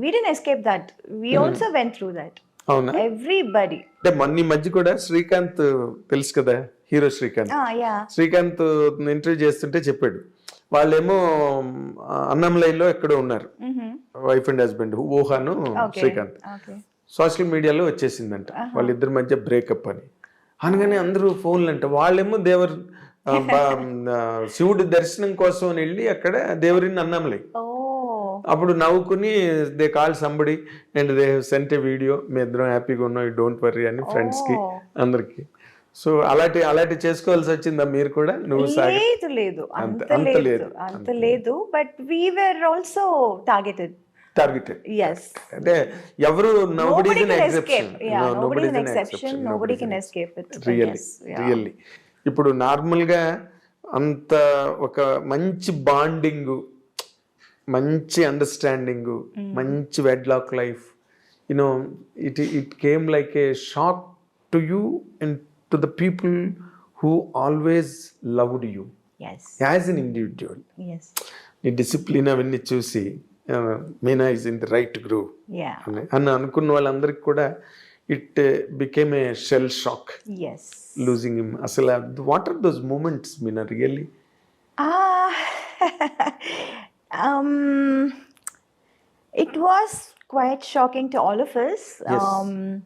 Speaker 2: we didn't escape that. We also went through that.
Speaker 1: అవునా?
Speaker 2: Everybody.
Speaker 1: అంటే మొన్న మధ్య కూడా శ్రీకాంత్ తెలుసు కదా, హీరో శ్రీకాంత్. శ్రీకాంత్ ఇంటర్వ్యూ చేస్తుంటే చెప్పాడు, వాళ్ళేమో అన్నంలైలో ఎక్కడో ఉన్నారు, వైఫ్ అండ్ హస్బెండ్, ఊహాను శ్రీకాంత్. సోషల్ మీడియాలో వచ్చేసిందంట వాళ్ళిద్దరి మధ్య బ్రేకప్ అని. అనగానే అందరూ ఫోన్లు అంట. వాళ్ళేమో శివుడి దర్శనం కోసం అని వెళ్ళి అక్కడ దేవరిని అన్నంలై. అప్పుడు నవ్వుకుని they call somebody and they sent a video, మీ ఇద్దరం హ్యాపీగా ఉన్నాం, యూ డోంట్ వర్రీ అని ఫ్రెండ్స్ కి అందరికి. సో అలాంటి చేసుకోవాల్సి వచ్చిందా మీరు కూడా? నువ్వు
Speaker 2: లేదు అంత లేదు, but we were also targeted.
Speaker 1: అంటే ఎవరు రియల్లీ ఇప్పుడు నార్మల్ గా అంత ఒక మంచి బాండింగ్, మంచి అండర్స్టాండింగ్, మంచి wedlock life, you know it came like A shock to you and to the people who always loved you as an individual. నీ డిసిప్లిన్ అవన్నీ చూసి Meena is in the right groove అని అనుకున్న వాళ్ళందరికీ కూడా it became a shell shock
Speaker 2: yes.
Speaker 1: losing him. Asala, what are those moments, Meena, really?
Speaker 2: Ah, um, it was quite shocking to all of us.
Speaker 1: Yes.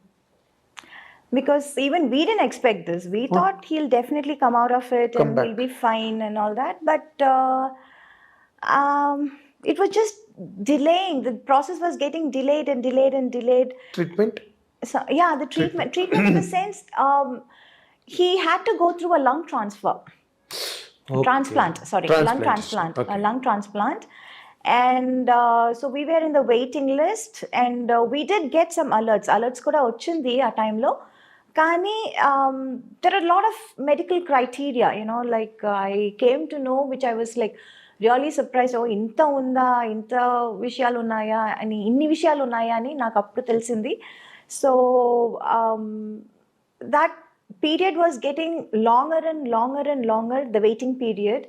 Speaker 2: Because even we didn't expect this. We thought he'll definitely come out of it
Speaker 1: Come
Speaker 2: and
Speaker 1: back.
Speaker 2: he'll be fine and all that. But it was just delaying. The process was getting delayed and delayed and delayed.
Speaker 1: Treatment?
Speaker 2: So, yeah, the treatment in the sense, he had to go through a lung transfer.
Speaker 1: Okay.
Speaker 2: Transplant, sorry, lung transplant,
Speaker 1: Okay.
Speaker 2: a lung transplant. And so we were in the waiting list, and we did get some alerts kuda ochindi a time lo. Kani there are a lot of medical criteria, you know, like I came to know, which I was like really surprised. Oh, inta unda, inta vishayalu unnaya ani, inni vishayalu unnaya ani naaku appudu telisindi. So that period was getting longer and longer and longer, the waiting period.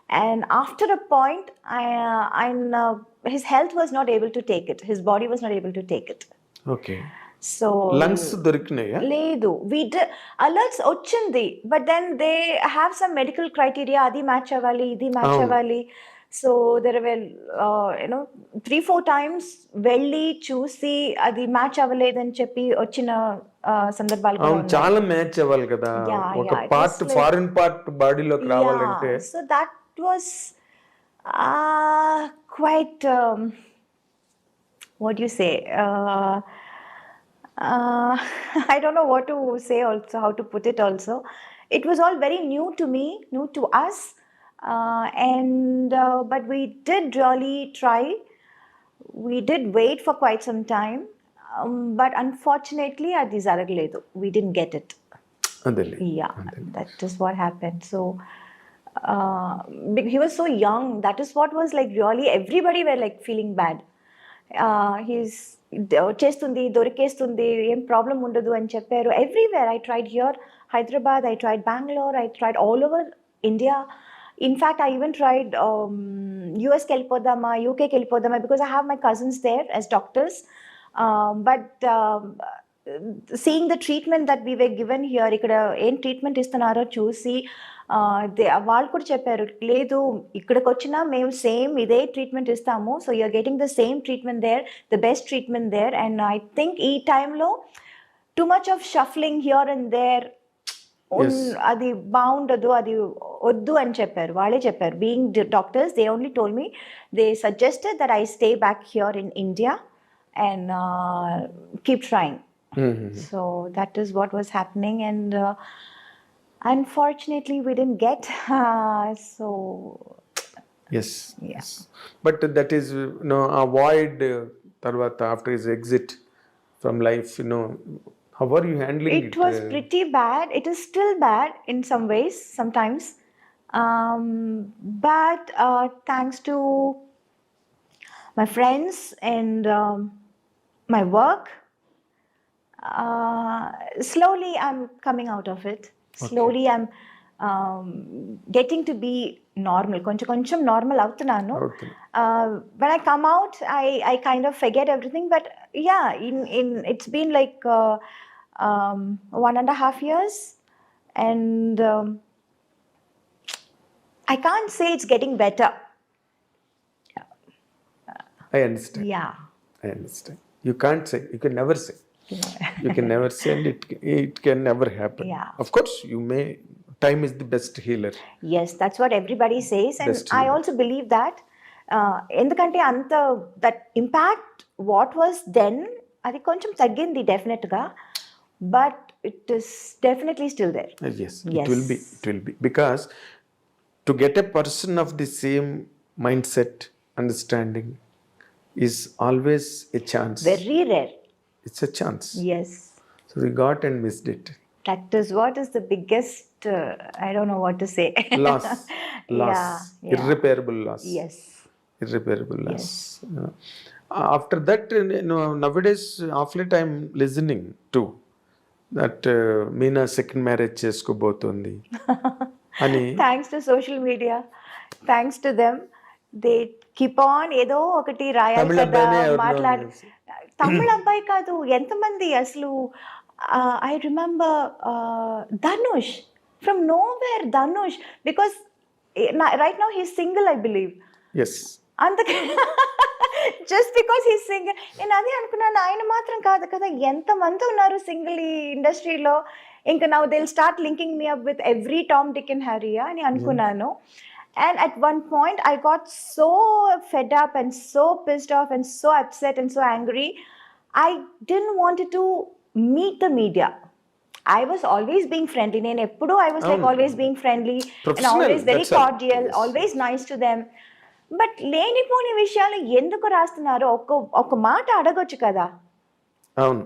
Speaker 2: And after a point, his health was not able to take it. His body was not able to take it.
Speaker 1: Okay.
Speaker 2: So
Speaker 1: Lungs దొరికినాయా?
Speaker 2: లేదు, we did alerts వచ్చింది, but then they have some medical criteria, అది మ్యాచ్ అవ్వాలి, ఇది మ్యాచ్ అవ్వాలి. సో దెర్ వెల్ 3-4 times వెళ్ళి చూసి అది మ్యాచ్ అవ్వలేదని చెప్పి వచ్చిన సందర్భాలు కూడా
Speaker 1: అవును,
Speaker 2: ఉన్నాయి.
Speaker 1: చాలా మ్యాచ్ అవ్వాలి కదా.
Speaker 2: Yeah,
Speaker 1: ఒక
Speaker 2: yeah, it
Speaker 1: part
Speaker 2: was like-
Speaker 1: foreign part బాడీలోకి రావాలంటే.
Speaker 2: Yeah, so that was quite what do you say? I don't know what to say also, how to put it also. It was all very new to me, new to us. But we did really try. We did wait for quite some time. But unfortunately, అది జరగలేదు. We didn't get it.
Speaker 1: అదేలే.
Speaker 2: Yeah, that is what happened. So he was so young. That is what was like really everybody were like feeling bad. He's చేస్తుంది, దొరికేస్తుంది, ఏం ప్రాబ్లం ఉండదు అని చెప్పారు. Everywhere I tried here, Hyderabad, I tried Bengaluru, I tried all over India. In fact I even tried యూఎస్కి వెళ్ళిపోదామా, యూకేకి వెళ్ళిపోదామా, because I have my cousins there as doctors. But seeing the treatment that we way given here, ఇక్కడ ఏం ట్రీట్మెంట్ ఇస్తున్నారో చూసి వాళ్ళు కూడా చెప్పారు, లేదు ఇక్కడికి వచ్చినా మేము సేమ్ ఇదే ట్రీట్మెంట్ ఇస్తాము. So you're getting the same treatment there, the best treatment there. And I think ఈ టైంలో too much of shuffling here and there అది బాగుండదు, అది వద్దు అని చెప్పారు, వాళ్ళే చెప్పారు. Being doctors, they only told me, they suggested that I stay back here in India and keep trying. So that is what was happening, and unfortunately we didn't get. So
Speaker 1: Yes.
Speaker 2: Yeah.
Speaker 1: Yes. But that is, avoid tarvata after his exit from life, how are you handling it?
Speaker 2: it was pretty bad. It is still bad in some ways sometimes, but thanks to my friends and my work, slowly I'm coming out of it. Slowly I'm getting to be normal. కొంచెం normal అవుతున్నాను.
Speaker 1: Okay.
Speaker 2: When I come out, I kind of forget everything. But yeah, in it's been like 1.5 years, and I can't say it's getting better.
Speaker 1: I understand.
Speaker 2: Yeah.
Speaker 1: I understand. You can't say. You can never say. You can never say, and it can never happen.
Speaker 2: Yeah.
Speaker 1: Of course, you may. Time is the best healer.
Speaker 2: Yes, that's what everybody says, and
Speaker 1: Best
Speaker 2: I
Speaker 1: healer.
Speaker 2: also believe that. ఎందుకంటే అంత that impact what was then, అది కొంచెం తగ్గింది డెఫినెట్గా, but it is definitely still there.
Speaker 1: Yes,
Speaker 2: Yes.
Speaker 1: it will be. It will be, because to get a person of the same mindset, understanding, is always a chance.
Speaker 2: Very rare.
Speaker 1: It's a chance.
Speaker 2: Yes,
Speaker 1: So we got and missed it.
Speaker 2: that is what is the biggest. I don't know what to say.
Speaker 1: Loss. Loss.
Speaker 2: Yeah.
Speaker 1: Irreparable loss.
Speaker 2: Yes.
Speaker 1: Irreparable loss. After that, nowadays, of late I'm listening to that Meena second marriage చేసుకోబోతోంది అని.
Speaker 2: Thanks to social media, thanks to them, they keep on ఏదో ఒకటి రాయాలి
Speaker 1: తమిళ
Speaker 2: కదా,
Speaker 1: అబ్బాయినే ఎవరినో
Speaker 2: మాట్లాడి తమిళ అబ్బాయి కాదు, ఎంతమంది అసలు. I remember Dhanush, from nowhere Dhanush, because right now he's single I believe.
Speaker 1: Yes,
Speaker 2: అందుకే జస్ట్ బికాస్ హీ సింగిల్. నేను అదే అనుకున్నాను, ఆయన మాత్రం కాదు కదా, ఎంతమంది ఉన్నారు సింగిల్ ఈ ఇండస్ట్రీలో. ఇంకా now they will start linking me up with every Tom Dick and Harry అని అనుకున్నాను. And at one point, I got so fed up and so pissed off and so upset and so angry. I didn't want to meet the media. I was always being friendly. I was like always being friendly and always very cordial, always nice to them. But లేనిపోని విషయాలు ఎందుకు రాస్తున్నారు? ఒక మాట అడగొచ్చు కదా.
Speaker 1: అవును,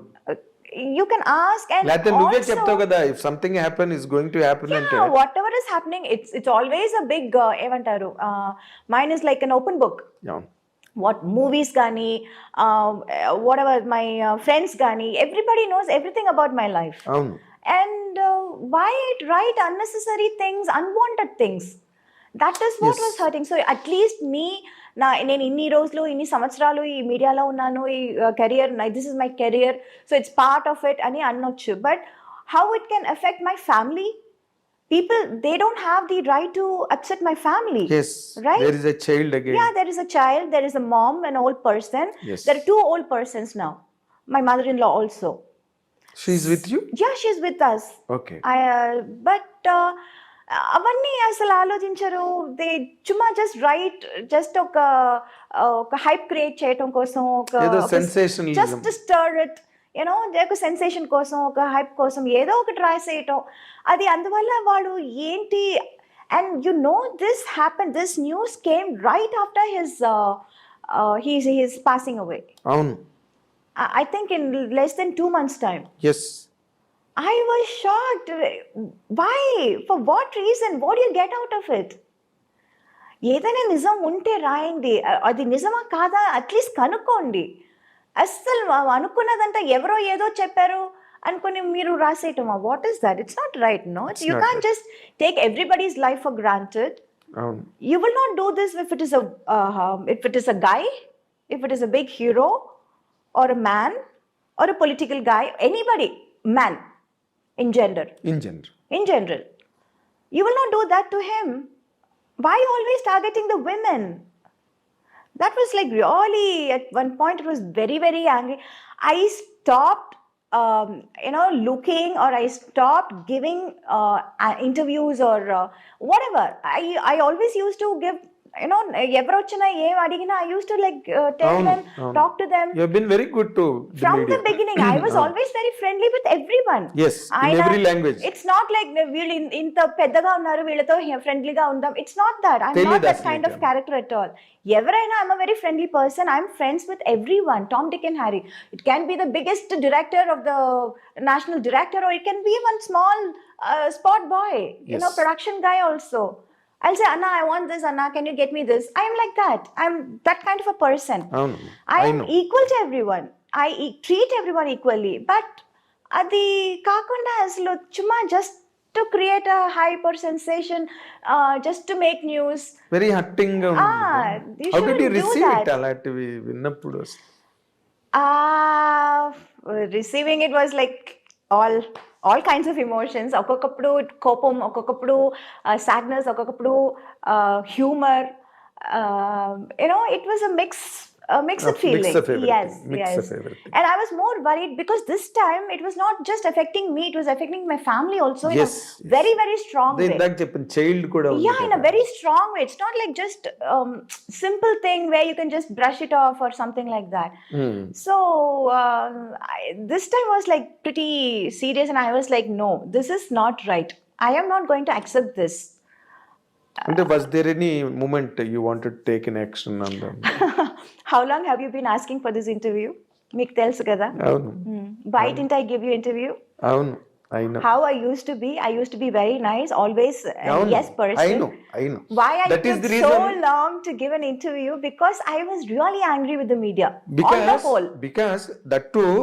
Speaker 2: You can ask, and
Speaker 1: లేకపోతే నువ్వే
Speaker 2: also,
Speaker 1: చెప్తావు కదా, if something happen is going to happen అంటే
Speaker 2: yeah, whatever is happening, it's always a big ఏమంటారు, mine is like an open book.
Speaker 1: అవును,
Speaker 2: What movies gani, whatever my friends gani, everybody knows everything about my life.
Speaker 1: అవును,
Speaker 2: And why write unnecessary things, unwanted things? That is what
Speaker 1: Yes.
Speaker 2: was hurting. So at least me, నేను ఇన్ని రోజులు ఇన్ని సంవత్సరాలు ఈ మీడియాలో ఉన్నాను, ఈ career, this is my career, so it's part of it అని అనొచ్చు. But how it can affect my family? People, they don't have the right to upset my family.
Speaker 1: yes,
Speaker 2: Right?
Speaker 1: there is a child again.
Speaker 2: Yeah, there is a child, there is a mom, an old person.
Speaker 1: Yes.
Speaker 2: There are two old persons now. My mother-in-law also.
Speaker 1: She's with you?
Speaker 2: Yeah, she's with us.
Speaker 1: Okay.
Speaker 2: But అవన్నీ అసలు ఆలోచించరు. దే చుమ్మా జస్ట్ రైట్, జస్ట్ ఒక హైప్ క్రియేట్ చేయటం కోసం,
Speaker 1: ఏదో sensationalism.
Speaker 2: Just stir it, you know, ఒక సెన్సేషన్ కోసం, ఒక హైప్ కోసం ఏదో ఒకటి రాసేయటం. అది అందువల్ల వాడు ఏంటి, and you know this happen, this news came right after his passing away.
Speaker 1: అవును,
Speaker 2: I think in less than 2 months' time.
Speaker 1: yes.
Speaker 2: I was shocked. Why? For what reason? What do you get out of it? ఏదైనా నిజం ఉంటే రాయండి, అది నిజమా కాదా అట్లీస్ట్ కనుక్కోండి. అస్సలు అనుకున్నదంతా ఎవరో ఏదో చెప్పారు అనుకుని మీరు రాసేయటమా? What is that? It's not right. No, you
Speaker 1: not
Speaker 2: can't just take everybody's life for granted.
Speaker 1: అవును,
Speaker 2: You will not do this if it is a guy, if it is a big hero or a man or a political guy, anybody, man, in general.
Speaker 1: in general.
Speaker 2: You will not do that to him. Why always targeting the women? That was like really, at one point it was very, very angry. I stopped looking, or I stopped giving interviews or whatever. I always used to give, ఎవరు వచ్చినా ఏం అడిగినా I used to tell them, talk to them.
Speaker 1: You have been very good to the
Speaker 2: From
Speaker 1: media.
Speaker 2: the beginning, I was always very friendly with everyone.
Speaker 1: Yes, in every language.
Speaker 2: It's not like వీళ్ళు ఇంత పెద్దగా ఉన్నారు వీళ్ళతో ఫ్రెండ్లీగా ఉందాం. It's not that. I'm
Speaker 1: Tell you
Speaker 2: not that
Speaker 1: that's
Speaker 2: kind
Speaker 1: like
Speaker 2: of
Speaker 1: that.
Speaker 2: character at all. ఎవరైనా, I'm a very friendly person. I'm friends with everyone. Tom, Dick and Harry. It can be the biggest director of the national director, or it can be one small spot boy,
Speaker 1: Yes.
Speaker 2: production guy also. I'll say, Anna, I want this. Anna, can you get me this? I am like that. I'm that kind of a person.
Speaker 1: అవును,
Speaker 2: I am
Speaker 1: know.
Speaker 2: equal to everyone. I treat everyone equally. But అది కాకుండా అసలు చుమ్మా just to create a hype or sensation, just to make news.
Speaker 1: Very hurting గా ఉంది.
Speaker 2: You
Speaker 1: How did you
Speaker 2: shouldn't do
Speaker 1: receive
Speaker 2: that.
Speaker 1: it అలాంటివి విన్నప్పుడు?
Speaker 2: Receiving it was like all kinds of emotions. ఒక్కొక్కప్పుడు కోపం, ఒక్కొక్కప్పుడు sadness, ఒక్కొక్కప్పుడు humor. It was a mixed feeling.
Speaker 1: Mix of everything.
Speaker 2: Yes,
Speaker 1: Mix
Speaker 2: yes.
Speaker 1: of everything.
Speaker 2: And I was more worried because this time it was not just affecting me, it was affecting my family also in
Speaker 1: Yes,
Speaker 2: a very, very strong
Speaker 1: అదే
Speaker 2: way.
Speaker 1: ఇందాక చెప్పిన చైల్డ్ కూడా ఉంది
Speaker 2: Yeah, in a
Speaker 1: కదా.
Speaker 2: very strong way. It's not like just simple thing where you can just brush it off or something like that. So this time was like pretty serious, and I was like, no, this is not right. I am not going to accept this.
Speaker 1: అంటే was there any moment you wanted to take an action on them?
Speaker 2: How long have you been asking for this interview? మీకు తెలుసు కదా.
Speaker 1: అవును,
Speaker 2: Why didn't I give you interview?
Speaker 1: అవును, I know.
Speaker 2: How I used to be very nice, always
Speaker 1: అవును,
Speaker 2: yes person.
Speaker 1: I know.
Speaker 2: Why I
Speaker 1: That is
Speaker 2: took
Speaker 1: the
Speaker 2: so
Speaker 1: reason.
Speaker 2: long to give an interview? Because I was really angry with the media on the whole.
Speaker 1: Because that too,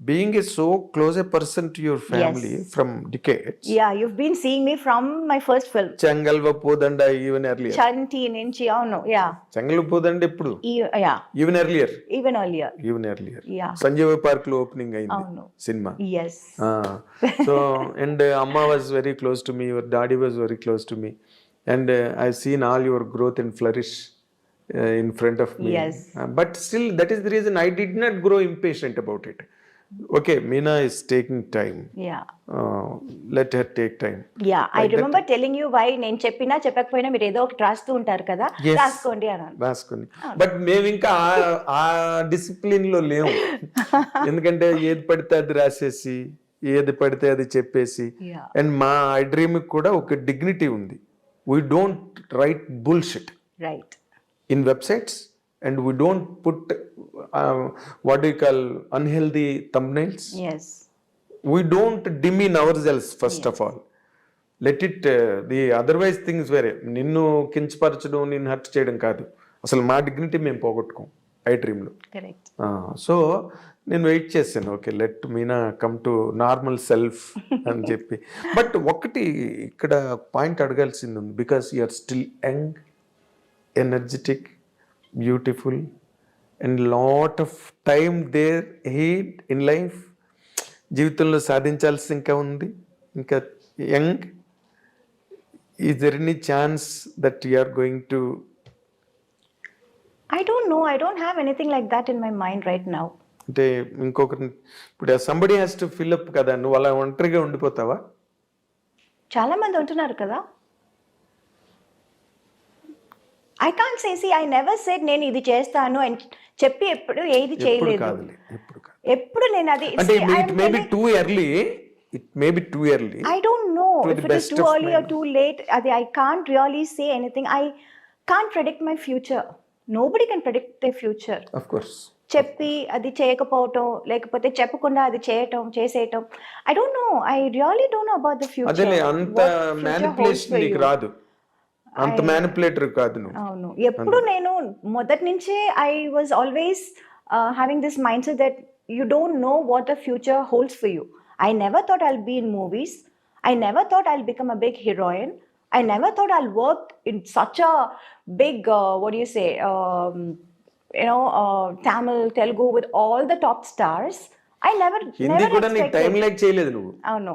Speaker 1: being a so close a person to your family from decades,
Speaker 2: Yeah, you've been seeing me from my first film.
Speaker 1: Changalva Podanda even earlier.
Speaker 2: Chanti nunchi avunu. Yeah.
Speaker 1: Changalva Podanda eppudu?
Speaker 2: Yeah.
Speaker 1: Even earlier.
Speaker 2: Even earlier.
Speaker 1: Yeah. Sanjeev Park lo opening ayindi.
Speaker 2: Avunu.
Speaker 1: Cinema.
Speaker 2: Yes.
Speaker 1: So and Amma was very close to me. Your daddy was very close to me, and I've seen all your growth and flourish in front of me.
Speaker 2: Yes.
Speaker 1: But still, that is the reason I did not grow impatient about it. Okay, Meena is taking time.
Speaker 2: Yeah.
Speaker 1: Let her take time.
Speaker 2: Yeah, I remember telling you why నేను చెప్పినా చెప్పకపోయినా మీరు ఏదో ఒకటి రాస్తూ ఉంటారు కదా, రాసుకోండి అన్నాను.
Speaker 1: రాసుకోండి. బట్ మేము ఇంకా ఆ డిసిప్లిన్ లో లేము. ఎందుకంటే ఏది పడితే అది రాసేసి ఏది పడితే అది చెప్పేసి, అండ్ మా ఐ డ్రీమ్ కూడా ఒక డిగ్నిటీ ఉంది. We don't write bullshit
Speaker 2: right
Speaker 1: in websites, and we don't put what do you call unhealthy thumbnails.
Speaker 2: Yes,
Speaker 1: we don't demean ourselves first of all. Let it the otherwise things వేరే, నిన్ను కించపరచడం నిన్ను హర్ట్ చేయడం కాదు, అసలు మా డిగ్నిటీ మేము పోగొట్టుకోం ఐ డ్రీమ్లో.
Speaker 2: కరెక్ట్.
Speaker 1: సో నేను వెయిట్ చేశాను, okay let Meena come to normal self అని చెప్పి. బట్ ఒకటి ఇక్కడ పాయింట్ అడగాల్సింది ఉంది, because you are still young, energetic, beautiful, and lot of time there ahead in life. జీవితంలో సాధించాల్సి ఇంకా ఉంది, ఇంకా young. Is there any chance that you are going to?
Speaker 2: I don't know, I don't have anything like that in my mind right now.
Speaker 1: అంటే ఇంకొకరిని ఇప్పుడు somebody has to fill up కదా, నువ్వు అలా ఒంటరిగా ఉండిపోతావా?
Speaker 2: చాలా మంది ఉంటున్నారు కదా. I can't say, see, I never said నేను ఇది చేస్తాను అని చెప్పి ఎప్పుడు ఏది చేయలేదు. ఎప్పుడు నేను అది
Speaker 1: అంటే it may be too early, it may be too early.
Speaker 2: I don't know if it is too early or too late. I can't really say anything. I can't predict my future. Nobody can predict their future.
Speaker 1: Of course.
Speaker 2: చెప్పి అది చేయకపోవటం, లేకపోతే చెప్పకుండా అది చేసేయటం. I don't know. I really don't know about the future.
Speaker 1: అదే అంత మ్యానిపులేషన్ నీకు రాదు, అంత మ్యానిపులేటర్ కాదు నువ్వు.
Speaker 2: అవును, ఎప్పుడు నేను మొదటి నుంచే I was always having this mind set that you don't know what the future holds for you. I never thought I'll be in movies. I never thought I'll become a big heroine. I never thought I'll work in such a big what you say Tamil, Telugu with all the top stars. I never
Speaker 1: Hindi కూడా నీకు టైం లైక్ చేయలేదు నువ్వు.
Speaker 2: అవును.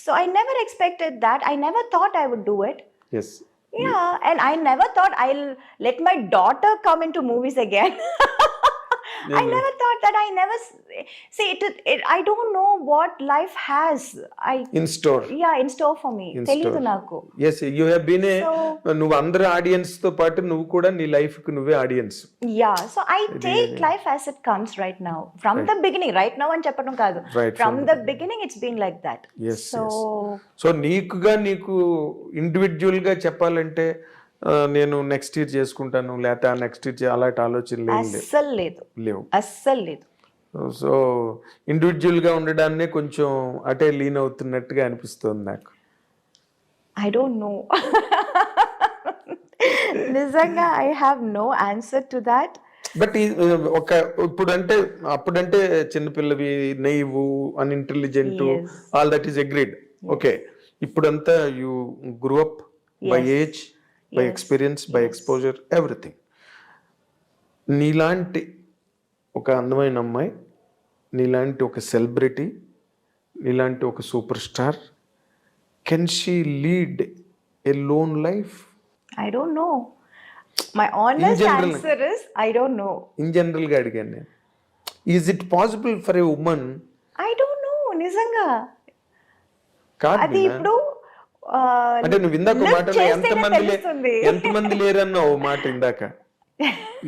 Speaker 2: So I never expected that. I never thought I would do it.
Speaker 1: Yes.
Speaker 2: Yeah, and I never thought I'll let my daughter come into movies again. I never thought that. I never see it. I don't know what life has
Speaker 1: in store.
Speaker 2: Yeah, in store for me. Telidu naku.
Speaker 1: Yes, you have been a నువ్వు అందరు ఆడియన్స్ తో పాటు నువ్వు కూడా నీ లైఫ్ కు నువ్వే audience.
Speaker 2: Yeah, so I take life as it comes right now. From the beginning, right now అని చెప్పడం కాదు. From the beginning it's been like that.
Speaker 1: Yes. So నీకుగా నీకు ఇండివిడ్యువల్ గా చెప్పాలంటే నేను నెక్స్ట్ ఇయర్ చేసుకుంటాను లేకపోతే నెక్స్ట్ ఇయర్ అలాంటి ఆలోచనలు
Speaker 2: లేవు. అస్సలు లేదు.
Speaker 1: సో ఇండివిజువల్గా ఉండడాన్ని కొంచెం అటే లీన్ అవుతున్నట్టుగా అనిపిస్తుంది నాకు.
Speaker 2: ఐ డోంట్ నో, నిజంగా I have no answer to that.
Speaker 1: But ఒక ఇప్పుడంటే అప్పుడంటే చిన్నపిల్లవి, naive, unintelligent, all that is agreed. Okay, ఇప్పుడంతా you grew up by age, by experience, by exposure, everything. నీలాంటి ఒక అందమైన అమ్మాయి, నీలాంటి ఒక సెలబ్రిటీ, నీలాంటి ఒక super star, can she lead a lone life?
Speaker 2: I don't know. My honest answer is I don't know.
Speaker 1: In general గా అడిగాను నేను. Is it possible for a women?
Speaker 2: I don't know, నిజంగా
Speaker 1: కాదు.
Speaker 2: అది ఇప్పుడు
Speaker 1: అంటే నువ్వు ఇందాక మాటలో ఎంతమంది లేరన్నావు మాట ఇందాక,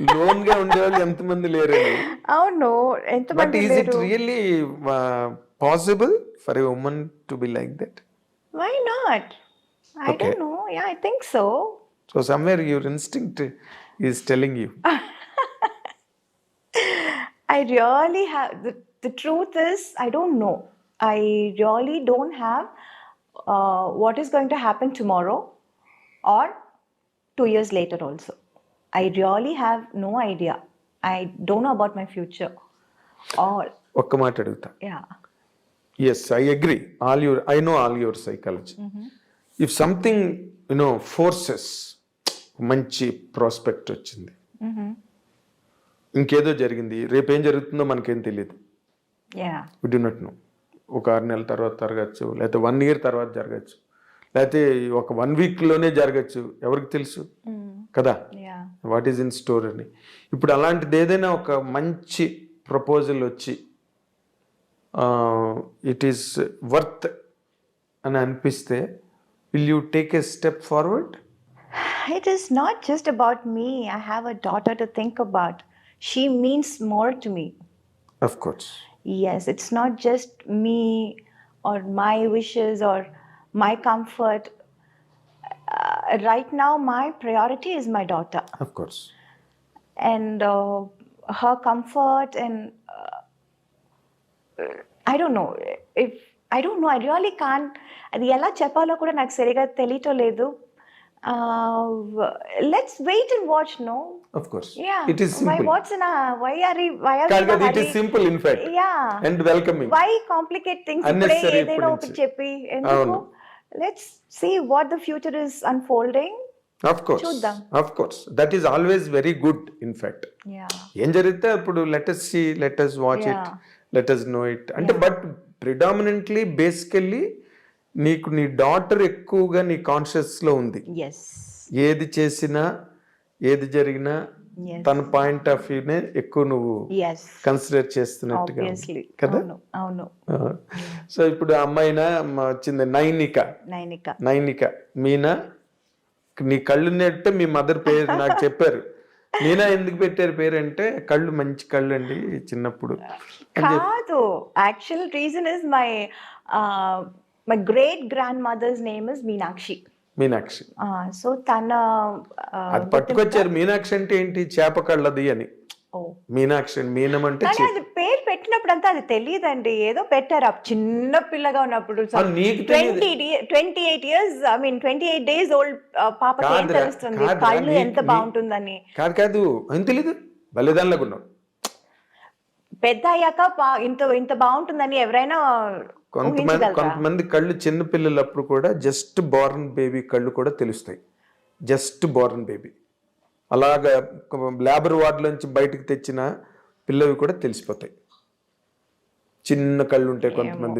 Speaker 1: లోన్ గా ఉండేవాళ్ళు ఎంతమంది లేరని.
Speaker 2: అవును,
Speaker 1: but is it really possible for a woman to be like that?
Speaker 2: Why not? I don't know. Yeah, I think so.
Speaker 1: So somewhere your instinct is telling you.
Speaker 2: I really have, the truth is I don't know. I really don't have what is going to happen tomorrow or 2 years later also. I really have no idea. I don't know about my future. Or
Speaker 1: ఒక్క మాట అడుగుతా.
Speaker 2: Yeah
Speaker 1: yes, I agree. I know all your psychology. If something forces, మంచి ప్రాస్పెక్ట్ వచ్చింది, ఇంకేదో జరిగింది, రేపేం జరుగుతుందో మనకేం తెలియదు.
Speaker 2: Yeah
Speaker 1: we do not know. ఒక 6 నెలల తర్వాత జరగచ్చు, లేకపోతే 1 year తర్వాత జరగచ్చు, లేకపోతే ఒక 1 weekలోనే జరగచ్చు, ఎవరికి తెలుసు కదా
Speaker 2: yeah
Speaker 1: what is in store అని. ఇప్పుడు అలాంటిది ఏదైనా ఒక మంచి ప్రపోజల్ వచ్చి ఇట్ ఈస్ వర్త్ అని అనిపిస్తే, will you take a step forward?
Speaker 2: It is not just about me. I have a daughter to think about. She means more to me.
Speaker 1: Of course.
Speaker 2: Yes, it's not just me or my wishes or my comfort. Right now, my priority is my daughter
Speaker 1: Of course.
Speaker 2: and her comfort. And I don't know. I really can't. అది ఎలా చెప్పాలో కూడా నాకు సరిగా తెలియటం లేదు. Let's wait and watch, no?
Speaker 1: Of course.
Speaker 2: Yeah.
Speaker 1: It is simple.
Speaker 2: Why are we
Speaker 1: Kalgadi, it is
Speaker 2: hurry?
Speaker 1: simple in fact.
Speaker 2: Yeah.
Speaker 1: And welcoming.
Speaker 2: Why complicate things?
Speaker 1: Unnecessary
Speaker 2: ఏదైనా
Speaker 1: ఇప్పుడు
Speaker 2: ఒకటి
Speaker 1: నుంచి.
Speaker 2: చెప్పి ఎందుకు?
Speaker 1: అవును.
Speaker 2: Let's see what the future is unfolding.
Speaker 1: Of course.
Speaker 2: చూద్దాం.
Speaker 1: Of course. That is always very good in fact.
Speaker 2: Yeah.
Speaker 1: ఏం జరిగితే అప్పుడు let us see, let us watch it,
Speaker 2: Yeah.
Speaker 1: let us know it. అంటే బట్ ప్రిడామినెంట్లీ బేసికల్లీ నీకు నీ డాటర్ ఎక్కువగా నీ కాన్షియస్లో ఉంది.
Speaker 2: Yes.
Speaker 1: ఏది చేసినా ఏది జరిగినా
Speaker 2: Yes.
Speaker 1: తన పాయింట్ ఆఫ్ వ్యూనే ఎక్కువ నువ్వు
Speaker 2: Yes.
Speaker 1: కన్సిడర్ చేస్తున్నట్టుగా ఉంది.
Speaker 2: Obviously.
Speaker 1: కదా?
Speaker 2: అవును.
Speaker 1: సో ఇప్పుడు ఆ అమ్మాయినా వచ్చింది నైనిక. మీనా, నీ కళ్ళు నెట్టే మీ మదర్ పేరు నాకు చెప్పారు. మీనా ఎందుకు పెట్టారు పేరు అంటే, కళ్ళు మంచి కళ్ళు అండి చిన్నప్పుడు.
Speaker 2: కాదు, actual reason is my great grandmother's name is Meenakshi.
Speaker 1: Meenakshi.
Speaker 2: So తన
Speaker 1: అది పట్టుకొచ్చారు. మీనాక్షి అంటే ఏంటి? చేప కళ్ళది అని. మీనాక్షి మీనం అంటే
Speaker 2: కానీ అది పేరు పెట్టినప్పుడు అంతా అది తెలియదండి, ఏదో పెట్టారు చిన్న పిల్లగా ఉన్నప్పుడు.
Speaker 1: నీకు
Speaker 2: 28 years, I mean 28 days old పాపకి ఏం తెలుస్తుంది కళ్ళు ఎంత బాగుంటుందని?
Speaker 1: కాదు అని తెలీదు. బలిదానిలాగున్నావు.
Speaker 2: పెద్ద అయ్యాక ఇంత బాగుంటుందని ఎవరైనా
Speaker 1: కొంతమంది కళ్ళు చిన్న పిల్లలప్పుడు కూడా జస్ట్ బోర్న్ బేబీ కళ్ళు కూడా తెలుస్తాయి. జస్ట్ బోర్న్ బేబీ అలాగా లేబర్ వార్డులోంచి బయటకు తెచ్చిన పిల్లవి కూడా తెలిసిపోతాయి. చిన్న కళ్ళు ఉంటాయి కొంతమంది.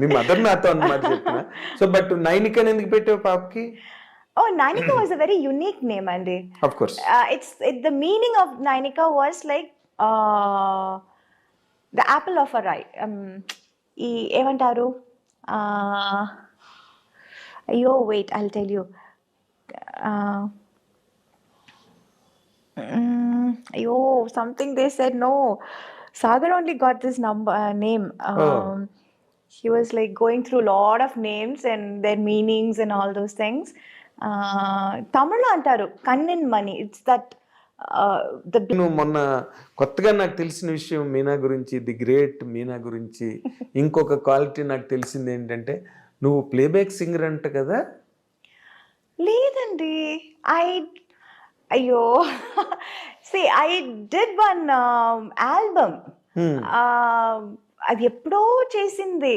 Speaker 1: మీ మదర్ నాతో అన్నమాట చెప్పిన. సో బట్ నైనికని ఎందుకు పెట్టావు పాపకి?
Speaker 2: Oh, Nainika was a very unique name, Andy.
Speaker 1: Of course.
Speaker 2: The meaning of Nainika was like the apple of her eye. ఏమంటారు? అయ్యో wait, I'll tell you. అయ్యో something they said. No, Sagar only got this name. He was like going through a lot of names and their meanings and all those things. తమిళ్లో అంటారు కన్నిన్ మణి. ఇట్స్ దట్
Speaker 1: నువ్వు మొన్న కొత్తగా నాకు తెలిసిన విషయం మీనా గురించి, ది గ్రేట్ మీనా గురించి ఇంకొక క్వాలిటీ నాకు తెలిసింది ఏంటంటే, నువ్వు ప్లేబ్యాక్ సింగర్ అంట కదా?
Speaker 2: లేదండి, అయ్యో see I did one album. అది ఎప్పుడో చేసింది.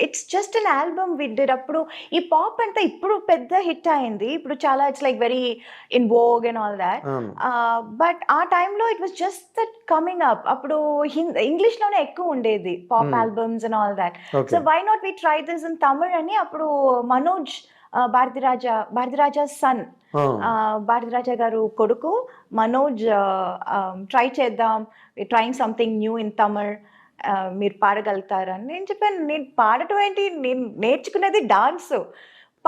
Speaker 2: It's just an album we did. అప్పుడు ఈ పాప్ అంతా ఇప్పుడు పెద్ద హిట్ అయింది. ఇప్పుడు చాలా it's like very in vogue and all that. But ఆ టైంలో it was just that coming up. అప్పుడు ఇంగ్లీష్ లోనే ఎక్కువ ఉండేది pop albums and all that. So why not we try this in Tamil అని అప్పుడు మనోజ్ భారతిరాజా సన్, భారతిరాజా గారు కొడుకు మనోజ్ ట్రై చేద్దాం, trying something new in Tamil, మీరు పాడగలుగుతారని. నేను చెప్పాను, నేను పాడటం ఏంటి, నేను నేర్చుకునేది డాన్స్,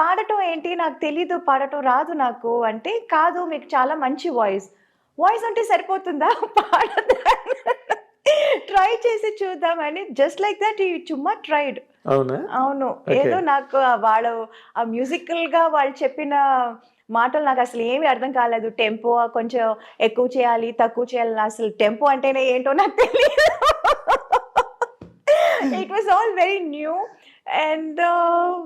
Speaker 2: పాడటం ఏంటి నాకు తెలీదు, పాడటం రాదు నాకు అంటే, కాదు మీకు చాలా మంచి వాయిస్ అంటే సరిపోతుందా, పాడదా, ట్రై చేసి చూద్దామని. జస్ట్ లైక్ దట్ ఈ చుమ్మా ట్రైడ్. అవును, ఏదో నాకు వాళ్ళు ఆ మ్యూజికల్ గా వాళ్ళు చెప్పిన మాటలు నాకు అసలు ఏమీ అర్థం కాలేదు. టెంపో కొంచెం ఎక్కువ చేయాలి, తక్కువ చేయాలి, అసలు టెంపో అంటేనే ఏంటో నాకు తెలియదు. It was all very new and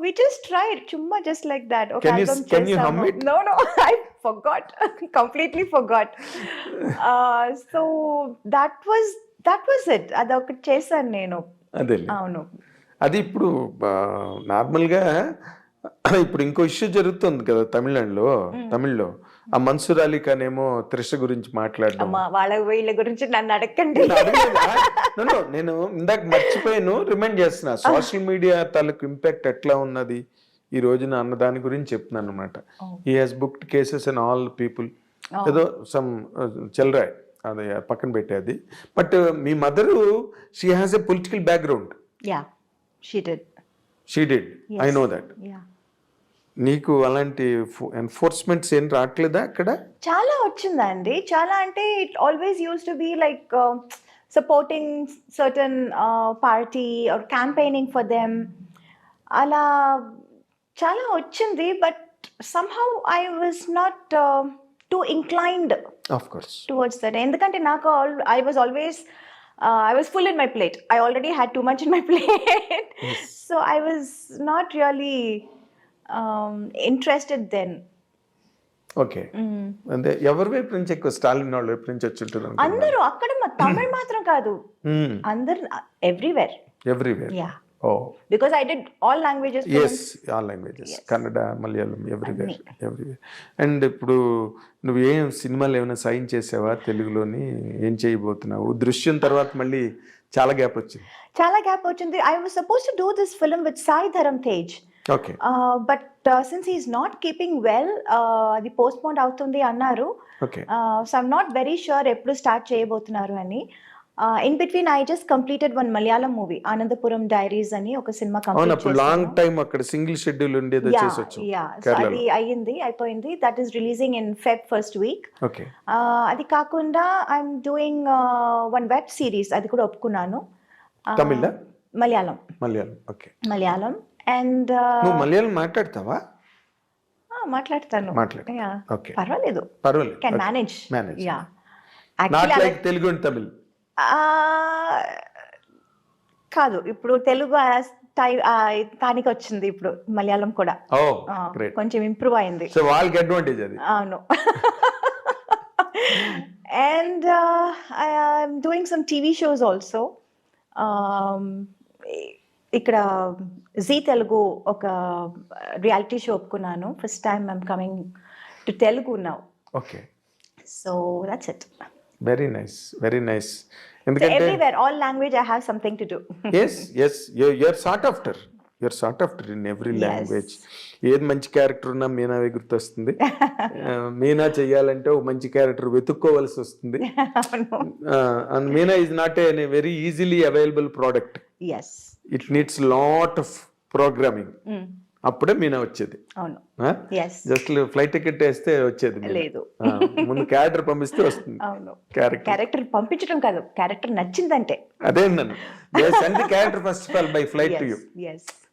Speaker 2: we just tried chumma just like that. Okay,
Speaker 1: can you hum it?
Speaker 2: No, I forgot. Completely forgot. So that was it. అదొకటి చేశాను నేను.
Speaker 1: అదే
Speaker 2: అవును.
Speaker 1: అది ఇప్పుడు నార్మల్గా ఇప్పుడు ఇంకో ఇష్యూ జరుగుతుంది కదా తమిళ్లో ఆ మన్సూర్ అలీ ఖాన్ ఏమో త్రిష గురించి మాట్లాడడం.
Speaker 2: అమ్మా వాళ్ళ వీళ్ళ గురించి నన్ను అడగండి.
Speaker 1: నేను ఇందాక మర్చిపోయాను, రిమైండ్ చేస్తున్నా. సోషల్ మీడియా తాలూకు ఇంపాక్ట్ ఎట్లా ఉన్నది ఈ రోజున అన్న దాని గురించి చెప్తున్నాను అనమాట. He has booked cases and all people, ఏదో సమ్ చెల్రాయ్ అది పక్కన పెట్టేది. But me mother she has a political background.
Speaker 2: Yeah, she did.
Speaker 1: I know that.
Speaker 2: Yeah.
Speaker 1: నీకు అలాంటి ఎన్ఫోర్స్మెంట్స్ ఏం రావట్లేదా అక్కడ?
Speaker 2: చాలా వచ్చిందండి. చాలా అంటే it always use to be like supporting certain party or campaigning for them, అలా చాలా వచ్చింది. But somehow I was not too inclined
Speaker 1: of course
Speaker 2: towards that. ఎందుకంటే నాకు I was always I was full in my plate. I already had too much in my plate.
Speaker 1: Yes.
Speaker 2: So I was not really interested then.
Speaker 1: Okay. అంటే ఎవరి వైపు నుంచి ఎక్కువ? స్టాలిన్ వాళ్ళ వైపు నుంచి వచ్చి ఉంటుంది
Speaker 2: అందరూ అక్కడ తమిళ్ మాత్రం కాదు, అందరు everywhere.
Speaker 1: Everywhere.
Speaker 2: Yeah.
Speaker 1: Oh.
Speaker 2: Because I did all languages.
Speaker 1: Yes, all languages. Yes. Kannada, Malayalam, everywhere. And ఇప్పుడు నువ్వు ఏం సినిమాలు ఏమైనా సైన్ చేసావా తెలుగులోని? ఏం చేయబోతున్నావు? దృశ్యం తర్వాత మళ్ళీ చాలా గ్యాప్ వచ్చింది. I was supposed to do this film with Sai Dharam Tej. Okay.
Speaker 2: But since he's not keeping well, అది పోస్ట్పోన్ అవుతుంది అన్నారు.
Speaker 1: Okay.
Speaker 2: So I'm not very sure ఎప్పుడు స్టార్ట్ చేయబోతున్నారు అని. In between I just completed one Malayalam movie, Anandapuram Diaries అని ఒక సినిమా కంప్లీట్ చేశాను.
Speaker 1: లాంగ్ టైం అక్కడ సింగిల్ షెడ్యూల్ ఉండేది చేసొచ్చు.
Speaker 2: సో అది అయిపోయింది. That is releasing in Feb first week.
Speaker 1: Okay.
Speaker 2: అది కాకుండా I'm doing one web series, అది కూడా ఒప్పుకున్నాను.
Speaker 1: తమిళ?
Speaker 2: మలయాళం.
Speaker 1: ఓకే.
Speaker 2: మలయాళం. అండ్
Speaker 1: నువ్వు మలయాళం మాట్లాడతావా?
Speaker 2: మాట్లాడతాను.
Speaker 1: ఓకే.
Speaker 2: పర్వాలేదు. Can manage. Yeah.
Speaker 1: Not like Telugu and Tamil
Speaker 2: కాదు, ఇప్పుడు తెలుగు తానికి వచ్చింది, ఇప్పుడు మలయాళం కూడా కొంచెం ఇంప్రూవ్ అయింది.
Speaker 1: సో వాళ్ళకి అడ్వాంటేజ్ అది.
Speaker 2: అవును. And I'm doing some TV shows also. ఇక్కడ జీ తెలుగు ఒక రియాలిటీ షో ఒప్పుకున్నాను. First time I'm coming to Telugu now.
Speaker 1: Okay.
Speaker 2: So that's it.
Speaker 1: Very nice.
Speaker 2: ఎందుకంటే everywhere, all language I have something to do.
Speaker 1: yes you're sought after in every language. ఏది మంచి క్యారెక్టర్ ఉన్నా మీనావే గుర్తొస్తుంది. మీనా చెయ్యాలంటే ఒక మంచి క్యారెక్టర్ వెతుక్కోవాల్సి వస్తుంది. And Meena is not a very easily available product.
Speaker 2: Yes.
Speaker 1: It needs lot of programming. అప్పుడే మీనా వచ్చేది.
Speaker 2: అవును.
Speaker 1: జస్ట్ ఫ్లైట్ టికెట్ వేస్తే వచ్చేది
Speaker 2: లేదు.
Speaker 1: ముందు క్యారెక్టర్ పంపిస్తే వస్తుంది.
Speaker 2: అవును. క్యారెక్టర్ పంపించడం కాదు, క్యారెక్టర్ నచ్చిందంటే.
Speaker 1: అదే నన్ను character first of all by flight to you.